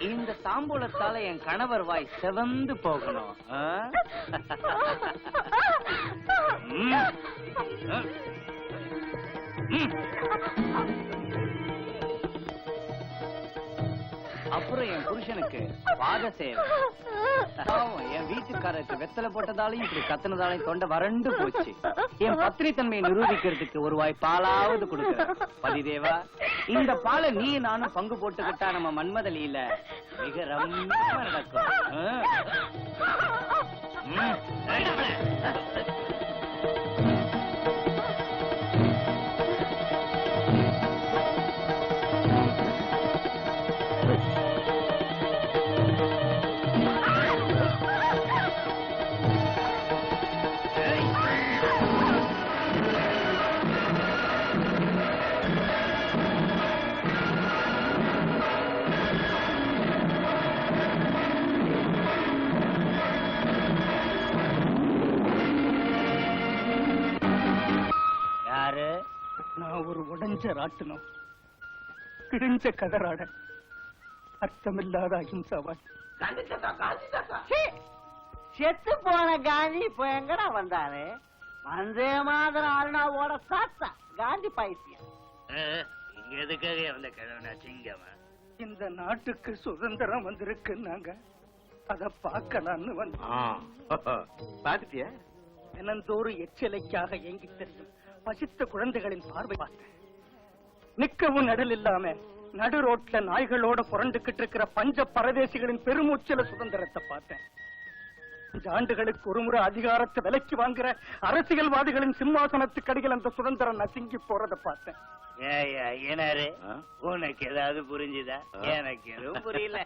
இந்த தாம்பூலத்தால என் கணவர் வாய் செவந்து போகணும். அப்புறம் என் புருஷனுக்கு பாத சேவை. என் வீட்டுக்காரருக்கு வெத்தலை போட்டதாலையும் இப்படி கத்துனதாலையும் தொண்டை வறண்டு போச்சு. என் பத்திரி தன்மையை நிரூபிக்கிறதுக்கு ஒரு வாய் பாலாவது கொடுக்கிறேன். பதிதேவா, இந்த பாலை நீ நானும் பங்கு போட்டுக்கிட்டா நம்ம மன்மதலியில மிக ரம்மியமா நடக்கும். நான் ஒரு உடைஞ்ச ராட்டினம், கிழிஞ்ச கதராட, அர்த்தமில்லாத அஹிம்சாவான். செத்து போன காந்தி இப்ப எங்கடா வந்தாரு? வந்தே மாதிரம் அருணாவோட சாத்தா காந்தி பைத்தியம். இங்க எதுக்காக வந்த கிழவனா சிங்கமா? இந்த நாட்டுக்கு சுதந்திரம் வந்திருக்குன்னாங்க, அத பார்க்கலான்னு வந்தேன். பாத்துட்டியா? தினந்தோறும் எச்சலைக்காக ஏங்கி தெரியும் பசித்த குழந்தைகளின் பார்வை பார்த்தேன். நிக்கவும் நடல் இல்லாம நடு ரோட்ல நாய்களோட புரண்டுகிட்டு இருக்கிற பஞ்ச பரதேசிகளின் பெருமூச்சல சுதந்திரத்தை பார்த்தேன். 5 ஆண்டுகளுக்கு ஒருமுறை அதிகாரத்தை விலைக்கு வாங்குற அரசியல்வாதிகளின் சிம்மாசனத்துக்கு அடியில் அந்த சுதந்திரம் நசுங்கி போறதை பார்த்தேன். ஏனாரு, உனக்கு ஏதாவது புரிஞ்சுதா? எனக்கு எதுவும் புரியல.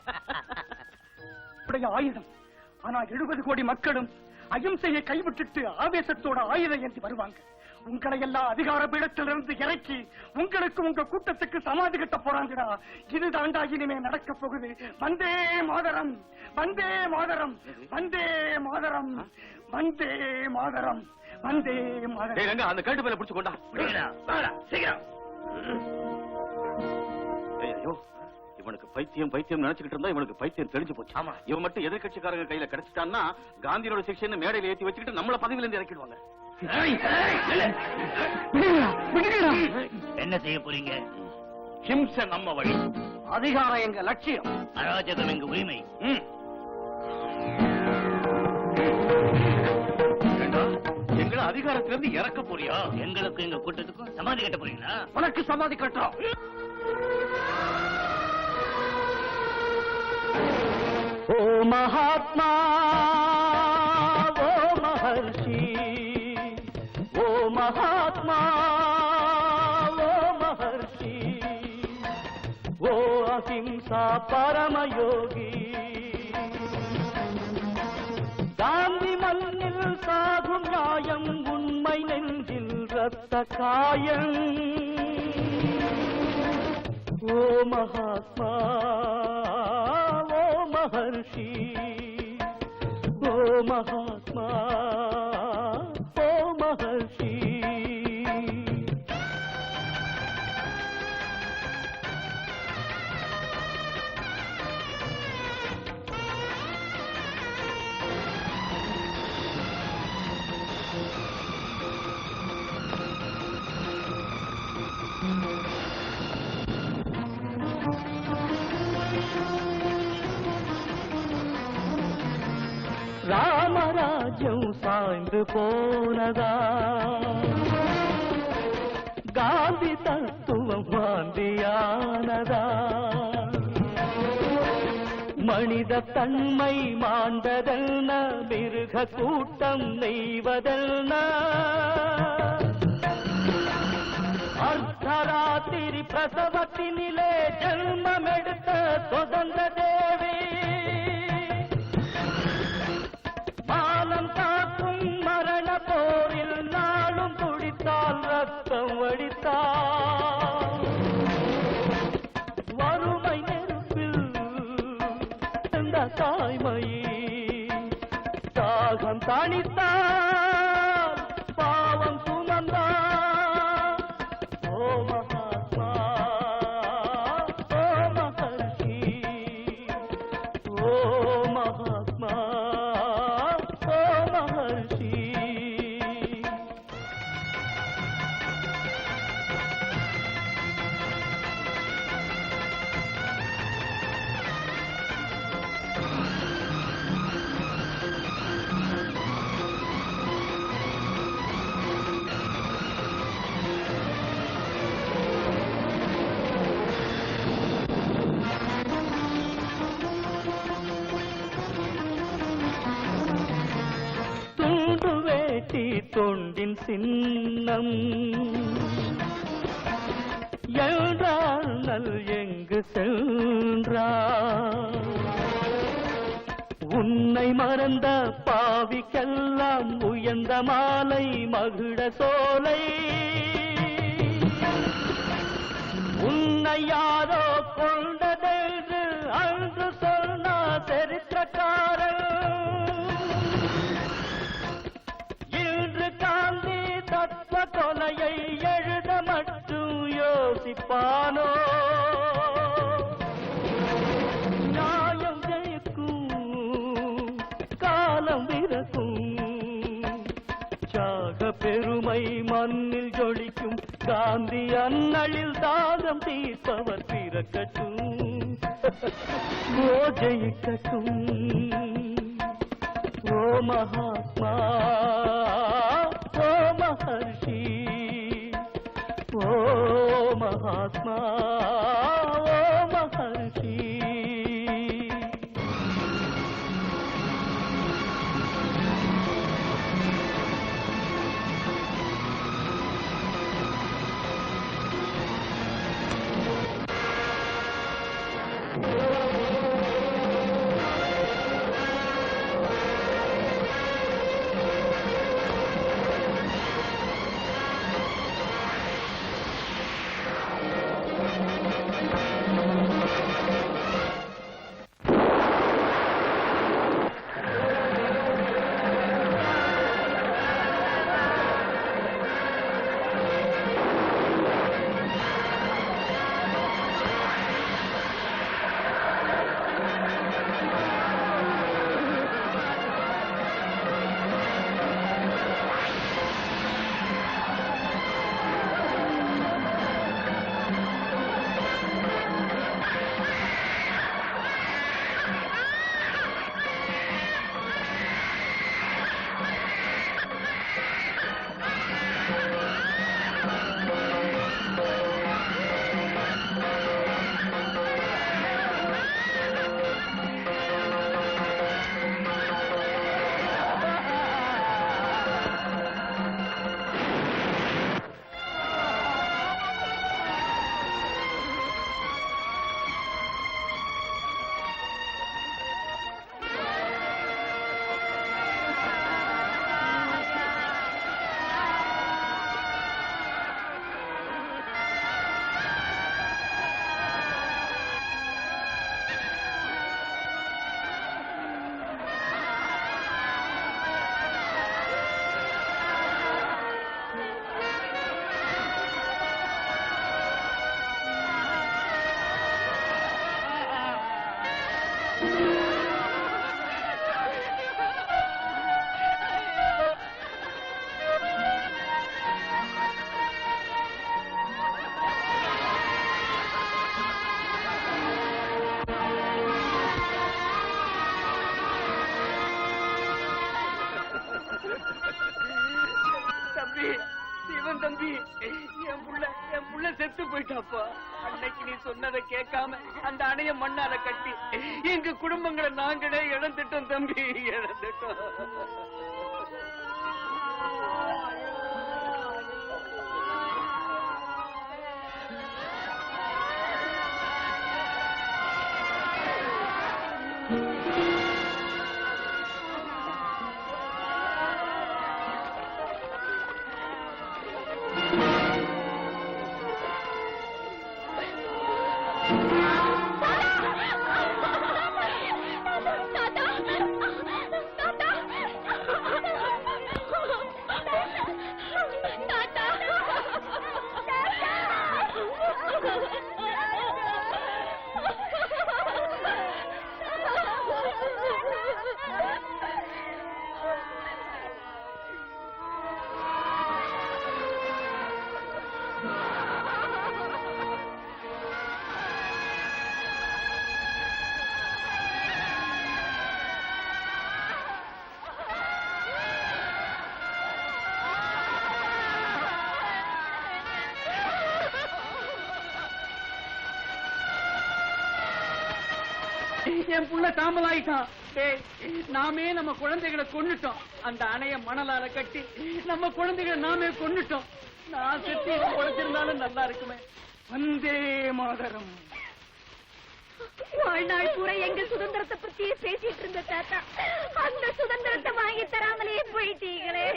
ஆயுதம், ஆனா 70 கோடி மக்களும் அகிம்சையை கைவிட்டுட்டு ஆவேசத்தோட ஆயுதம் ஏந்தி வருவாங்க. உங்களை எல்லாம் அதிகார பீடத்திலிருந்து இறக்கி உங்களுக்கு உங்க கூட்டத்துக்கு சமாதி கட்ட போறாங்கடா. இது தாண்டா இனிமே நடக்க போகுது. வந்தே மாதரம், வந்தே மாதரம், வந்தே மாதரம், வந்தே மாதரம், வந்தே மாதரம். அந்த கட்டு மேல பிடிச்சு கொண்டா சீக்கிரம். ஐயோ, இவனுக்கு பைத்தியம் பைத்தியம் நினைச்சுக்கிட்டு இருந்தா இவனுக்கு பைத்தியம் தெரிஞ்சு போச்சு. ஆமா, இவன் மட்டும் எதிர்கட்சிக்காரங்க கையில கிடைச்சிட்டான்னா காந்தியோட சிக்ஷன் மேடையில ஏத்தி வச்சுக்கிட்டு நம்மள பதவியில இருந்து இறக்கிடுவாங்க. என்ன செய்ய போறீங்க? ஹிம்சை நம்ம வழி, அதிகாரம் எங்க லட்சியம், அராஜகம் எங்க உரிமை. எங்களை அதிகாரத்திலிருந்து இறக்க போறியா? எங்களுக்கு எங்க கூட்டத்துக்கும் சமாதி கட்ட போறீங்களா? உனக்கு சமாதி கட்டுறோம். ஓ மகாத்மா, ஓ மகர்ஷி, ஓ மகாத்மா, ஓ மகர்ஷி, ஓ அஹிம்சா பரமயோகி, மாயம் உண்மை நெஞ்சில் ரத்த காயம் ஓ மகாத்மா ஓ மகர்ஷி ஓ மகாத்மா ஓ மகர்ஷி ராமராஜ்யம் சாய்ந்து போனதா காந்தி தத்துவம் வாந்தியானதா மனித தன்மை மாண்டதென்ன மிருக கூட்டம் நெய்வதென்ன அர்த்தராத்திரி பிரசவத்தினிலே ஜென்மமெடுத்த சுதந்திர தேவி மானம் காக்கும் மரண போரில் நாளும் துடித்தால் ரத்தம் வடித்தால் வறுமை நெருப்பில் இந்த தாய்மையை தாகம் தணித்தால் பாவம் சுமந்தால் ஓ மகாத்மா ஓ மகர்ஷி ஓ மகாத்மா ஓ மகர்ஷி துண்டு வேட்டி தொண்டின் சின்னம் எழுந்தால் நல் எங்கு சென்றார் உன்னை மறந்த பாவிக்கெல்லாம் உயர்ந்த மாலை மகிழ சோலை உன்னை யாரோ கொண்டதென்று அன்று சொன்ன சரித்திரக்காரன் இன்று காந்தி தத்துவ கொலையை எழுத மட்டும் யோசிப்பானோ நியாயம் ஜெயிக்கும் காலம் விரக்கும் தியாக பெருமை மண்ணில் ஜொலிக்கும் காந்தி அண்ணலில் தாகம் தீர்ப்பவர் பிறக்கட்டும் ஓ ஜெயிக்கட்டும் ஓ மகாத்மா ஓ மகர்ஷி ஓ மகாத்மா ஓ மகர்ஷி தம்பி, சிவன் தம்பி, என் புள்ள செத்து போயிட்டாப்பா. அன்னைக்கு நீ சொன்னதை கேட்காம அந்த அணைய மண்ணால கட்டி எங்க குடும்பங்களை நாங்களே இழந்துட்டோம் தம்பி, இழந்துட்டோம். என் புள்ள தாமலாயிட்டான். நாமே நம்ம குழந்தைகளை கொன்னுட்டோம். அந்த அணைய மணலால கட்டி நம்ம குழந்தைகளை நாமே கொன்னுட்டோம். நான் செத்து குழச்சிருந்தாலும் நல்லா இருக்குமே. வந்தே மாதரம். வாழ்நாள் பூரா எங்க சுதந்திரத்தை பத்தியே பேசிட்டு இருந்த தாத்தா, அந்த சுதந்திரத்தை வாங்கி தராமலே போயிட்டீங்களே.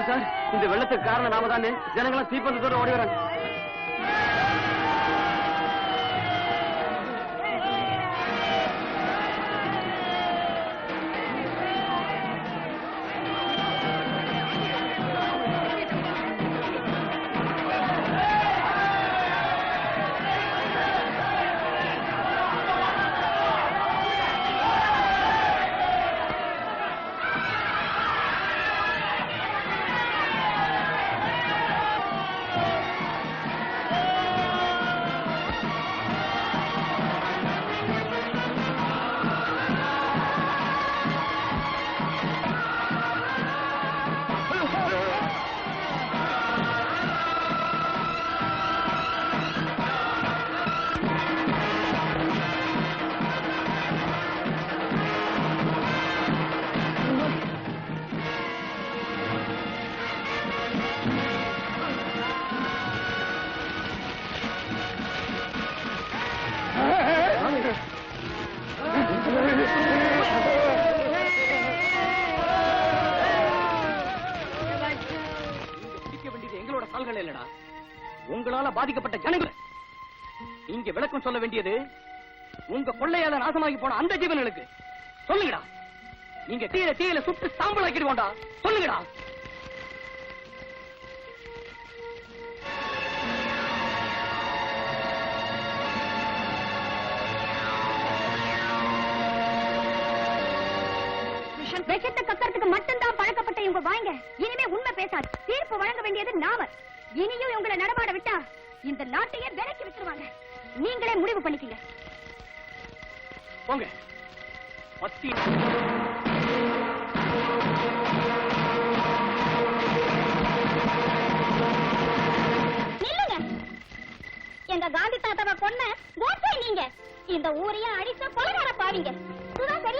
சார், இந்த வெள்ளத்துக்கு காரணம் நாம தானே. ஜனங்களாம் தீப்பந்தத்தோட ஓடி வராங்க. உங்களால பாதிக்கப்பட்ட ஜனங்கள். நீங்க விளக்கம் சொல்ல வேண்டியது உங்க கொள்ளையால நாசமாகி போன அந்த ஜீவன்களுக்கு. சொல்லுங்கடா. நீங்க தீயில சுட்டு சாம்பலாக்கிடுவோண்டா. சொல்லுங்கடா. விஷத்தை கக்கறதுக்கு மட்டும்தான் பழக்கப்பட்ட இவங்க வாங்க. இனிமே உண்மை பேசாது. தீர்ப்பு வழங்க வேண்டியது நாம. இனியும் இவங்களை நடமாட விட்டா இந்த நாட்டையே விலைக்கு விட்டுருவாங்க. நீங்களே முடிவு பண்ணிக்கங்க. போங்க. பத்தி நில்லுங்க. எங்க காந்தி தாத்தாவை கொன்ன கோட்டை நீங்க. இந்த ஊரையே அடிச்ச கொலைகார பாவீங்க. இதுதான் சரியா